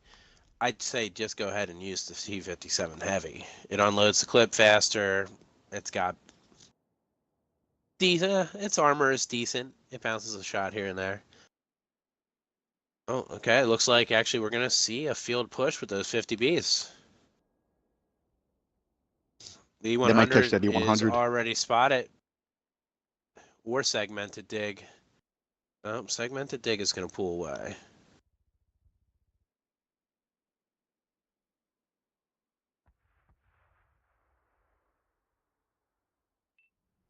S2: I'd say just go ahead and use the T57 Heavy. It unloads the clip faster. It's got its armor is decent. It bounces a shot here and there. Oh, okay. It looks like actually we're going to see a field push with those 50Bs. The E100 is already spotted. Or Segmented Dig. Oh, Segmented Dig is going to pull away.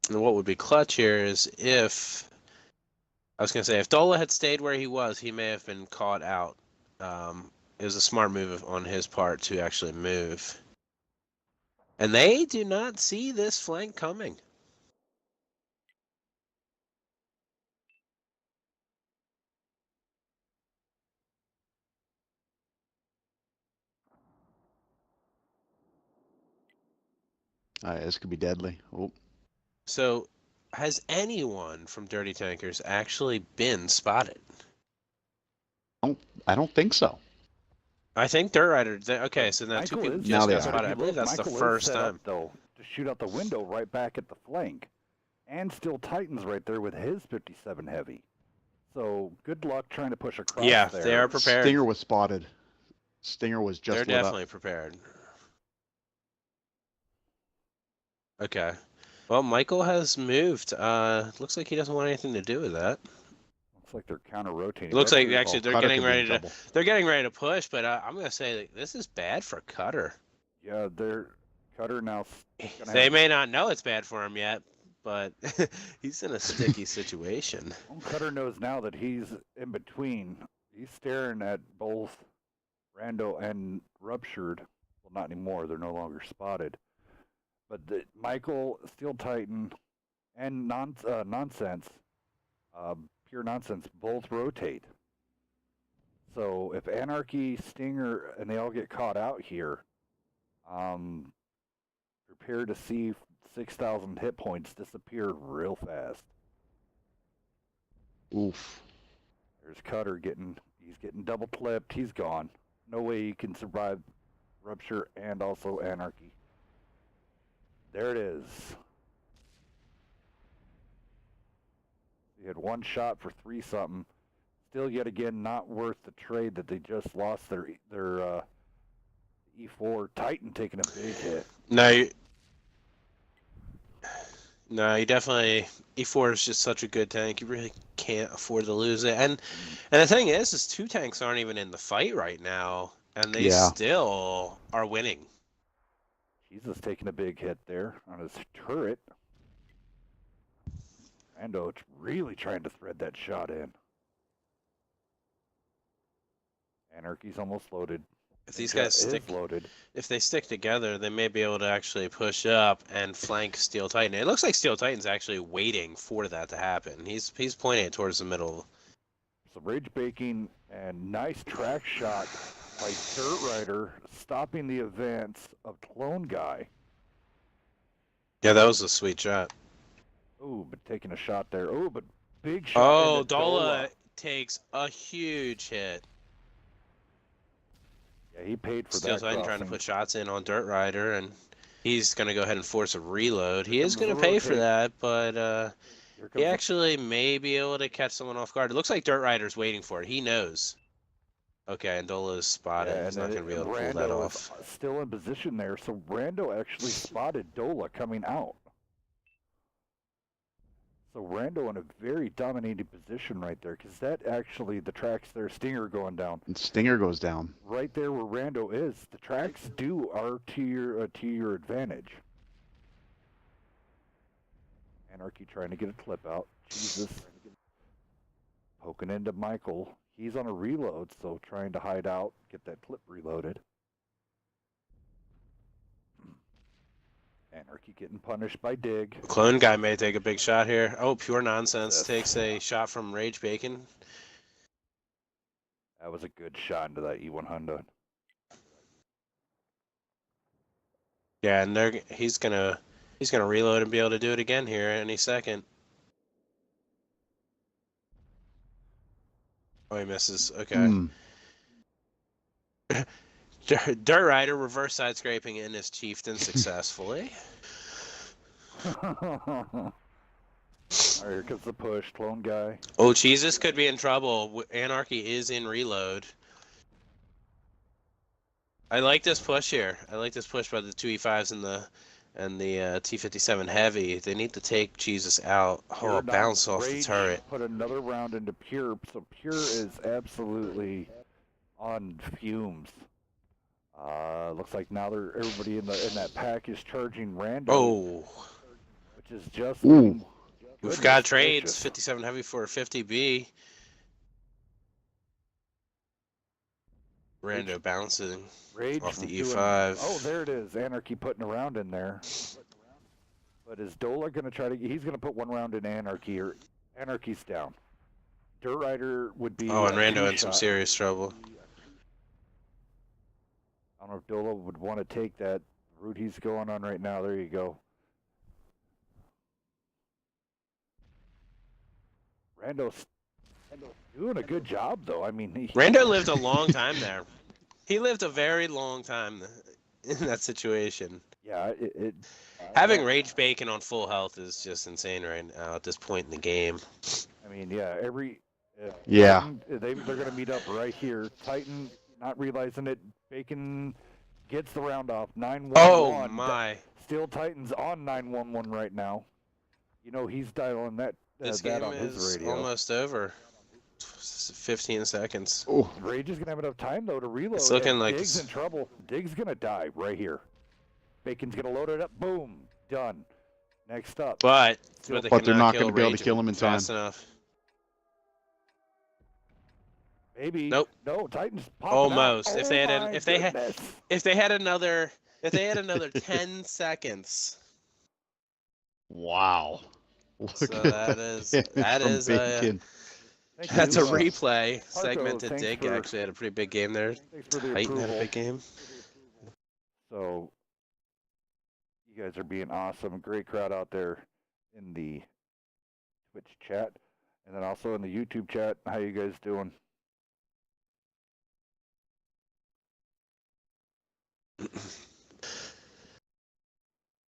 S2: And what would be clutch here is if Dola had stayed where he was, he may have been caught out. It was a smart move on his part to actually move. And they do not see this flank coming.
S3: This could be deadly. Oh.
S2: So, has anyone from Dirty Tankers actually been spotted?
S3: I don't think so.
S2: I think Dirt Rider. Okay, so now two
S1: Michael
S2: people
S1: is
S2: just
S3: they
S2: got
S3: are.
S2: spotted. I believe that's the
S1: Michael is
S2: first
S1: set up,
S2: time.
S1: though, to shoot out the window right back at the flank. And still Titans right there with his 57 heavy. So good luck trying to push across
S2: Yeah,
S1: there.
S2: they are prepared.
S3: Stinger was spotted. Stinger was just
S2: They're
S3: lit
S2: definitely
S3: up.
S2: prepared. Okay. Well, Michael has moved. Looks like he doesn't want anything to do with that.
S1: Looks like they're counter-rotating.
S2: Looks like
S1: That's
S2: actually they're
S3: Cutter
S2: getting
S3: could be in
S2: ready to
S3: trouble.
S2: they're getting ready to push, but I'm gonna say that this is bad for Cutter.
S1: Yeah, they're Cutter now.
S2: They may not know it's bad for him yet, but he's in a sticky situation.
S1: Cutter knows now that he's in between. He's staring at both Rando and Ruptured. Well, not anymore. They're no longer spotted. But Michael, Steel Titan, and Nonsense, Pure Nonsense, both rotate. So if Anarchy, Stinger, and they all get caught out here, prepare to see 6,000 hit points disappear real fast.
S3: Oof.
S1: There's Cutter he's getting double clipped. He's gone. No way he can survive Rupture and also Anarchy. There it is. He had one shot for 3-something. Still, yet again, not worth the trade that they just lost their E4 Titan taking a big hit.
S2: No, you definitely E4 is just such a good tank. You really can't afford to lose it. And the thing is two tanks aren't even in the fight right now, and they still are winning.
S1: Jesus taking a big hit there on his turret. Rando really trying to thread that shot in. Anarchy's almost loaded.
S2: If these guys if they stick together, they may be able to actually push up and flank Steel Titan. It looks like Steel Titan's actually waiting for that to happen. He's pointing it towards the middle.
S1: So Rage Baking and nice track shot by Dirt Rider, stopping the advance of Clone Guy.
S2: Yeah, that was a sweet shot.
S1: Oh, but taking a shot there. Oh, but big shot.
S2: Oh, Dola takes a huge hit.
S1: Yeah, he paid for
S2: Steel
S1: that.
S2: Titan trying to put shots in on Dirt Rider, and he's going to go ahead and force a reload. He is going to pay for that, but he actually may be able to catch someone off guard. It looks like Dirt Rider's waiting for it. He knows. Okay, and Dola's spotted.
S1: Yeah,
S2: he's not going to be able to pull that off.
S1: Still in position there, so Rando actually spotted Dola coming out. So Rando in a very dominating position right there, because that actually, the tracks there, Stinger going down.
S3: And Stinger goes down.
S1: Right there where Rando is, the tracks are to your advantage. Anarchy trying to get a clip out. Jesus. Poking into Michael. He's on a reload, so trying to hide out, get that clip reloaded. Anarchy getting punished by Dig.
S2: Clone Guy may take a big shot here. Oh, Pure Nonsense takes a shot from Rage Bacon.
S1: That was a good shot into that E100.
S2: Yeah, and he's gonna reload and be able to do it again here any second. Oh, he misses. Okay. Dirt Rider reverse side scraping in his chieftain successfully.
S1: Alright, here comes the push. Clone Guy.
S2: Oh, Jesus could be in trouble. Anarchy is in reload. I like this push here. I like this push by the 2E5s and the T57 heavy. They need to take Jesus out. Oh, bounce off the turret.
S1: Put another round into Pure, so Pure is absolutely on fumes. Looks like now everybody in that pack is charging Rando.
S2: Oh,
S1: which is just.
S2: We've got trades.
S1: Gracious.
S2: 57 heavy for a 50B. Rando bouncing off the E5.
S1: Oh, there it is. Anarchy putting a round in there. But is Dola going to try to? He's going to put one round in Anarchy, or Anarchy's down. Dirt Rider would be.
S2: Oh, and Rando in some serious trouble.
S1: I don't know if Dola would want to take that route he's going on right now. There you go. Rando's doing a good job, though. I mean,
S2: Rando lived a long time there. He lived a very long time in that situation.
S1: Yeah,
S2: Having Rage Bacon on full health is just insane right now at this point in the game.
S1: I mean, yeah,
S3: Yeah.
S1: Titan, they're going to meet up right here. Titan not realizing it. Bacon gets the round off. 9-1-1.
S2: Oh my!
S1: Still Titans on 9-1-1 right now. You know he's dialing that
S2: This
S1: that
S2: game
S1: on his
S2: is
S1: radio.
S2: almost over. 15 seconds.
S3: Oh,
S1: Rage is gonna have enough time though to reload.
S2: It's looking
S1: and
S2: like
S1: Dig's in trouble. Dig's gonna die right here. Bacon's gonna load it up. Boom, done. Next up.
S2: But
S1: Still-
S2: they
S3: But they're
S2: cannot
S3: not
S2: kill
S3: gonna be able to
S2: Rage
S3: kill him in time.
S2: fast enough.
S1: Maybe.
S2: Nope.
S1: No, Titans popping
S2: Almost.
S1: out.
S2: If they had
S1: Oh my
S2: if they had
S1: goodness.
S2: if they had another 10 seconds.
S3: wow. Look
S2: So
S3: at
S2: that is
S3: from Bacon.
S1: Thank
S2: that's
S1: you,
S2: a replay.
S1: Parco,
S2: Segmented
S1: thanks
S2: Dig
S1: for-
S2: actually had a pretty big game there.
S1: Thanks for the
S2: Titan had a
S1: approval.
S2: big game.
S1: So, you guys are being awesome. Great crowd out there in the Twitch chat, and then also in the YouTube chat. How you guys doing?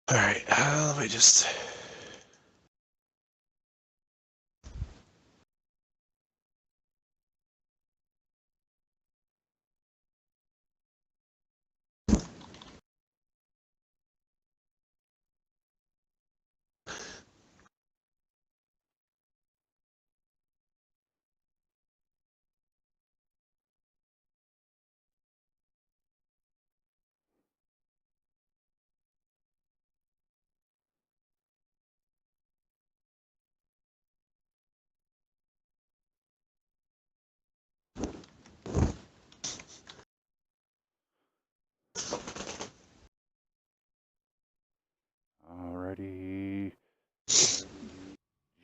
S2: All right, let me just.
S1: Alrighty. Did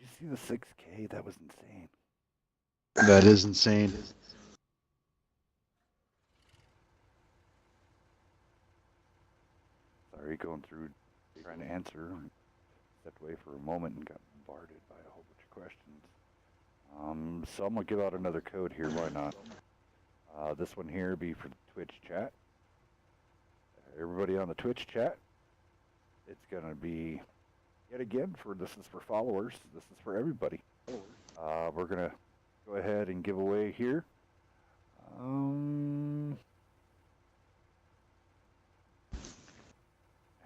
S1: you see the 6K? That was insane.
S3: That is insane.
S1: Sorry, going through trying to answer. Stepped away for a moment and got bombarded by a whole bunch of questions. So I'm gonna give out another code here. Why not? This one here be for the Twitch chat. Everybody on the Twitch chat. It's gonna be yet again this is for followers. This is for everybody. We're gonna go ahead and give away here.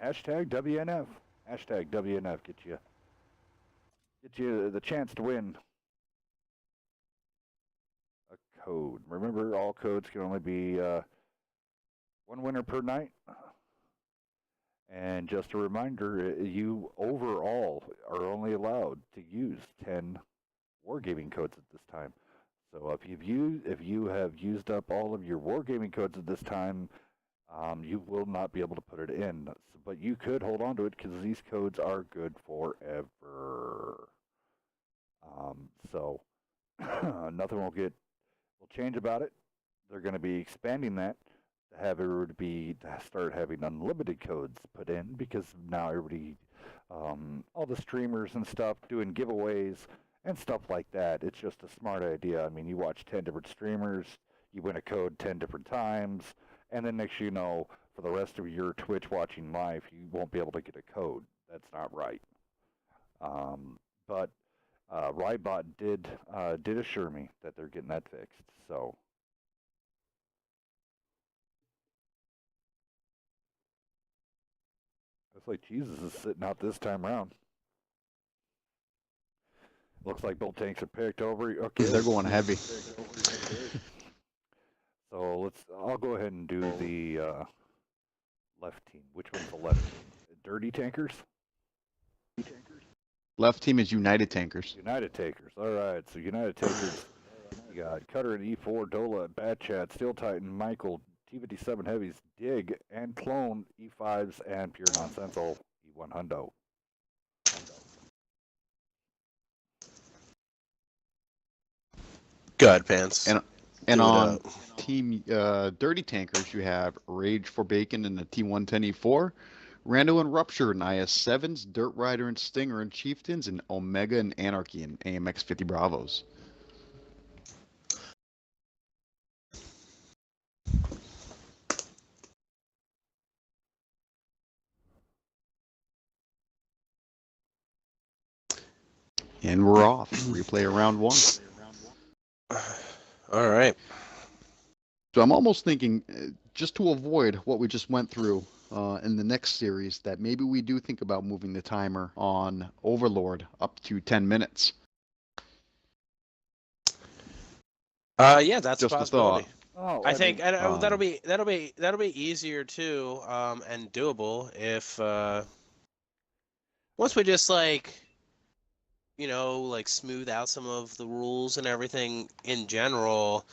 S1: Hashtag WNF. Hashtag WNF get you the chance to win a code. Remember, all codes can only be one winner per night. And just a reminder, you overall are only allowed to use 10 wargaming codes at this time. So if you have used up all of your wargaming codes at this time, you will not be able to put it in. But you could hold on to it because these codes are good forever. So nothing will change about it. They're going to be expanding that to have everybody start having unlimited codes put in, because now everybody, all the streamers and stuff doing giveaways and stuff like that. It's just a smart idea. I mean, you watch 10 different streamers, you win a code 10 different times, and then next you know, for the rest of your Twitch watching life, you won't be able to get a code. That's not right. But Rybot did assure me that they're getting that fixed. So. Looks like Jesus is sitting out this time around. Looks like both tanks are picked over. Okay,
S3: They're going heavy.
S1: So I'll go ahead and do the left team. Which one's the left team? Dirty Tankers?
S3: Left team is United Tankers.
S1: United Tankers. All right, so United Tankers. You got Cutter at E4, Dola at Bat Chat, Steel Titan, Michael, T57 Heavies, Dig, and Clone, E5s, and Pure Nonsensical, E1 Hundo.
S2: Go ahead, Pants.
S3: And
S2: Do it
S3: on
S2: up.
S3: team Dirty Tankers, you have Rage for Bacon in the T110E4, Rando and Rupture in IS7s, Dirt Rider and Stinger in Chieftains, and Omega and Anarchy in AMX 50 Bravos. And we're off. Replay of round 1.
S2: All right.
S3: So I'm almost thinking, just to avoid what we just went through in the next series, that maybe we do think about moving the timer on Overlord up to 10 minutes.
S2: Yeah, that's
S3: Just
S2: a
S3: a
S2: possibility.
S3: thought.
S1: Oh,
S2: I think
S1: mean,
S2: that'll be easier too, and doable if once we just like smooth out some of the rules and everything in general,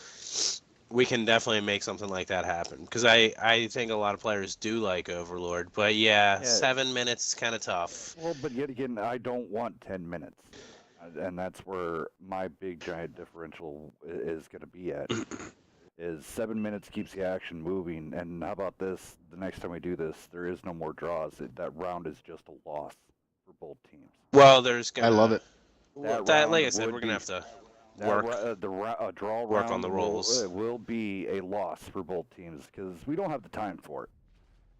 S2: we can definitely make something like that happen. Because I think a lot of players do like Overlord, but yeah,
S1: Yeah.
S2: 7 minutes is kind of tough.
S1: well, but yet again, I don't want 10 minutes. And that's where my big giant differential is going to be at. Is 7 minutes keeps the action moving, and how about this? The next time we do this, there is no more draws. That round is just a loss for both teams.
S2: Well, there's
S3: I
S2: gonna
S3: love it.
S2: that like I
S1: round
S2: said,
S1: would
S2: we're gonna
S1: be-
S2: have to
S1: That
S2: work.
S1: draw
S2: work
S1: round
S2: on the rolls.
S1: will be a loss for both teams because we don't have the time for it.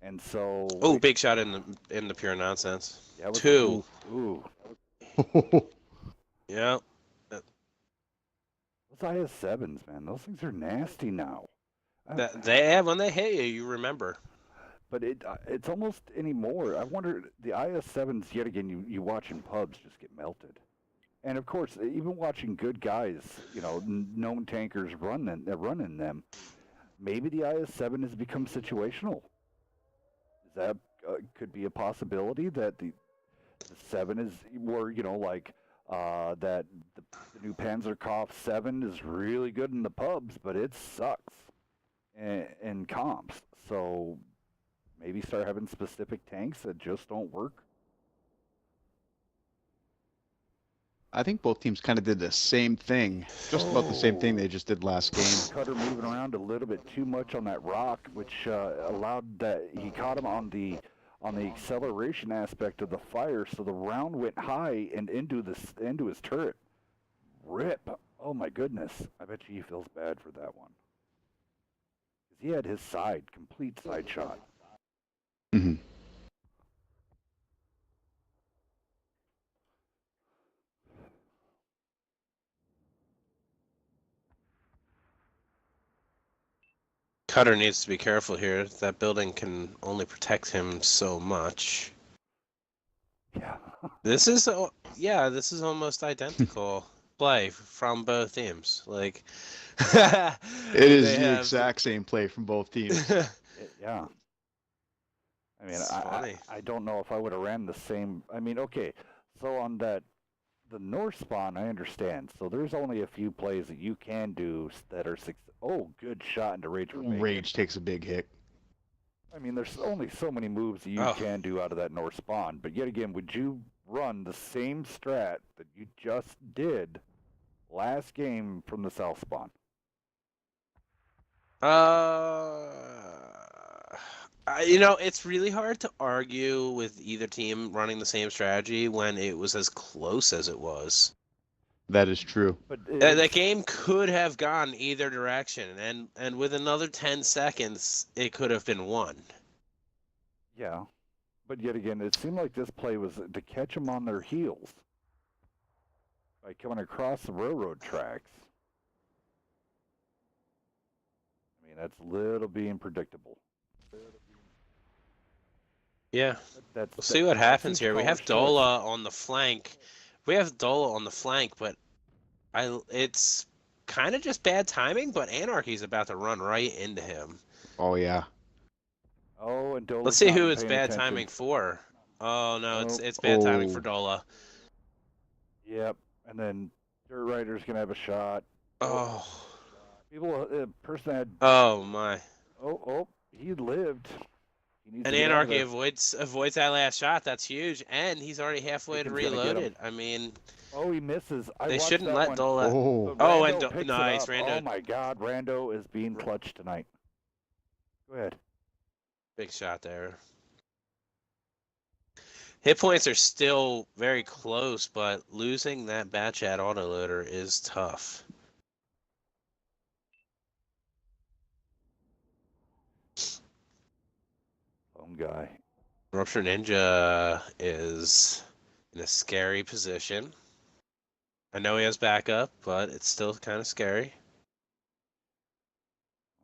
S1: And so.
S2: Oh, big shot in the pure nonsense.
S1: Yeah, it was-
S2: 2.
S1: Ooh.
S2: Yeah.
S1: Those IS-7s, man, those things are nasty now.
S2: When they hit you, you remember.
S1: But it's almost anymore. I wonder, the IS-7s, yet again, you watch in pubs just get melted. And of course, even watching good guys, known tankers running them, maybe the IS-7 has become situational. Is that could be a possibility that the 7 is where, that the new Panzerkopf 7 is really good in the pubs, but it sucks in comps. So maybe start having specific tanks that just don't work.
S3: I think both teams kind of did the same thing. Just about the same thing they just did last game.
S1: Cutter moving around a little bit too much on that rock, which allowed that he caught him on the acceleration aspect of the fire, so the round went high and into his turret. Rip! Oh my goodness! I bet you he feels bad for that one. 'Cause he had his complete side shot.
S3: Mm-hmm.
S2: Cutter needs to be careful here. That building can only protect him so much.
S1: Yeah.
S2: This is almost identical play from both teams. Like
S3: It is
S2: they
S3: the
S2: have-
S3: exact same play from both teams.
S1: Yeah. I mean,
S2: It's funny.
S1: I don't know if I would have ran the same. I mean, okay, so on the north spawn, I understand. So there's only a few plays that you can do that are good shot into Rage for Bacon.
S3: Rage takes a big hit.
S1: I mean, there's only so many moves that you can do out of that north spawn. But yet again, would you run the same strat that you just did last game from the south spawn?
S2: It's really hard to argue with either team running the same strategy when it was as close as it was.
S3: That is true.
S1: But
S2: That game could have gone either direction, and with another 10 seconds, it could have been won.
S1: Yeah, but yet again, it seemed like this play was to catch them on their heels by coming across the railroad tracks. I mean, that's a little being predictable.
S2: Yeah. We'll see what
S1: that
S2: happens
S1: seems
S2: here. We have
S1: college
S2: Dola on the flank. But it's kind of just bad timing, but Anarchy's about to run right into him.
S3: Oh, yeah.
S1: Oh, and Dola's
S2: Let's see
S1: not
S2: who it's
S1: paying
S2: bad
S1: attention.
S2: timing for. Oh, no,
S1: Oh.
S2: it's bad timing for
S3: Oh.
S2: Dola.
S1: Yep, and then Dirt Rider's gonna have a shot.
S2: Oh.
S1: Person had.
S2: Oh, my.
S1: Oh, he lived. He needs
S2: And
S1: to get out of
S2: Anarchy
S1: there.
S2: avoids that last shot. That's huge. And he's already halfway to
S1: Bacon's gonna get him.
S2: reload it. I mean,
S1: Oh, he misses. I
S2: they
S1: watched
S2: shouldn't
S1: that
S2: let
S1: one.
S2: Dola.
S3: Oh.
S1: But
S2: Oh,
S1: Rando
S2: and
S1: picks it
S2: nice,
S1: up.
S2: Rando.
S1: Oh my God, Rando is being clutched tonight. Go ahead.
S2: Big shot there. Hit points are still very close, but losing that Batchat autoloader is tough.
S1: Lone guy.
S2: Rupture Ninja is in a scary position. I know he has backup, but it's still kind of scary.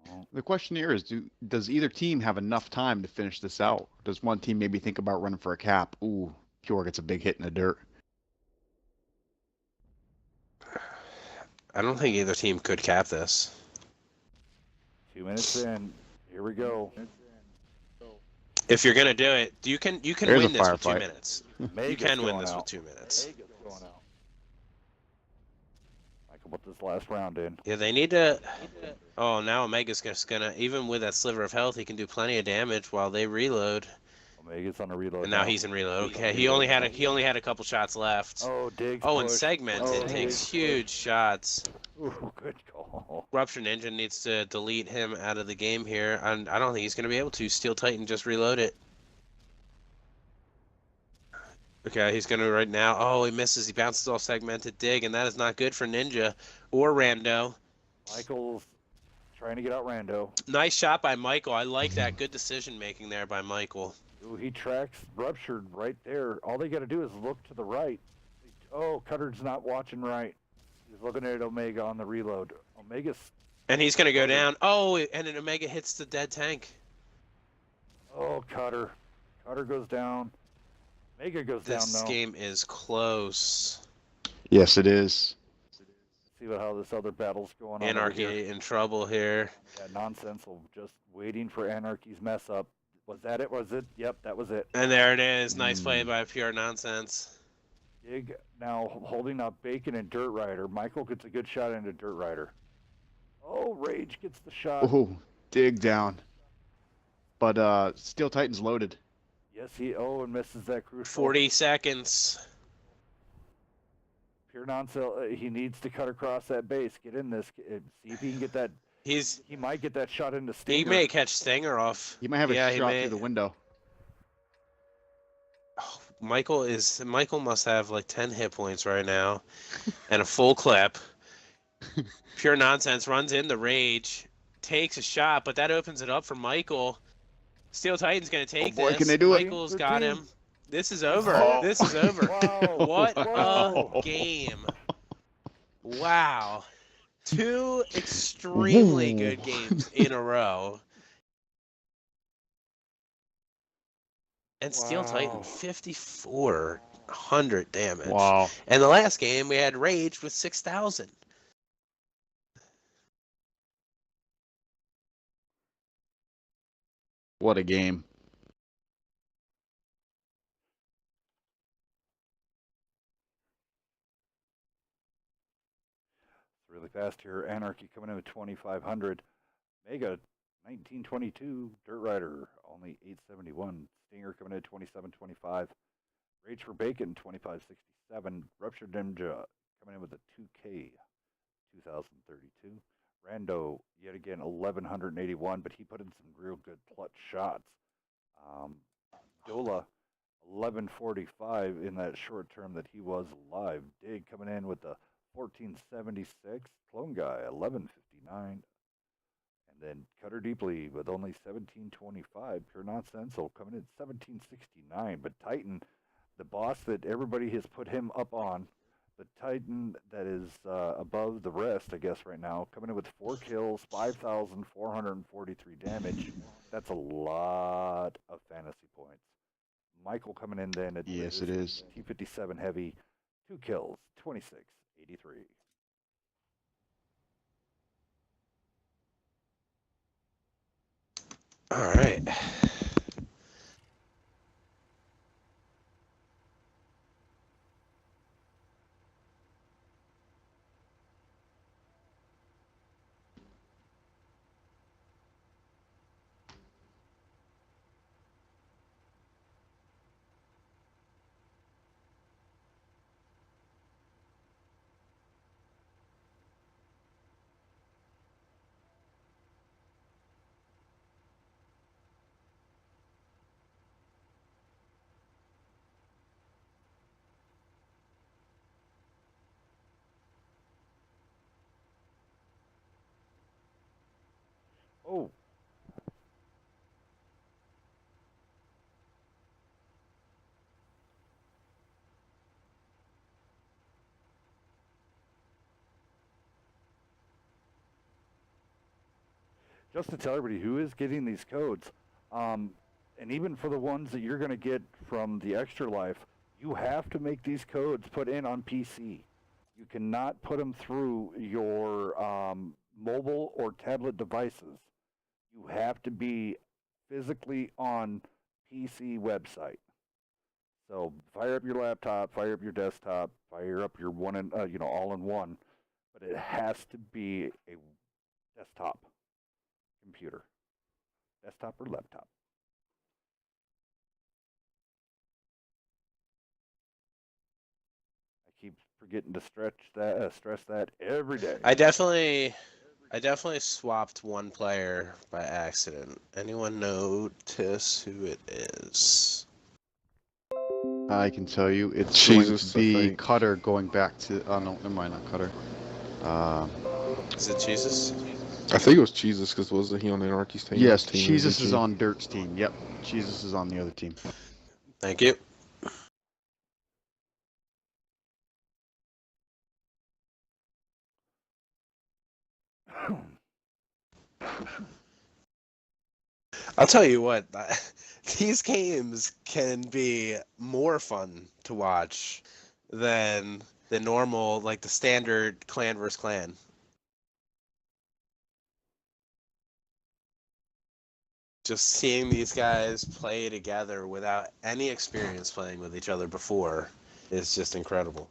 S1: Well,
S3: The question here is, does either team have enough time to finish this out? Does one team maybe think about running for a cap? Ooh, Pure gets a big hit in the dirt.
S2: I don't think either team could cap this.
S1: 2 minutes in. Here we go.
S2: If you're gonna do it, you can
S3: There's
S2: win
S3: a
S2: this with 2
S3: firefight.
S2: minutes. You
S1: Mega's
S2: can win
S1: going
S2: this
S1: out.
S2: with 2 minutes.
S1: Mega's going out. Michael put this last round in.
S2: Yeah, they need to. Oh, now Omega's just gonna, even with that sliver of health, he can do plenty of damage while they reload.
S1: Omega's on a reload.
S2: And now he's in reload. Okay, he only had a couple shots left.
S1: Oh, Diggs.
S2: Oh, and
S1: push.
S2: segmented
S1: Oh,
S2: takes
S1: Diggs
S2: huge shots.
S1: push. Ooh, good call.
S2: Rupture Ninja needs to delete him out of the game here, and I don't think he's gonna be able to. Steel Titan just reload it. Okay, he's gonna right now. Oh, he misses. He bounces off segmented dig, and that is not good for Ninja or Rando.
S1: Michael's trying to get out Rando.
S2: Nice shot by Michael. I like that. Good decision making there by Michael.
S1: Ooh, he tracks Ruptured right there. All they got to do is look to the right. Oh, Cutter's not watching right. He's looking at Omega on the reload. Omega's.
S2: And he's gonna go down. Oh, and an Omega hits the dead tank.
S1: Oh, Cutter. Cutter goes down. Omega goes down
S2: This
S1: though.
S2: game is close.
S3: Yes, it is.
S1: See how this other battle's going on. over
S2: Anarchy
S1: here.
S2: in trouble here.
S1: Yeah, nonsensical. Just waiting for Anarchy's mess up. Was that it? Was it? Yep, that was it.
S2: And there it is. Nice play by Pure Nonsense.
S1: Dig now holding up Bacon and Dirt Rider. Michael gets a good shot into Dirt Rider. Oh, Rage gets the shot.
S3: Oh, dig down. But Steel Titan's loaded.
S1: Yes, he. Oh, and misses that crucial.
S2: 40 seconds.
S1: Pure nonsense. He needs to cut across that base. Get in this. See if he can get that. He might get that shot into Stinger.
S2: He may catch Stinger off.
S3: He might have a
S2: Yeah, he
S3: shot
S2: may.
S3: through the window.
S2: Oh, Michael must have like 10 hit points right now, and a full clip. Pure Nonsense runs in the Rage, takes a shot, but that opens it up for Michael. Steel Titan's gonna take
S3: boy,
S2: this.
S3: can they do it?
S2: Michael's got him. This is over.
S1: Oh.
S2: This is over.
S1: Wow.
S2: What
S1: Wow.
S2: a game! Wow, 2 extremely
S3: Ooh.
S2: good games in a row. And Steel Titan,
S1: Wow.
S2: 5,400 damage.
S3: Wow.
S2: And the last game, we had Rage with 6,000.
S3: What a game.
S1: Really fast here. Anarchy coming in with 2,500. Mega 1922. Dirt Rider only 871. Stinger coming in at 2725. Rage for Bacon 2567. Ruptured Ninja coming in with a 2K 2032. Rando yet again 1181, but he put in some real good clutch shots. Dola 1145 in that short term that he was alive. Dig coming in with the 1476. Clone Guy 1159. And then Cutter Deeply with only 1725. Pure Nonsensical coming in 1769. But Titan, the boss that everybody has put him up on, the Titan that is above the rest, I guess, right now, coming in with 4 kills, 5,443 damage. That's a lot of fantasy points. Michael coming in then at
S3: Yes, it is.
S1: T57 heavy, 2 kills, 2683.
S2: All right.
S1: just to tell everybody who is getting these codes, and even for the ones that you're going to get from the Extra Life, you have to make these codes put in on PC. You cannot put them through your mobile or tablet devices. You have to be physically on PC website. So fire up your laptop, fire up your desktop, fire up your one and all-in-one, but it has to be a desktop computer, desktop or laptop. I keep forgetting to stress that every day.
S2: I definitely swapped one player by accident. Anyone notice who it is?
S3: I can tell you, it's
S5: Jesus,
S3: going
S5: I
S3: to be
S5: think.
S3: Cutter going back to. Oh no, never mind, not Cutter.
S2: Is it Jesus?
S5: I think it was Jesus because wasn't he on Anarchy's team?
S3: Yes,
S5: Team
S3: Jesus is
S5: MVG?
S3: on Dirt's team. Yep, Jesus is on the other team.
S2: Thank you. I'll tell you what, these games can be more fun to watch than the normal, like the standard clan versus clan. Just seeing these guys play together without any experience playing with each other before is just incredible.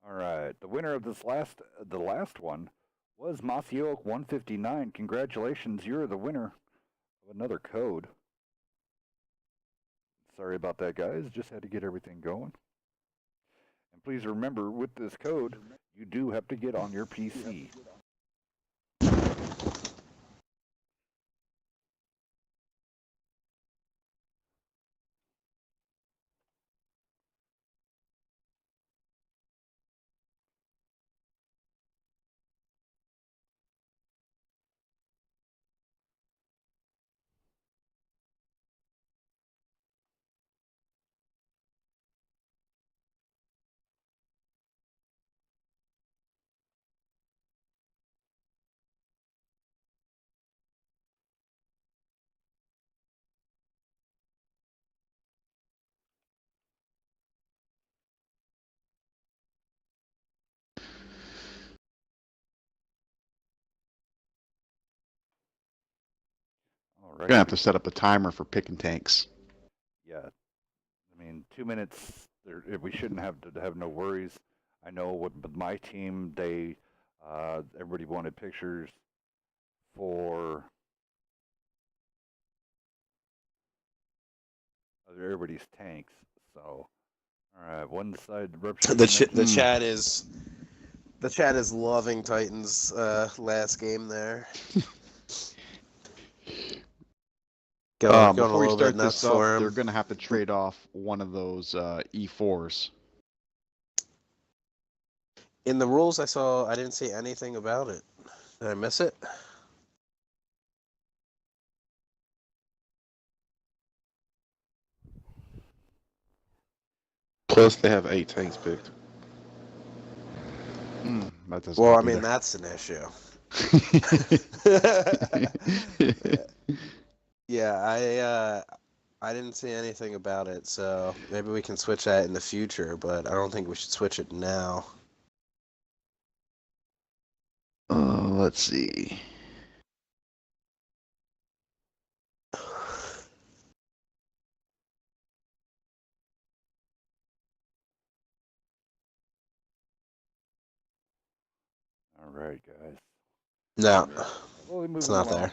S1: All right, the winner of the last one was Masioak 159. Congratulations, you're the winner of another code. Sorry about that, guys. Just had to get everything going. And please remember, with this code, you do have to get on your PC. All
S3: We're
S1: right.
S3: gonna have to set up a timer for picking tanks.
S1: Yeah. I mean, 2 minutes. We shouldn't have to have no worries. I know with my team, everybody wanted pictures for everybody's tanks. So, all right, one side rupture.
S2: The chat is loving Titans last game there. Going a
S3: Before we
S2: little bit
S3: start
S2: nuts
S3: this up,
S2: for
S3: they're
S2: him.
S3: gonna have to trade off one of those E4s.
S2: In the rules I didn't see anything about it. Did I miss it?
S5: Plus, they have 8 tanks picked.
S3: That doesn't
S2: Well, I
S3: help
S2: mean,
S3: either.
S2: that's an issue. Yeah, I didn't see anything about it, so maybe we can switch that in the future, but I don't think we should switch it now.
S3: Let's see.
S1: All right, guys.
S2: No,
S1: Slowly moving
S2: it's not
S1: along.
S2: there.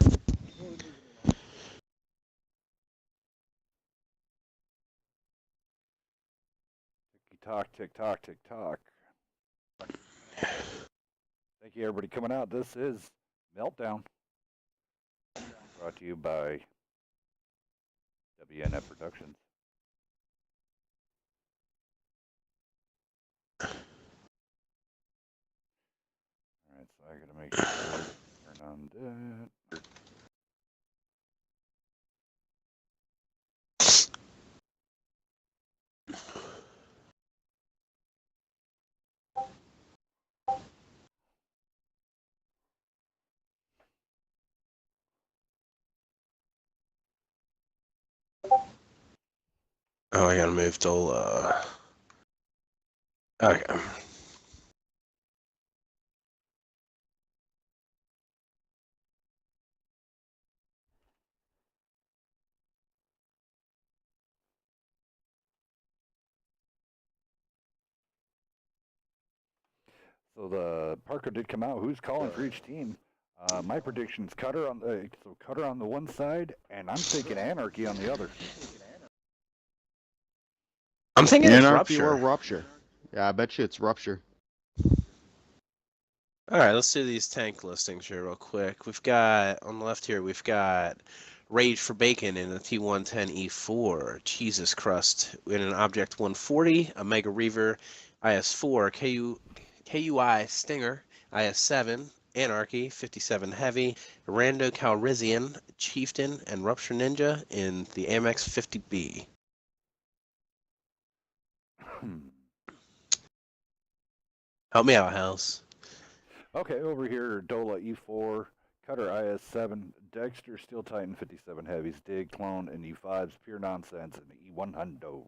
S1: Tick tock, tick tock. Thank you, everybody, coming out. This is Meltdown, brought to you by WNF Productions. All right, so I gotta make sure turn on that.
S2: Oh, I gotta move Dola. Okay.
S1: So the Parker did come out. Who's calling for each team? My prediction's Cutter on the one side, and I'm thinking Anarchy on the other.
S2: I'm thinking it's
S3: Anarchy
S2: Rupture.
S3: or Rupture. Yeah, I bet you it's Rupture.
S2: All right, let's do these tank listings here real quick. We've got, on the left here, we've got Rage for Bacon in the T110E4, Jesus Crust in an Object 140, a Mega Reaver IS4, KUI Stinger IS7, Anarchy 57 Heavy, Rando Calrissian, Chieftain, and Rupture Ninja in the AMX 50B. Help me out, House.
S1: Okay, over here, Dola E4, Cutter IS7, Dexter Steel Titan 57 Heavies, Dig, Clone, and E5s, Pure Nonsense, and E1 Hundo.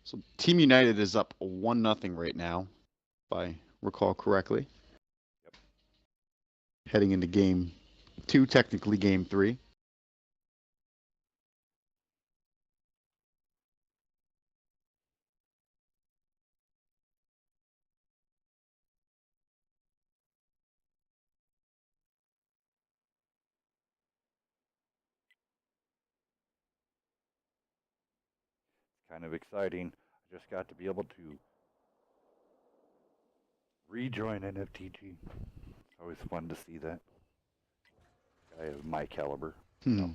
S3: So Team United is up 1-0 right now, if I recall correctly.
S1: Yep.
S3: Heading into game 2, technically game 3.
S1: Kind of exciting. I just got to be able to rejoin NFTG. It's always fun to see that. Guy of my caliber.
S3: Hmm.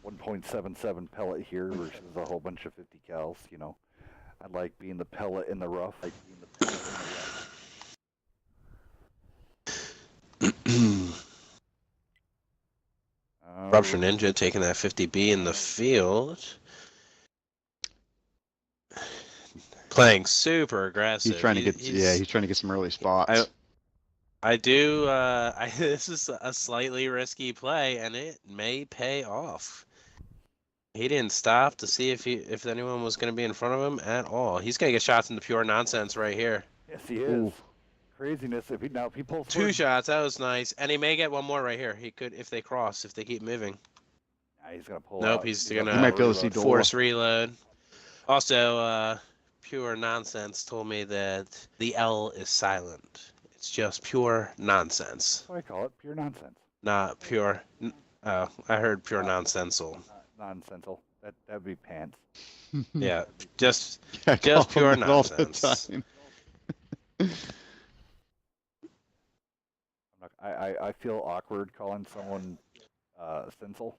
S1: 1.77 pellet here versus a whole bunch of 50 cals. You know, I like being the pellet in the rough.
S2: Rupture Ninja taking that 50B in the field. Playing super aggressive.
S3: He's trying to get he's trying to get some early spots.
S2: This is a slightly risky play, and it may pay off. He didn't stop to see if anyone was going to be in front of him at all. He's going to get shots into Pure Nonsense right here.
S1: Yes, he is. Ooh. Craziness. If he pulls
S2: 2 shots, that was nice, and he may get one more right here. He could if they cross, if they keep moving.
S1: Nah, he's gonna pull.
S2: Nope,
S1: out.
S2: he's
S3: He
S2: gonna
S3: might be able to see
S2: force reload. Also, Pure Nonsense told me that the L is silent. It's just pure nonsense.
S1: That's what I call it, pure nonsense.
S2: Not pure. Oh, I heard pure nonsensal.
S1: Nonsensal. That'd be pants.
S2: Yeah, just pure nonsense.
S1: I feel awkward calling someone sensal,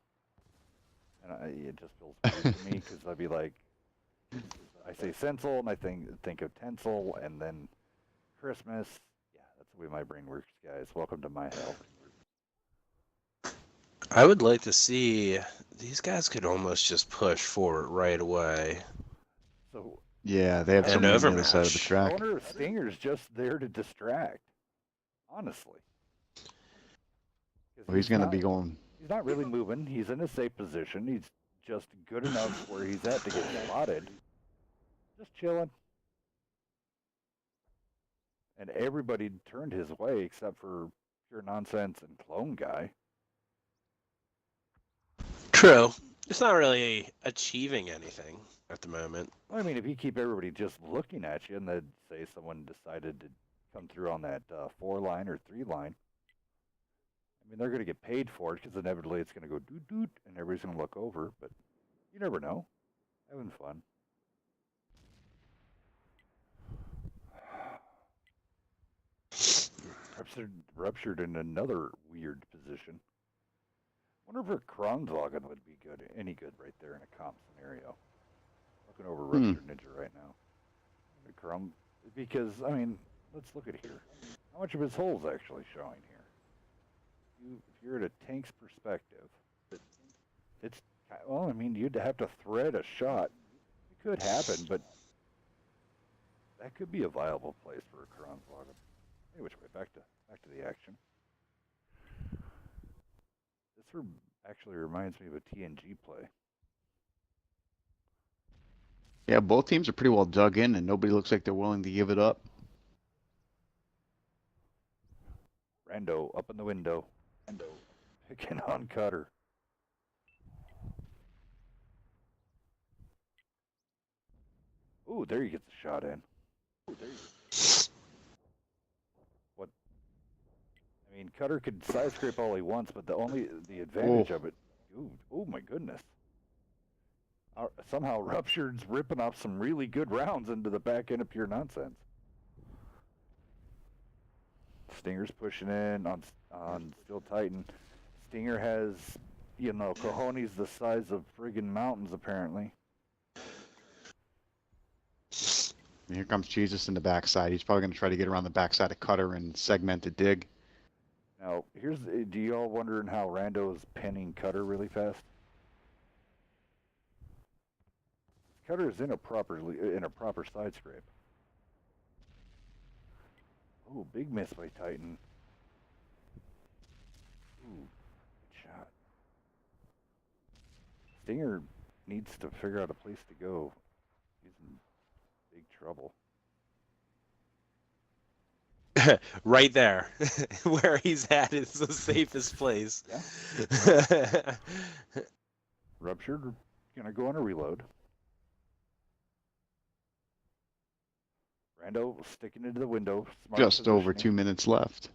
S1: and it just feels weird to me because I'd be like, I say sensal and I think of tinsel and then Christmas. Yeah, that's the way my brain works, guys. Welcome to my hell.
S2: I would like to see these guys could almost just push forward right away.
S1: So
S3: yeah, they have somebody on the other side of the track.
S1: I wonder if Stinger's just there to distract. Honestly.
S3: Well, he's going to be going.
S1: He's not really moving. He's in a safe position. He's just good enough where he's at to get spotted. Just chilling. And everybody turned his way except for Pure Nonsense and Clone Guy.
S2: True. It's not really achieving anything at the moment.
S1: Well, I mean, if you keep everybody just looking at you and then say someone decided to come through on that 4-line or 3-line, I mean, they're going to get paid for it because inevitably it's going to go doot-doot and everybody's going to look over, but you never know. Having fun. Ruptured in another weird position. Wonder if her Kron's login would be good, any good right there in a comp scenario. Looking over Ruptured Ninja right now. Kron, because, I mean, let's look at here. How much of his hole's actually showing here? If you're at a tank's perspective, it's, well, I mean, you'd have to thread a shot. It could happen, but That could be a viable place for a Kronzwagen. Anyway, back to the action. This actually reminds me of a TNG play.
S3: Yeah, both teams are pretty well dug in, and nobody looks like they're willing to give it up.
S1: Rando up in the window. Rando picking on Cutter. Ooh, there he gets a shot in. What? I mean, Cutter could side scrape all he wants, but the advantage of it. Ooh, oh my goodness. Somehow Ruptured's ripping off some really good rounds into the back end of pure nonsense. Stinger's pushing in on Steel Titan. Stinger has, cojones the size of friggin' mountains, apparently.
S3: And here comes Jesus in the backside. He's probably going to try to get around the backside of Cutter and segment a dig.
S1: Now, do y'all wondering how Rando is pinning Cutter really fast? Cutter is in a proper side scrape. Oh, big miss by Titan. Ooh, good shot. Stinger needs to figure out a place to go. He's in big trouble.
S2: Right there, where he's at is the safest place.
S1: Yeah. Ruptured, gonna go on a reload. Rando sticking into the window.
S3: Just over 2 minutes left.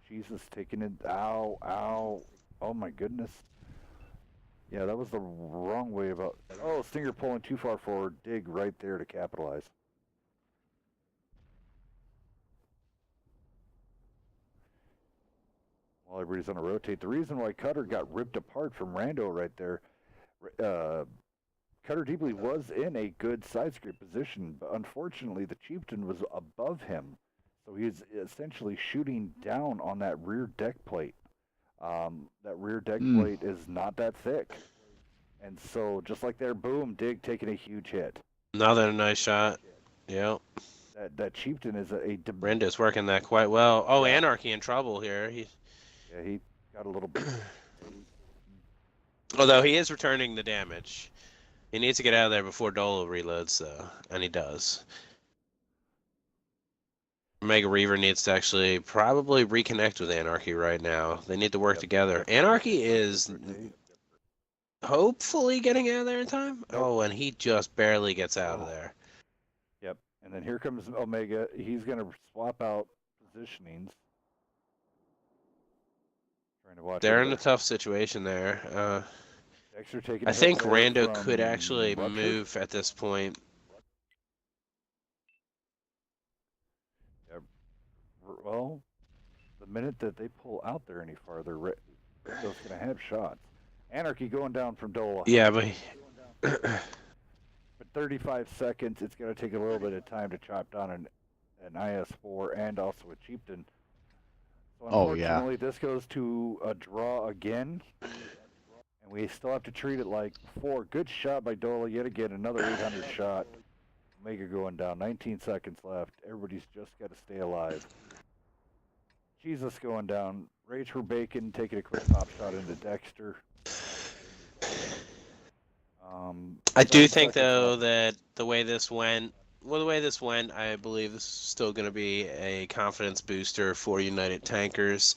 S1: Jesus taking it. Ow, ow. Oh my goodness. Yeah, that was the wrong way about. Oh, Stinger pulling too far forward. Dig right there to capitalize. While everybody's on a rotate. The reason why Cutter got ripped apart from Rando right there, Cutter Deeply was in a good side scrape position, but unfortunately the Chieftain was above him. So he's essentially shooting down on that rear deck plate. That rear deck plate is not that thick. And so just like there, boom, Dig taking a huge hit.
S2: Another nice shot. Yep.
S1: That Chieftain is a
S2: Rando's working that quite well. Oh,
S1: Yeah.
S2: Anarchy in trouble here.
S1: He got a little bit.
S2: Although he is returning the damage. He needs to get out of there before Dolo reloads, though. And he does. Omega Reaver needs to actually probably reconnect with Anarchy right now. They need to work together. Anarchy is hopefully getting out of there in time.
S1: Nope.
S2: Oh, and he just barely gets out of there.
S1: Yep. And then here comes Omega. He's going to swap out positionings. Trying to watch.
S2: They're in a tough situation there.
S1: Dexter taking
S2: I think Rando could actually move at this point.
S1: Yeah. Well, the minute that they pull out there any farther, Rando's going to have shots. Anarchy going down from Dola.
S2: Yeah, but
S1: But 35 seconds, it's going to take a little bit of time to chop down an IS-4 and also a Chieftain. So unfortunately, this goes to a draw again. And we still have to treat it like before. Good shot by Dola yet again. Another 800 shot. Omega going down. 19 seconds left. Everybody's just got to stay alive. Jesus going down. Rage for Bacon taking a quick pop shot into Dexter.
S2: I do think, though, that the way this went, I believe this is still going to be a confidence booster for United Tankers.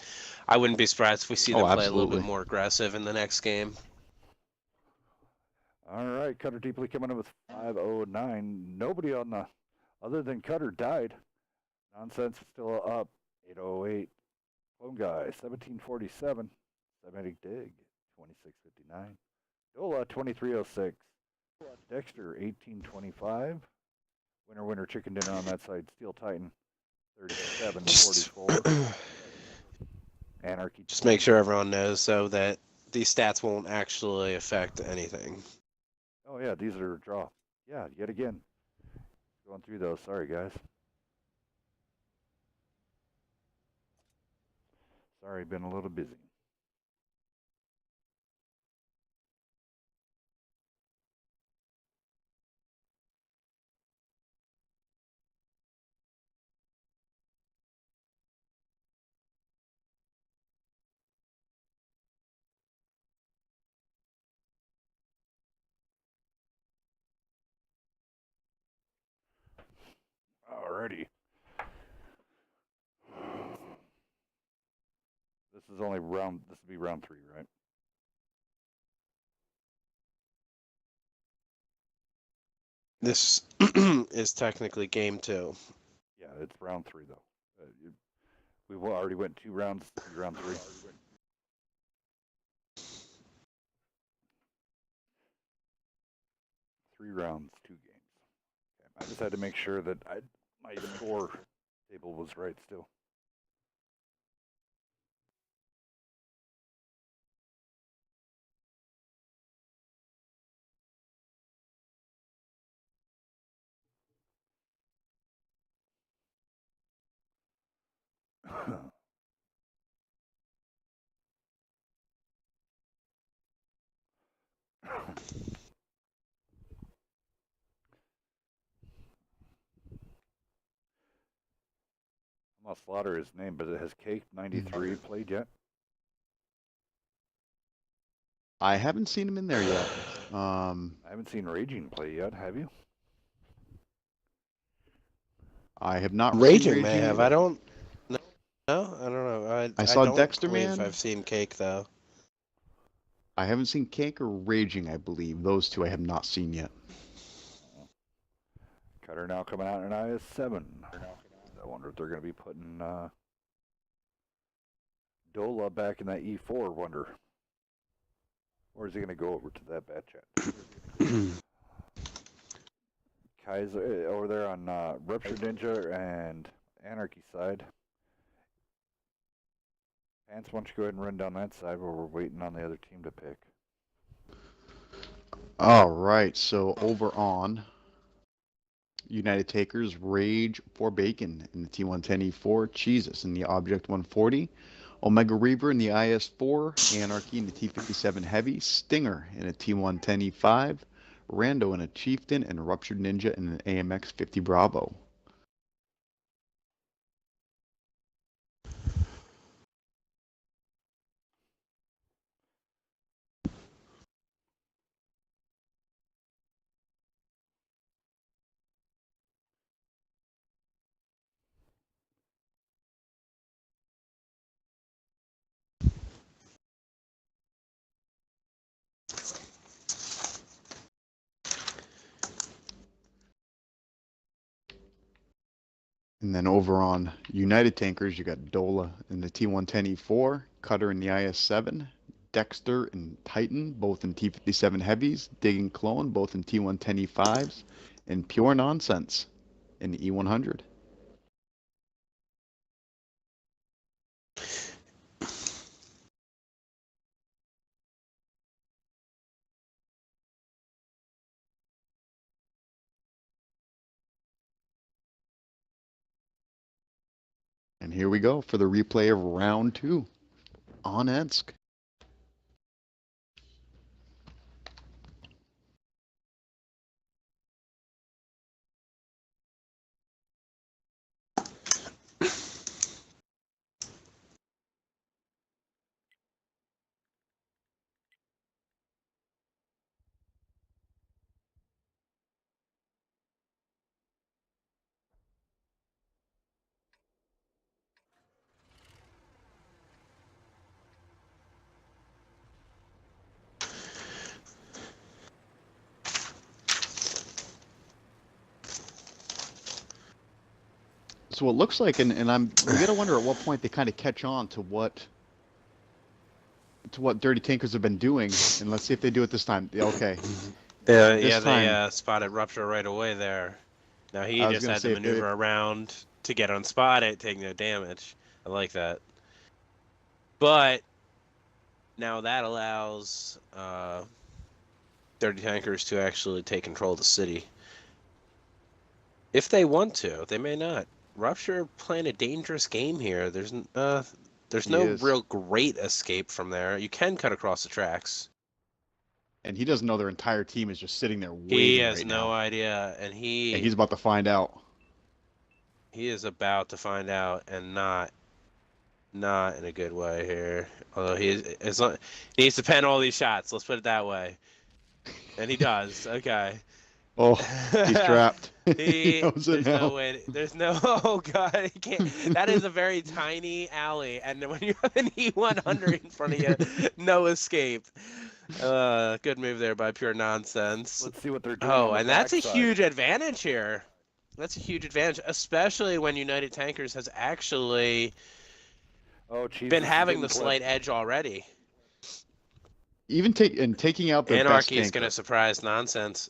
S2: I wouldn't be surprised if we see them play a little bit more aggressive in the next game.
S1: All right, Cutter Deeply coming in with 509. Nobody on the, other than Cutter, died. Nonsense still up. 808. Clone Guy, 1747. Semitic Dig, 2659. Dola, 2306. Dexter, 1825. Winner, chicken dinner on that side. Steel Titan, 3744. Anarchy.
S2: Just make sure everyone knows so that these stats won't actually affect anything.
S1: Oh, yeah, these are a draw. Yeah, yet again. Going through those. Sorry, guys. Sorry, been a little busy. Alrighty. This is only round. This will be round 3, right?
S2: This is technically game 2.
S1: Yeah, it's round 3 though. We already went 2 rounds. Round 3. 3 rounds, 2 games. Okay, I just had to make sure that my score table was right still. I'm gonna slaughter his name, but it has Cake 93 played yet?
S3: I haven't seen him in there yet.
S1: I haven't seen Raging play yet. Have you?
S3: I have not seen
S2: Raging may have.
S3: either.
S2: I don't. No, I don't know.
S3: I saw
S2: don't
S3: Dexter
S2: believe
S3: Man.
S2: I've seen Cake though.
S3: I haven't seen Cake or Raging, I believe. Those two I have not seen yet.
S1: Cutter now coming out in IS-7. I wonder if they're going to be putting Dola back in that E4, wonder. Or is he going to go over to that bat chat? Kaiser over there on Rupture Ninja and Anarchy side. Vance, why don't you go ahead and run down that side while we're waiting on the other team to pick.
S3: All right, so over on United Takers, Rage for Bacon in the T110E4, Jesus in the Object 140, Omega Reaver in the IS-4, Anarchy in the T57 Heavy, Stinger in a T110E5, Rando in a Chieftain, and Ruptured Ninja in an AMX 50 Bravo. And then over on United Tankers, you got Dola in the T110E4, Cutter in the IS-7, Dexter and Titan, both in T57 Heavies, Dig and Clone, both in T110E5s, and Pure Nonsense in the E100. And here we go for the replay of round 2 on Ensk. So it looks like, and we gotta wonder at what point they kind of catch on to what Dirty Tankers have been doing, and let's see if they do it this time. Okay.
S2: They spotted Rupture right away there. Now he just had to maneuver around to get unspotted, take no damage. I like that. But now that allows Dirty Tankers to actually take control of the city. If they want to, they may not. Rupture playing a dangerous game here. There's no real great escape from there. You can cut across the tracks.
S3: And he doesn't know their entire team is just sitting there waiting.
S2: He has no idea, and
S3: he's about to find out.
S2: He is about to find out, and not in a good way here. Although he needs to pen all these shots. Let's put it that way. And he does. Okay.
S3: Oh, he's trapped.
S2: He,
S3: knows it
S2: there's no
S3: now.
S2: way. There's no. Oh God, he can't. That is a very tiny alley, and when you have an E100 in front of you, no escape. Good move there by Pure Nonsense.
S1: Let's see what they're doing on
S2: Oh,
S1: the
S2: and that's a
S1: backside.
S2: huge advantage here. That's a huge advantage, especially when United Tankers has actually
S1: Oh, Jesus,
S2: been
S1: he's
S2: having
S1: getting
S2: the
S1: clipped.
S2: slight edge already.
S3: Even taking out their best
S2: Anarchy is
S3: tanker.
S2: going to surprise Nonsense.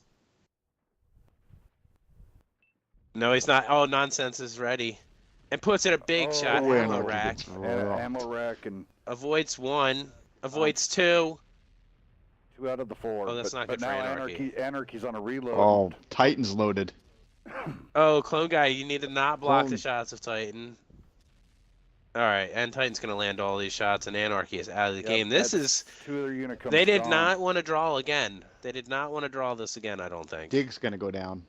S2: No, he's not. Oh, Nonsense is ready. And puts in a big shot.
S1: Oh,
S2: Ammo
S3: Anarchy
S2: rack.
S3: gets rocked.
S1: Ammo rack and
S2: Avoids one. Avoids two.
S1: 2 out of the 4.
S2: Oh, that's not
S1: but
S2: good for
S1: now
S2: Anarchy.
S1: Anarchy's on a reload.
S3: Oh, Titan's loaded.
S2: Oh, Clone Guy, you need to not block the
S3: Clone.
S2: shots of Titan. Alright, and Titan's going to land all these shots, and Anarchy is out of the game. This
S1: that's
S2: is...
S1: 2 of their Unicoms
S2: They did
S1: gone.
S2: not want to draw again. They did not want to draw this again, I don't think.
S3: Dig's gonna go down.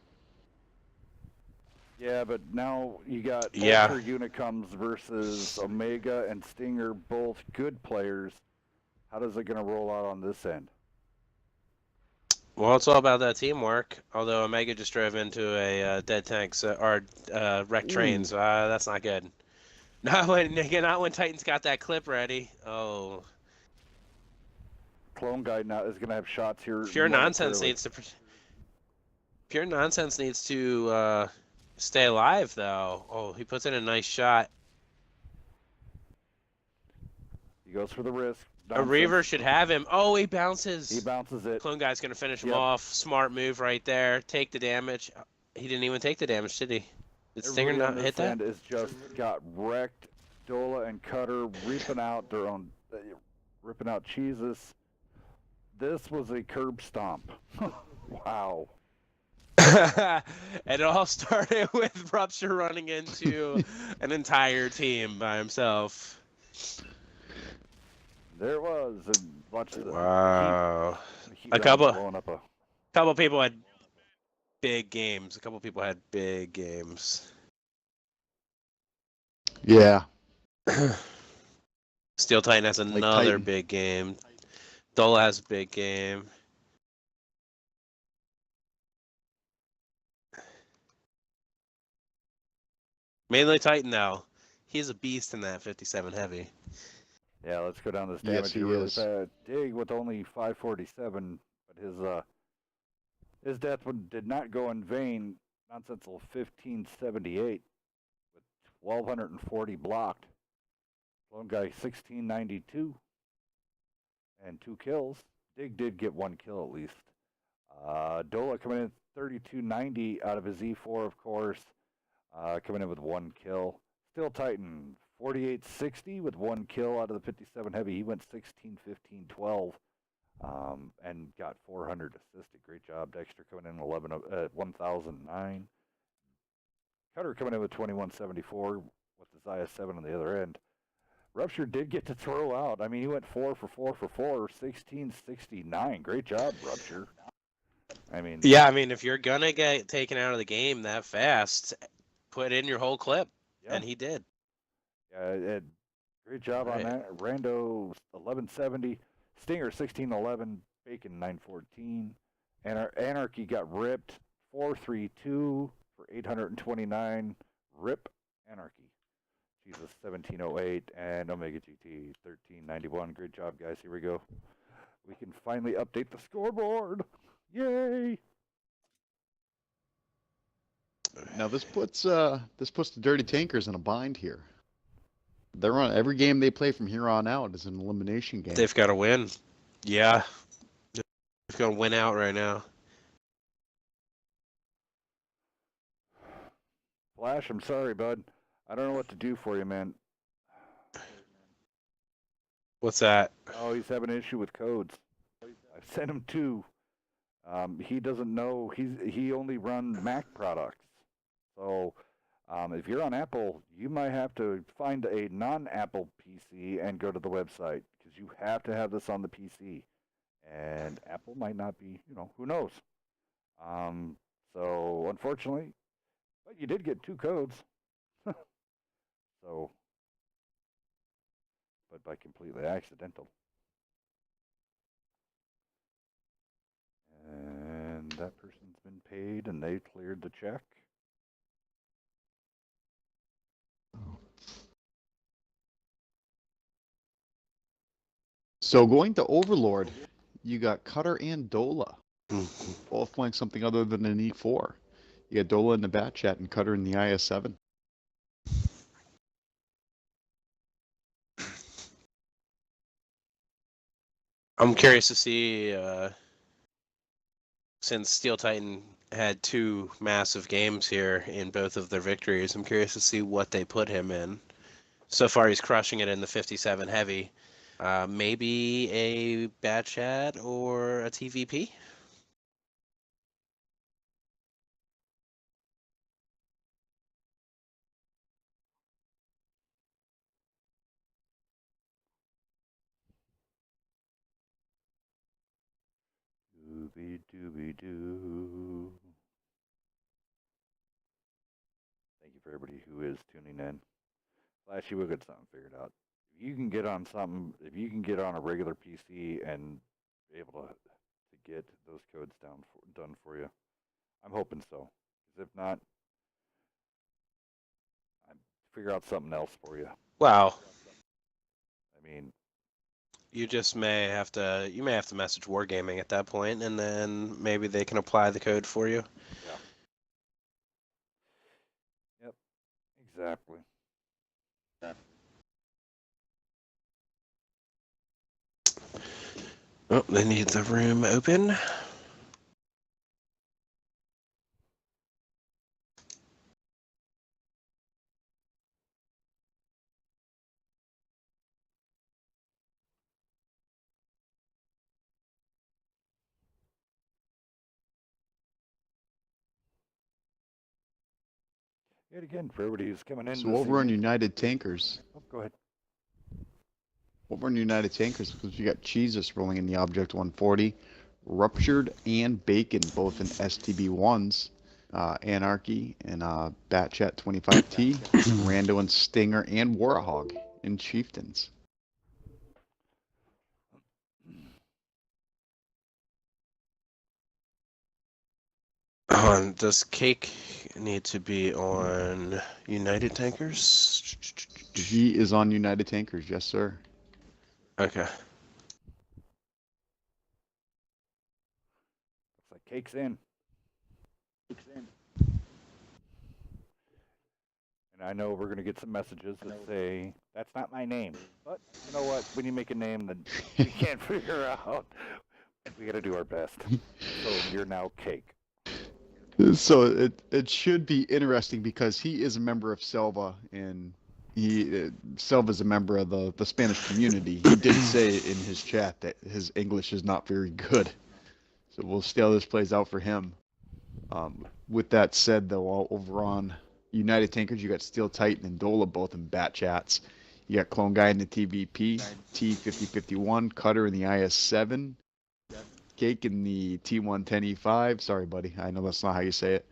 S1: Yeah, but now you got
S2: Yeah.
S1: Ultra Unicoms versus Omega and Stinger, both good players. How does it going to roll out on this end?
S2: Well, it's all about that teamwork. Although Omega just drove into a dead tank, or wrecked train, so that's not good. Not when Titan's got that clip ready. Oh,
S1: Clone Guy now is going to have shots here.
S2: Pure Nonsense
S1: momentarily.
S2: needs to. Pure Nonsense needs to stay alive, though. Oh, he puts in a nice shot.
S1: He goes for the risk.
S2: A Reaver should have him. Oh, he bounces.
S1: He bounces it.
S2: Clone Guy's gonna finish him
S1: Yep.
S2: off. Smart move right there. Take the damage. He didn't even take the damage, did he? Did Stinger
S1: Everybody on
S2: not
S1: this
S2: hit that?
S1: end is just got wrecked. Dola and Cutter ripping out their own, ripping out cheeses. This was a curb stomp. Wow.
S2: And it all started with Rupture running into an entire team by himself.
S1: There it was. And watch the
S2: Wow.
S1: heat
S2: A
S1: round
S2: couple-
S1: blowing up a.
S2: Couple people had big games. A couple people had big games.
S3: Yeah.
S2: Steel Titan has another
S3: Titan.
S2: big game. Dola has a big game. Mainly Titan though. He's a beast in that 57 heavy.
S1: Yeah, let's go down this
S3: Yes,
S1: damage
S3: he
S1: here really
S3: is.
S1: fast. Dig with only 547, but his death did not go in vain. Nonsense 1578 with 1240 blocked. Lone guy 1692 and 2 kills. Dig did get 1 kill at least. Dola coming in 3290 out of his E4, of course. Coming in with 1 kill. Still Titan 4860 with 1 kill out of the 57 heavy. He went 16, 15, 12 and got 400 assisted. Great job. Dexter coming in 1009. Cutter coming in with 2174 with his IS-7 on the other end. Rupture did get to throw out. I mean, he went 4 for 4 for 4, 1669. Great job, Rupture. I mean,
S2: Yeah, I mean, if you're gonna get taken out of the game that fast, put in your whole clip,
S1: yeah.
S2: and he did.
S1: Yeah, great job on
S2: Right.
S1: that. Rando 1170, Stinger 1611, Bacon 914. Anarchy got ripped 432 for 829. Rip Anarchy. Jesus 1708 and Omega GT 1391. Great job, guys. Here we go. We can finally update the scoreboard. Yay!
S3: Now this puts the Dirty Tankers in a bind here. They're on every game they play from here on out is an elimination game.
S2: They've got to win. Yeah, they've got to win out right now.
S1: Flash, I'm sorry, bud. I don't know what to do for you, man.
S2: What's that?
S1: Oh, he's having an issue with codes. I've sent him 2. He doesn't know. He only runs Mac products. So if you're on Apple, you might have to find a non-Apple PC and go to the website because you have to have this on the PC. And Apple might not be, who knows? So unfortunately, but you did get 2 codes. So, but by completely accidental. And that person's been paid and they cleared the check.
S3: So going to Overlord, you got Cutter and Dola, both playing something other than an E4. You got Dola in the Bat Chat and Cutter in the IS7.
S2: I'm curious to see, since Steel Titan had 2 massive games here in both of their victories, I'm curious to see what they put him in. So far, he's crushing it in the 57 heavy. Maybe a Bat Chat or a TVP?
S1: Dooby-dooby-doo. Thank you for everybody who is tuning in. Flashy, we'll get something figured out. If you can get on something, if you can get on a regular PC and be able to get those codes done for you, I'm hoping so. Because if not, I figure out something else for you.
S2: Wow.
S1: I mean,
S2: You may have to message Wargaming at that point, and then maybe they can apply the code for you.
S1: yeah. Yep. Exactly.
S2: Oh, they need the room open.
S1: Yet again, for everybody who's coming in.
S3: So over on United Tankers.
S1: Oh, go ahead.
S3: Over on United Tankers, because you got Jesus rolling in the Object 140, Ruptured and Bacon, both in STB1s, Anarchy and Bat Chat 25T, Rando and Stinger and Warhog in Chieftains.
S2: Does Cake need to be on United Tankers?
S3: He is on United Tankers, yes, sir.
S2: Okay.
S1: Looks like Cake's in. And I know we're going to get some messages that say, that's not my name. But you know what? When you make a name that you can't figure out, we got to do our best. So you're now Cake.
S3: So it should be interesting because he is a member of Selva, and Selva's a member of the Spanish community. He did say in his chat that his English is not very good. So we'll see how this plays out for him. With that said, though, over on United Tankers, you got Steel Titan and Dola both in Bat Chats. You got Clone Guy in the TVP, T5051, Cutter in the IS7, Cake in the T110E5. Sorry, buddy. I know that's not how you say it.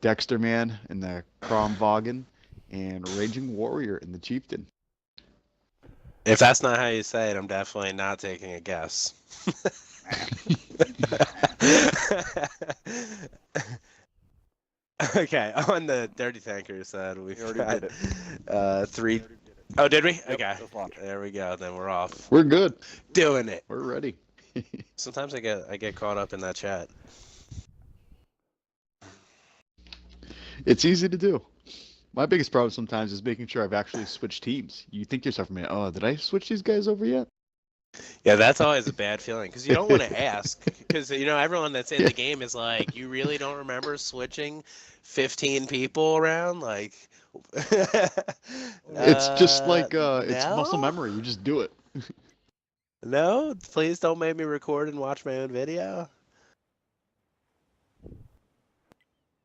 S3: Dexter Man in the Kromvagen, and Raging Warrior in the Chieftain.
S2: If that's not how you say it, I'm definitely not taking a guess. Okay, on the Dirty Tankers side, we've got 3. Oh, did we?
S1: Yep,
S2: okay, there we go. Then we're off.
S3: We're good.
S2: Doing it.
S3: We're ready.
S2: Sometimes I get caught up in that chat.
S3: It's easy to do. My biggest problem sometimes is making sure I've actually switched teams. You think to yourself, man, oh, did I switch these guys over yet?
S2: Yeah, that's always a bad feeling because you don't want to ask because everyone that's in the game is like, you really don't remember switching 15 people around, like.
S3: It's just like it's
S2: no?
S3: muscle memory. You just do it.
S2: No, please don't make me record and watch my own video.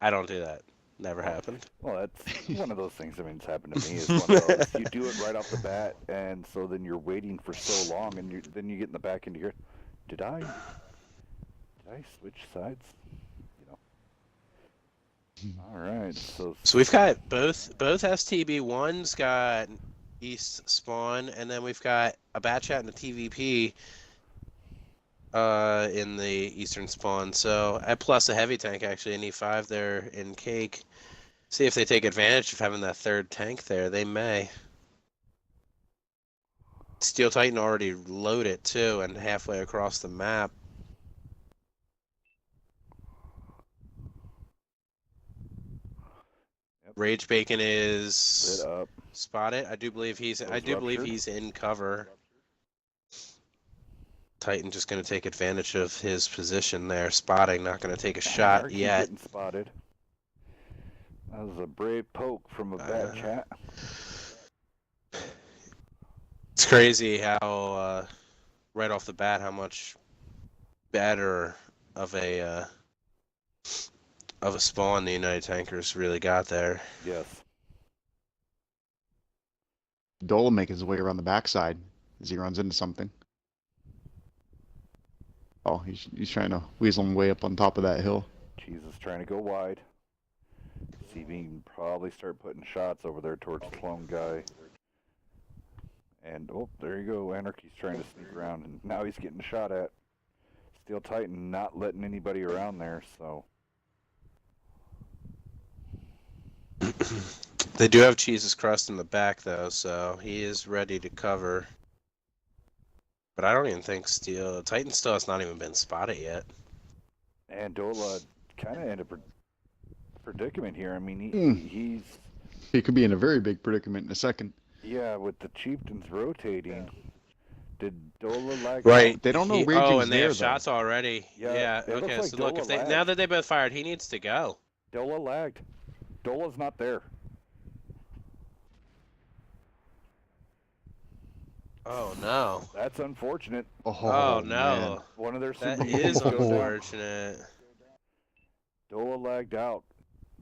S2: I don't do that. Never happened.
S1: Well, that's one of those things. I mean, it's happened to me. It's one of those. You do it right off the bat, and so then you're waiting for so long, and then you get in the back into your, did I switch sides? All right. So
S2: we've got both STB1s got East spawn, and then we've got a Bat Chat and a TVP. in the eastern spawn. So at plus a heavy tank actually, an E5 there in Cake. See if they take advantage of having that third tank there. They may. Steel Titan already loaded too, and halfway across the map.
S1: Yep.
S2: Rage Bacon
S1: Lit
S2: is
S1: up.
S2: spotted. I do believe he's in cover. Titan just going to take advantage of his position there, spotting, not going to take a shot
S1: Anarchy
S2: yet.
S1: getting spotted. That was a brave poke from a bad chat.
S2: It's crazy how right off the bat how much better of a spawn the United Tankers really got there.
S1: Yes.
S3: Dola making his way around the backside as he runs into something. Oh, he's trying to weasel him way up on top of that hill.
S1: Jesus trying to go wide. See if he can probably start putting shots over there towards Clone Guy. And, oh, there you go. Anarchy's trying to sneak around, and now he's getting shot at. Steel Titan not letting anybody around there, so.
S2: They do have Jesus Crust in the back, though, so he is ready to cover. But I don't even think Titan still has not even been spotted yet.
S1: And Dola kind of in a predicament here. I mean,
S3: He could be in a very big predicament in a second.
S1: Yeah, with the Chieftains rotating. Did Dola lag?
S2: Right.
S3: They don't know Raging's
S2: Oh, and they
S3: there,
S2: have
S3: though.
S2: shots already.
S1: Yeah, it looks
S2: Okay,
S1: like
S2: so look,
S1: Dola
S2: now
S1: lagged.
S2: that they both fired, he needs to go.
S1: Dola lagged. Dola's not there.
S2: Oh, no.
S1: That's unfortunate.
S2: Oh, no.
S3: Man.
S1: One of their
S2: That
S1: super
S2: is
S1: goes down.
S2: unfortunate.
S1: Dola lagged out.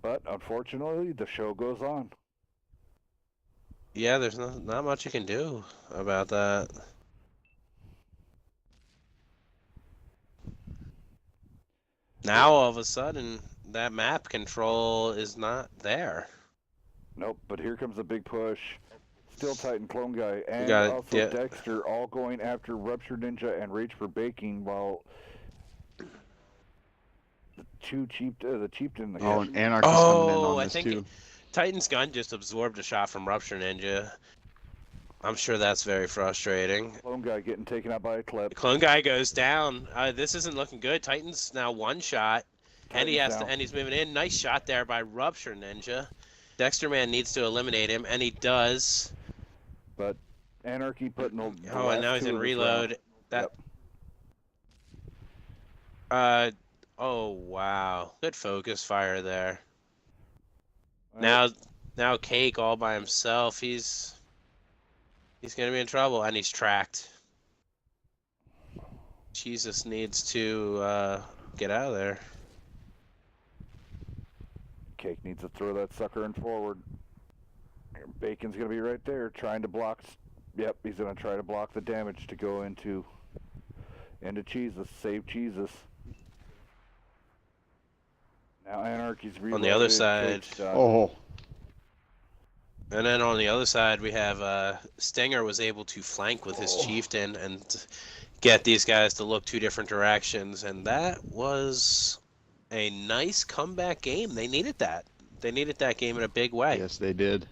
S1: But unfortunately, the show goes on.
S2: Yeah, there's not much you can do about that. Now, all of a sudden, that map control is not there.
S1: Nope, but here comes a big push. Steel Titan, Clone Guy, and
S2: got it,
S1: also
S2: yeah.
S1: Dexter all going after Rupture Ninja and Rage for Baking, while the Chieftain.
S3: Oh, and Anarchy's coming in on
S2: I
S3: this
S2: think
S3: too.
S2: Titan's gun just absorbed a shot from Rupture Ninja. I'm sure that's very frustrating.
S1: Clone Guy getting taken out by a clip.
S2: The Clone Guy goes down. This isn't looking good. Titan's now one shot, and he's moving in. Nice shot there by Rupture Ninja. Dexter Man needs to eliminate him, and he does.
S1: But Anarchy putting the
S2: Oh, and now he's in reload. That.
S1: Yep.
S2: Oh wow. Good focus fire there.
S1: Well,
S2: Now Cake all by himself. He's gonna be in trouble, and he's tracked. Jesus needs to get out of there.
S1: Cake needs to throw that sucker in forward. Bacon's going to be right there trying to block. Yep, he's going to try to block the damage to go into Jesus. Save Jesus. Now Anarchy's reloaded.
S2: On the other side.
S3: Oh,
S2: And then on the other side, we have Stinger was able to flank with his Chieftain and get these guys to look two different directions, and that was a nice comeback game. They needed that. They needed that game in a big way.
S3: yes, they did.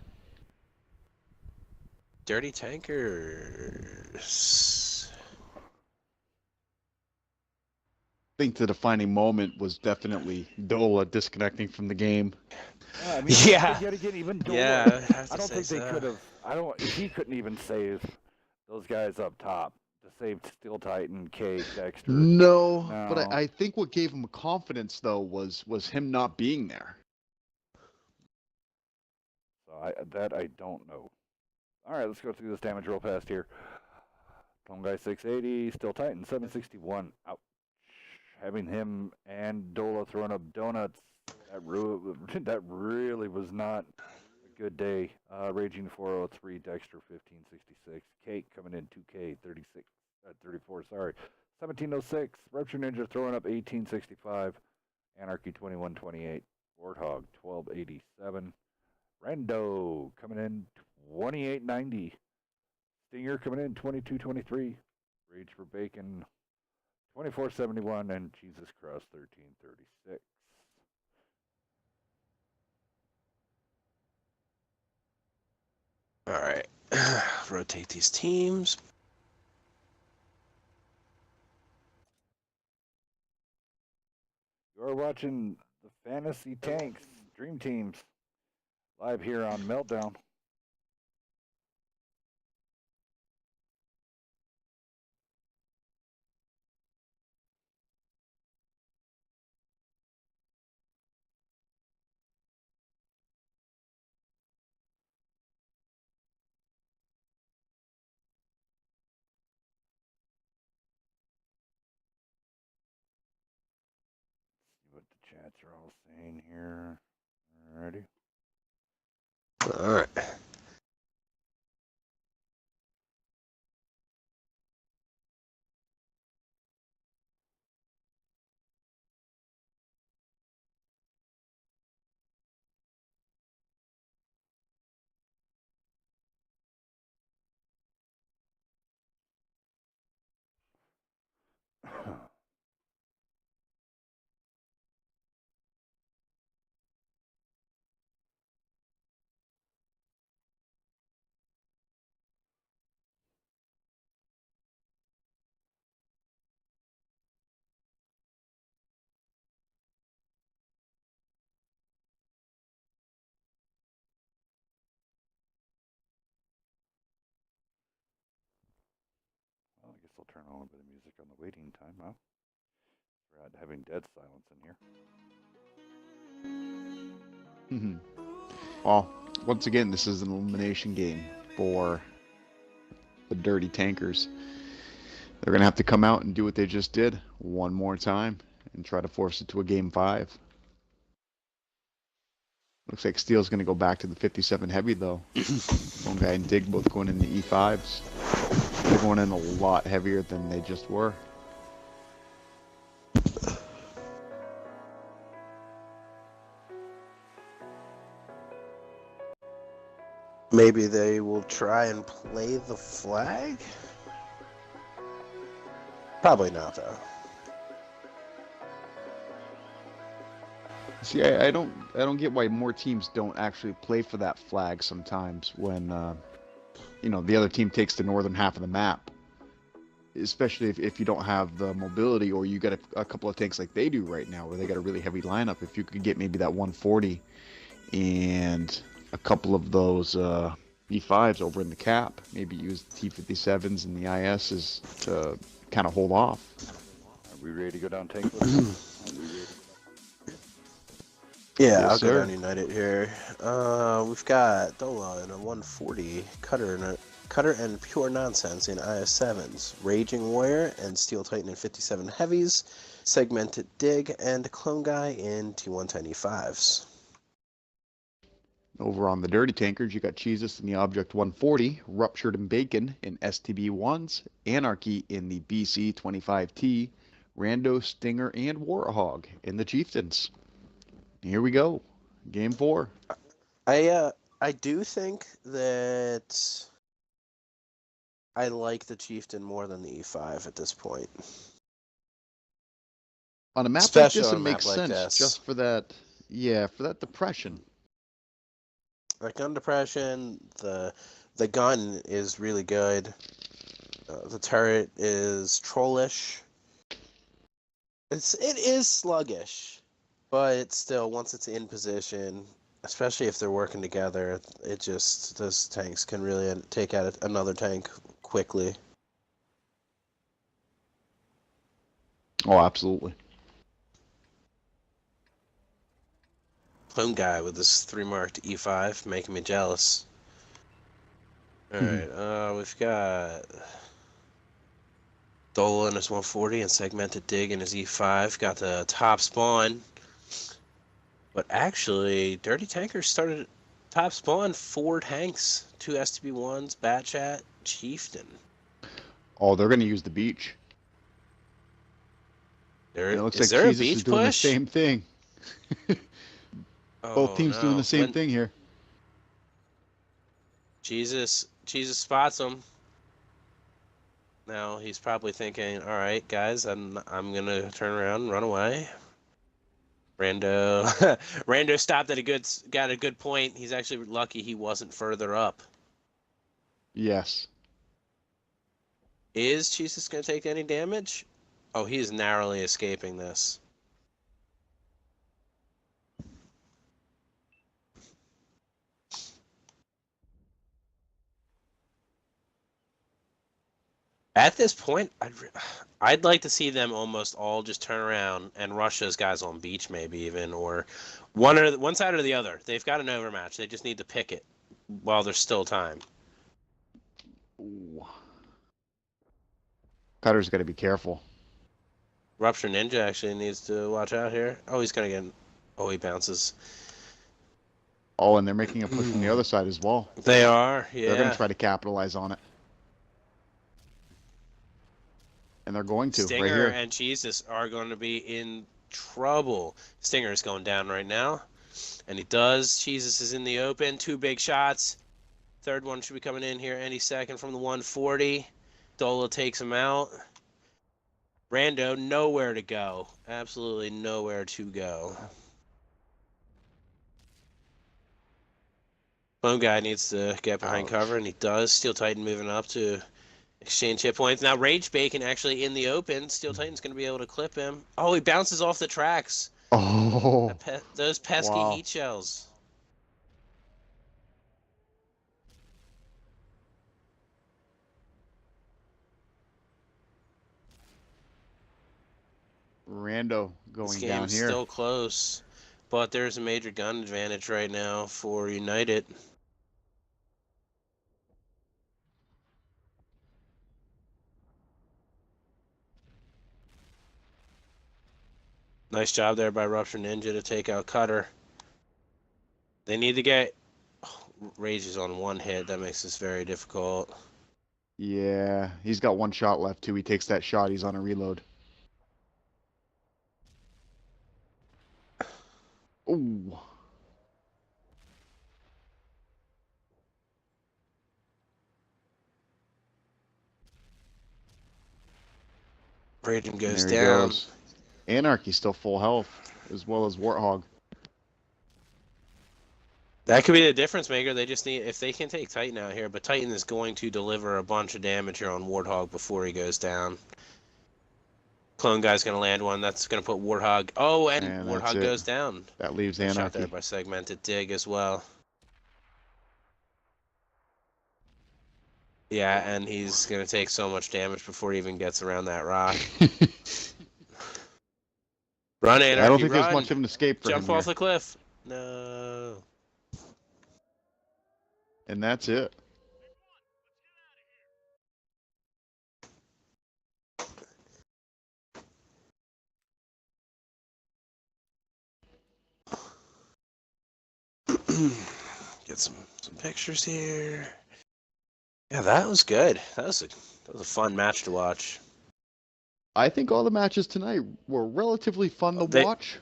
S2: Dirty Tankers.
S3: I think the defining moment was definitely Dola disconnecting from the game.
S1: I mean,
S2: Yeah.
S1: Yet again, even Dola,
S2: Yeah,
S1: I don't think they could have. He couldn't even save those guys up top to save Steel Titan, Cake, Dexter.
S3: No,
S1: No.
S3: but I think what gave him confidence though was him not being there.
S1: So I don't know. All right, let's go through this damage real fast here. Clone Guy 680, Steel Titan 761. Ouch. Having him and Dola throwing up donuts, that really was not a good day. Raging 403, Dexter 1566. Cake coming in 2K 34. Sorry, 1706. Rupture Ninja throwing up 1865. Anarchy 2128. Warthog 1287. Rando coming in 2890. Stinger coming in 2223. Rage for Bacon 2471 and Jesus Cross 1336.
S2: All right. Rotate these teams.
S1: You're watching the Fantasy Tanks Dream Teams live here on MeltDown. See what the chats are all saying here. Alrighty.
S2: All right.
S1: Well, I guess I'll turn on a little bit of music on the waiting time, huh? We're not having dead silence in here.
S3: Well, once again, this is an elimination game for the Dirty Tankers. They're going to have to come out and do what they just did one more time and try to force it to a game 5. Looks like Steele's going to go back to the 57 heavy, though. One guy and Dig both going in the E5s. They're going in a lot heavier than they just were.
S2: Maybe they will try and play the flag? Probably not, though.
S3: See, I don't get why more teams don't actually play for that flag sometimes when the other team takes the northern half of the map. Especially if you don't have the mobility, or you got a couple of tanks like they do right now, where they got a really heavy lineup. If you could get maybe that 140 and a couple of those E5s over in the cap, maybe use the T57s and the ISs to kind of hold off.
S1: Are we ready to go down tank with
S2: Yeah,
S3: Yes,
S2: I'll
S3: sir.
S2: go down United here. We've got Dola in a 140, Cutter and Pure Nonsense in IS7s, Raging Warrior and Steel Titan in 57 heavies, Segmented Dig and Clone Guy in T110E5s.
S3: Over on the Dirty Tankers, you got Jesus in the Object 140, Ruptured and Bacon in STB1s, Anarchy in the BC 25T, Rando, Stinger, and Warhog in the Chieftains. Here we go. Game 4.
S2: I do think that I like the Chieftain more than the E5 at this point.
S3: On a map like
S2: Especially
S3: this,
S2: on
S3: it
S2: a
S3: makes
S2: map like
S3: sense
S2: this.
S3: just for that, for that depression.
S2: Like gun depression, the gun is really good. The turret is trollish. It is sluggish, but still, once it's in position, especially if they're working together, those tanks can really take out another tank quickly.
S3: Oh, absolutely.
S2: Clone Guy with this 3-marked E5 making me jealous. Alright, we've got Dola in his 140 and Segmented Dig in his E5. Got the top spawn. But actually, Dirty Tankers started top spawn 4 tanks, 2 STB1s, Batchat, Chieftain.
S3: Oh, they're going to use the beach. It looks like
S2: there a
S3: Jesus
S2: beach
S3: is doing
S2: push?
S3: the same thing. Both teams doing the same
S2: When
S3: thing here.
S2: Jesus spots him. Now he's probably thinking, all right, guys, I'm gonna turn around and run away. Rando Rando stopped at got a good point. He's actually lucky he wasn't further up.
S3: Yes.
S2: Is Jesus gonna take any damage? Oh, he is narrowly escaping this. At this point, I'd like to see them almost all just turn around and rush those guys on beach, maybe even, or one side or the other. They've got an overmatch. They just need to pick it while there's still time.
S3: Ooh. Cutter's got to be careful.
S2: Rupture Ninja actually needs to watch out here. Oh, he's gonna get. Oh, he bounces.
S3: Oh, and they're making a push from the other side as well.
S2: They are, yeah.
S3: They're going to try to capitalize on it. And they're going to,
S2: Stinger
S3: right here.
S2: and Jesus are going to be in trouble. Stinger is going down right now. And he does. Jesus is in the open. 2 big shots. Third one should be coming in here any second from the 140. Dola takes him out. Rando, nowhere to go. Absolutely nowhere to go. Lone guy needs to get behind cover, and he does. Steel Titan moving up to exchange hit points. Now Rage Bacon actually in the open. Steel Titan's going to be able to clip him. Oh, he bounces off the tracks.
S3: Oh.
S2: Those pesky
S3: Wow.
S2: heat shells.
S3: Rando going
S2: This
S3: down
S2: game's
S3: here.
S2: still close, but there's a major gun advantage right now for United. Nice job there by Rupture Ninja to take out Cutter. They need to get Rage is on 1 hit. That makes this very difficult.
S3: Yeah, he's got 1 shot left too. He takes that shot, he's on a reload. Ooh.
S2: Raiden goes
S3: There he
S2: down.
S3: goes. Anarchy's still full health, as well as Warthog.
S2: That could be the difference maker. They just need, if they can take Titan out here, but Titan is going to deliver a bunch of damage here on Warthog before he goes down. Clone guy's going to land one. That's going to put Warthog. Oh, and Warthog goes down.
S3: That leaves
S2: Good shot
S3: Anarchy.
S2: there by Segmented Dig as well. Yeah, and he's going to take so much damage before he even gets around that rock. Run, Anarchy,
S3: I don't think
S2: run.
S3: there's much of an escape for
S2: Jump
S3: him
S2: off
S3: here.
S2: the cliff. No.
S3: And that's it.
S2: Get some pictures here. Yeah, that was good. That was a fun match to watch.
S3: I think all the matches tonight were relatively fun to watch.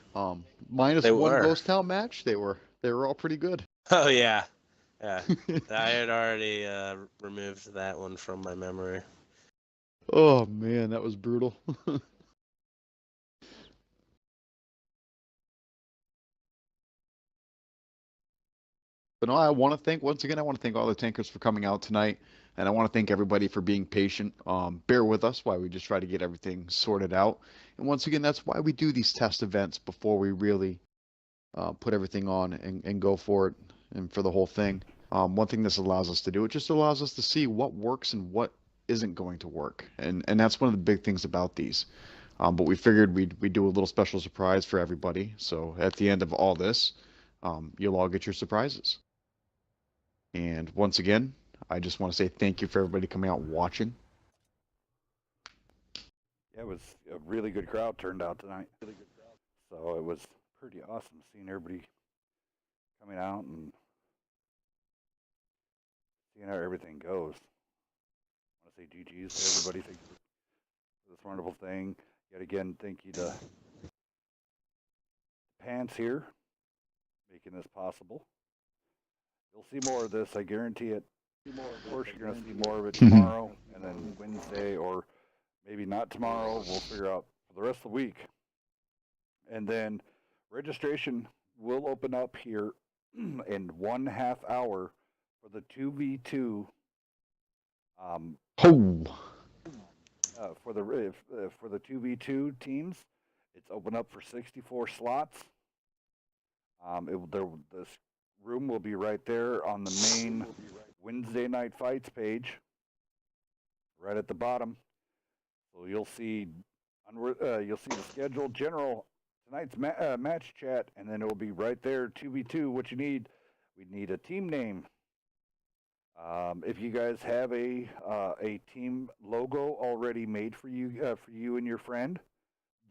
S3: Minus
S2: they
S3: one
S2: were.
S3: Ghost Town match, they were all pretty good.
S2: Oh yeah, yeah. I had already removed that one from my memory.
S3: Oh man, that was brutal. But no, I want to thank, once again, I want to thank all the tankers for coming out tonight. And I want to thank everybody for being patient. Bear with us while we just try to get everything sorted out. And once again, that's why we do these test events before we really put everything on and go for it and for the whole thing. One thing this allows us to do, it just allows us to see what works and what isn't going to work. And that's one of the big things about these. But we figured we'd do a little special surprise for everybody. So at the end of all this, you'll all get your surprises. And once again, I just want to say thank you for everybody coming out and watching.
S1: Yeah, it was a really good crowd turned out tonight. Really good crowd. So it was pretty awesome seeing everybody coming out and seeing how everything goes. I want to say GG's to everybody for this wonderful thing. Yet again, thank you to Pants here, making this possible. You'll see more of this, I guarantee it. Of course, you're going to see more of it tomorrow, and then Wednesday, or maybe not tomorrow. We'll figure out for the rest of the week. And then registration will open up here in 1/2 hour for the 2v2. For the 2v2 teams, it's open up for 64 slots. This room will be right there on the main Wednesday Night Fights page, right at the bottom. So you'll see the schedule, general tonight's match chat, and then it will be right there 2v2. What you need, we need a team name. If you guys have a team logo already made for you and your friend,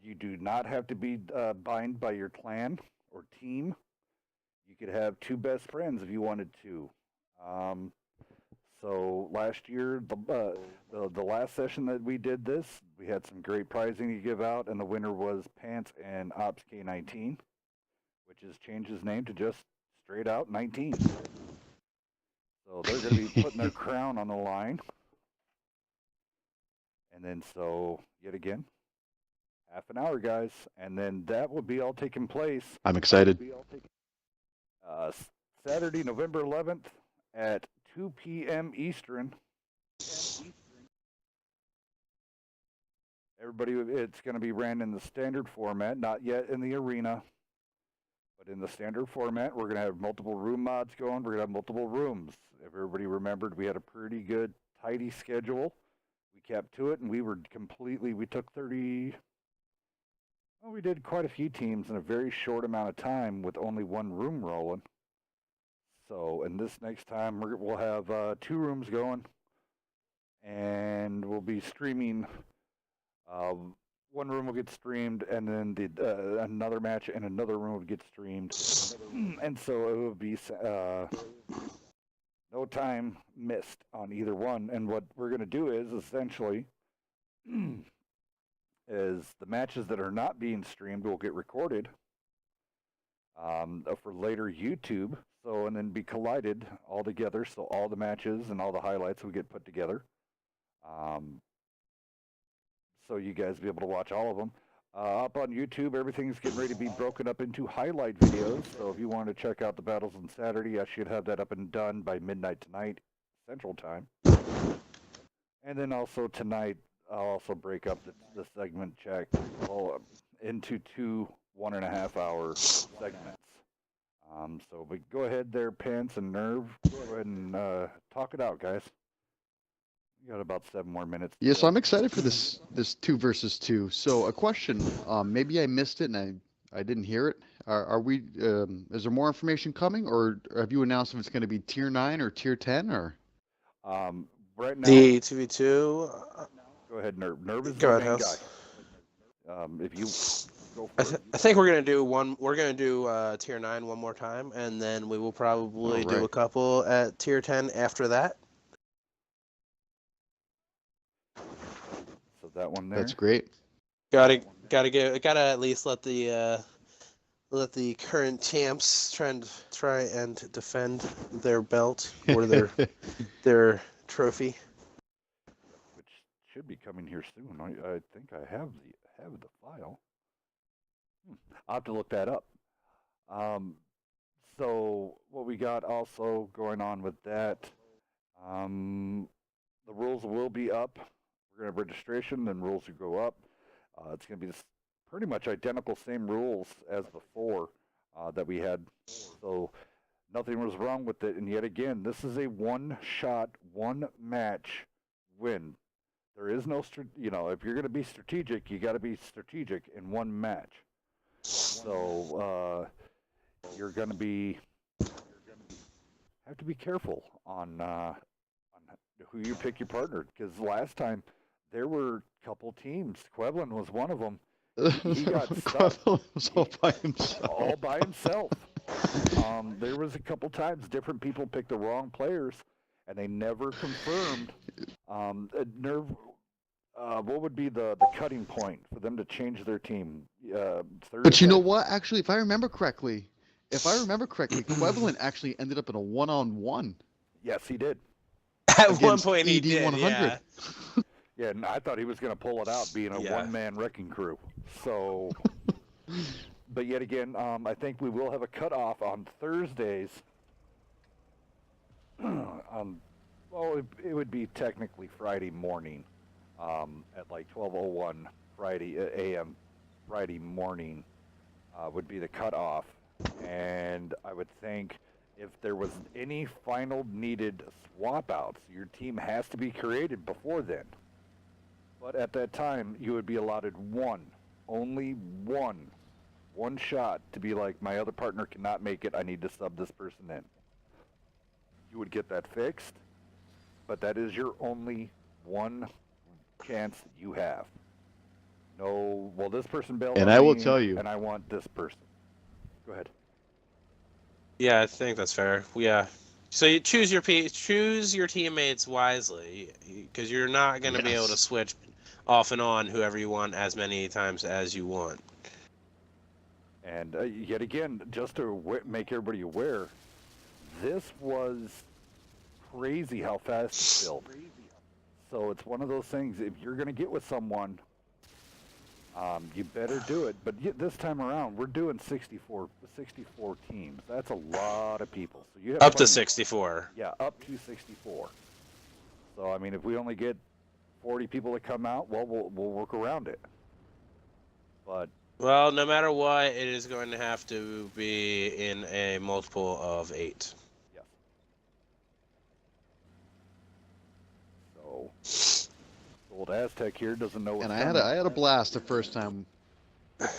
S1: you do not have to be bound by your clan or team. You could have 2 best friends if you wanted to. So last year, the last session that we did this, we had some great prizing to give out, and the winner was Pants and Ops K19, which has changed his name to just straight out 19. So they're going to be putting their crown on the line. And then so, yet again, 1/2 hour, guys. And then that will be all taking place.
S3: I'm excited.
S1: Saturday, November 11th at 2 p.m. Eastern. Everybody, it's going to be ran in the standard format, not yet in the arena. But in the standard format, we're going to have multiple room mods going. We're going to have multiple rooms. If everybody remembered, we had a pretty good, tidy schedule. We kept to it, and we took 30, well, we did quite a few teams in a very short amount of time with only 1 room rolling. So, and this next time, we'll have 2 rooms going, and we'll be streaming. 1 room will get streamed, and then another match and another room will get streamed. And so it will be no time missed on either one. And what we're going to do is essentially is the matches that are not being streamed will get recorded for later YouTube. So, and then be collided all together. So all the matches and all the highlights will get put together. So you guys will be able to watch all of them. Up on YouTube, everything's getting ready to be broken up into highlight videos. So if you want to check out the battles on Saturday, I should have that up and done by midnight tonight, Central Time. And then also tonight, I'll also break up the segment check into 2 1.5 hour segments. So we go ahead there, Pants and Nerve, go ahead and talk it out, guys. You got about 7 more minutes.
S3: Yeah, so I'm excited for this 2 versus 2. So a question, maybe I missed it and I didn't hear it. Are we? Is there more information coming, or have you announced if it's going to be Tier 9 or Tier 10, or?
S1: Right now.
S2: The 2v2.
S1: Go ahead, Nerve. Nerve is
S2: Go
S1: the
S2: ahead,
S1: main
S2: House.
S1: guy. If you go for it.
S2: I think we're gonna do one. We're gonna do Tier 9 one more time, and then we will probably do a couple at Tier 10 after that.
S1: So that one there.
S3: That's great.
S2: Gotta at least let the current champs try and defend their belt or their trophy.
S1: Which should be coming here soon. I think I have the file. I'll have to look that up. So what we got also going on with that, the rules will be up. We're going to have registration, then rules will go up. It's going to be pretty much identical, same rules as before that we had. So nothing was wrong with it. And yet again, this is a one-shot, one-match win. There is no, if you're going to be strategic, you got to be strategic in one match. So you're going to have to be careful on who you pick your partner, because last time there were a couple teams. Quevlin was one of them. He got stuck.
S3: Was all by himself.
S1: All by himself. There was a couple times different people picked the wrong players, and they never confirmed. Nerve. What would be the cutting point for them to change their team?
S3: But you know what? Actually, if I remember correctly, Quevlin actually ended up in a one-on-one.
S1: Yes, he did.
S2: At one
S3: against
S2: point he
S3: ED
S2: did,
S3: 100.
S2: yeah.
S1: Yeah, and I thought he was going to pull it out being a
S2: Yeah.
S1: one-man wrecking crew. So, but yet again, I think we will have a cutoff on Thursdays. Well, it would be technically Friday morning at like 12:01 Friday a.m. Friday morning would be the cutoff. And I would think if there was any final needed swap outs, your team has to be created before then. But at that time, you would be allotted only one shot to be like, my other partner cannot make it, I need to sub this person in. You would get that fixed, but that is your only one chance that you have. No, well, this person bailed
S3: And
S1: on
S3: I will
S1: me,
S3: tell you-
S1: and I want this person. Go ahead.
S2: Yeah, I think that's fair. Yeah. So you choose your teammates wisely, because you're not going to be able to
S3: Yes.
S2: switch off and on whoever you want as many times as you want.
S1: And yet again, just to make everybody aware, this was crazy how fast it filled. So it's one of those things, if you're going to get with someone, you better do it. But this time around, we're doing 64 teams. That's a lot of people. So you have
S2: Up to
S1: plenty-
S2: 64.
S1: Yeah, up to 64. So, I mean, if we only get 40 people to come out, well, we'll work around it. But
S2: Well, no matter what, it is going to have to be in a multiple of 8.
S1: yes. So, old Aztec here doesn't know what's
S3: And I
S1: coming.
S3: had a blast the first time.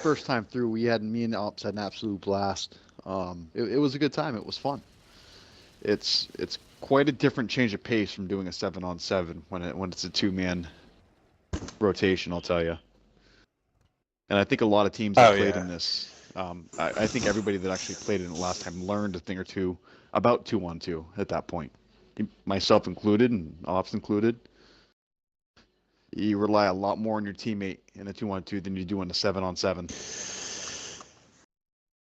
S3: First time through, me and Ops had an absolute blast. It was a good time. It was fun. It's quite a different change of pace from doing a 7-on-7 when it's a 2-man rotation. I'll tell you. And I think a lot of teams that played in this. I think everybody that actually played in it last time learned a thing or two about 2-on-2 at that point, myself included and Ops included. You rely a lot more on your teammate in a 2-on-2 than you do in a 7-on-7.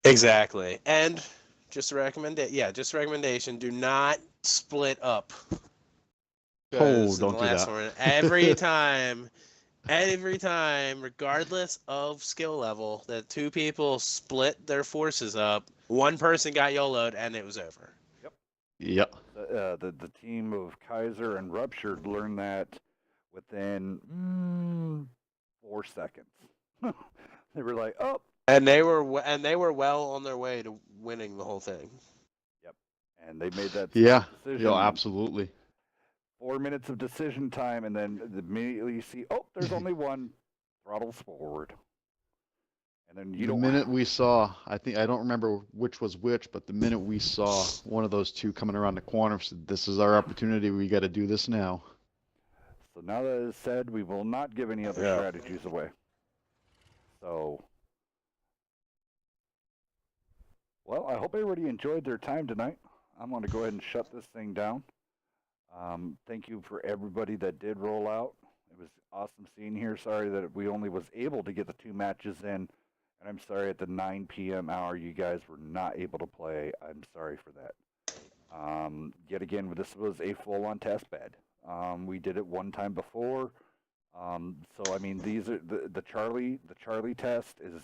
S2: Exactly. And just a recommendation, do not split up.
S3: Oh,
S2: 'Cause in
S3: don't
S2: the
S3: do
S2: last
S3: that.
S2: one, every time, regardless of skill level, that 2 people split their forces up, 1 person got YOLO'd and it was over.
S3: Yep.
S1: The team of Kaiser and Ruptured learned that within 4 seconds. They were like, oh.
S2: And they were well on their way to winning the whole thing.
S1: Yep. And they made that
S3: Yeah.
S1: decision.
S3: Yo, absolutely.
S1: 4 minutes of decision time, and then immediately you see, oh, there's only one. Throttles forward. And then you
S3: The
S1: don't.
S3: minute we saw, I don't remember which was which, but the minute we saw one of those two coming around the corner, said, "This is our opportunity. We got to do this now."
S1: So now that is said, we will not give any other strategies away. So, well, I hope everybody enjoyed their time tonight. I'm going to go ahead and shut this thing down. Thank you for everybody that did roll out. It was awesome seeing here. Sorry that we only was able to get the 2 matches in. And I'm sorry at the 9 p.m. hour you guys were not able to play. I'm sorry for that. Yet again, this was a full-on test bed. We did it one time before. So I mean, these are the Charlie test is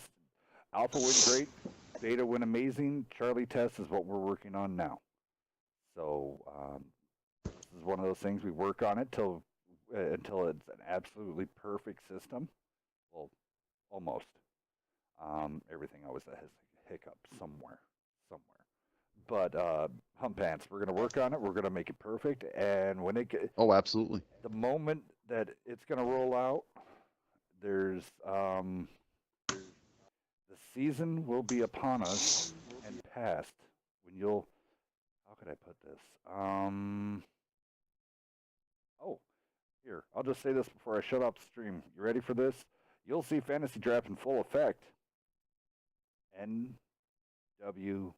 S1: Alpha went great, Beta went amazing. Charlie test is what we're working on now. So this is one of those things we work on it until it's an absolutely perfect system. Well, almost. Everything always has a hiccup somewhere. But Hump Pants, we're going to work on it. We're going to make it perfect. And when
S3: Oh, absolutely.
S1: the moment that it's going to roll out, there's the season will be upon us and past when you'll. How could I put this? Oh, here. I'll just say this before I shut off the stream. You ready for this? You'll see Fantasy Draft in full effect. NWF.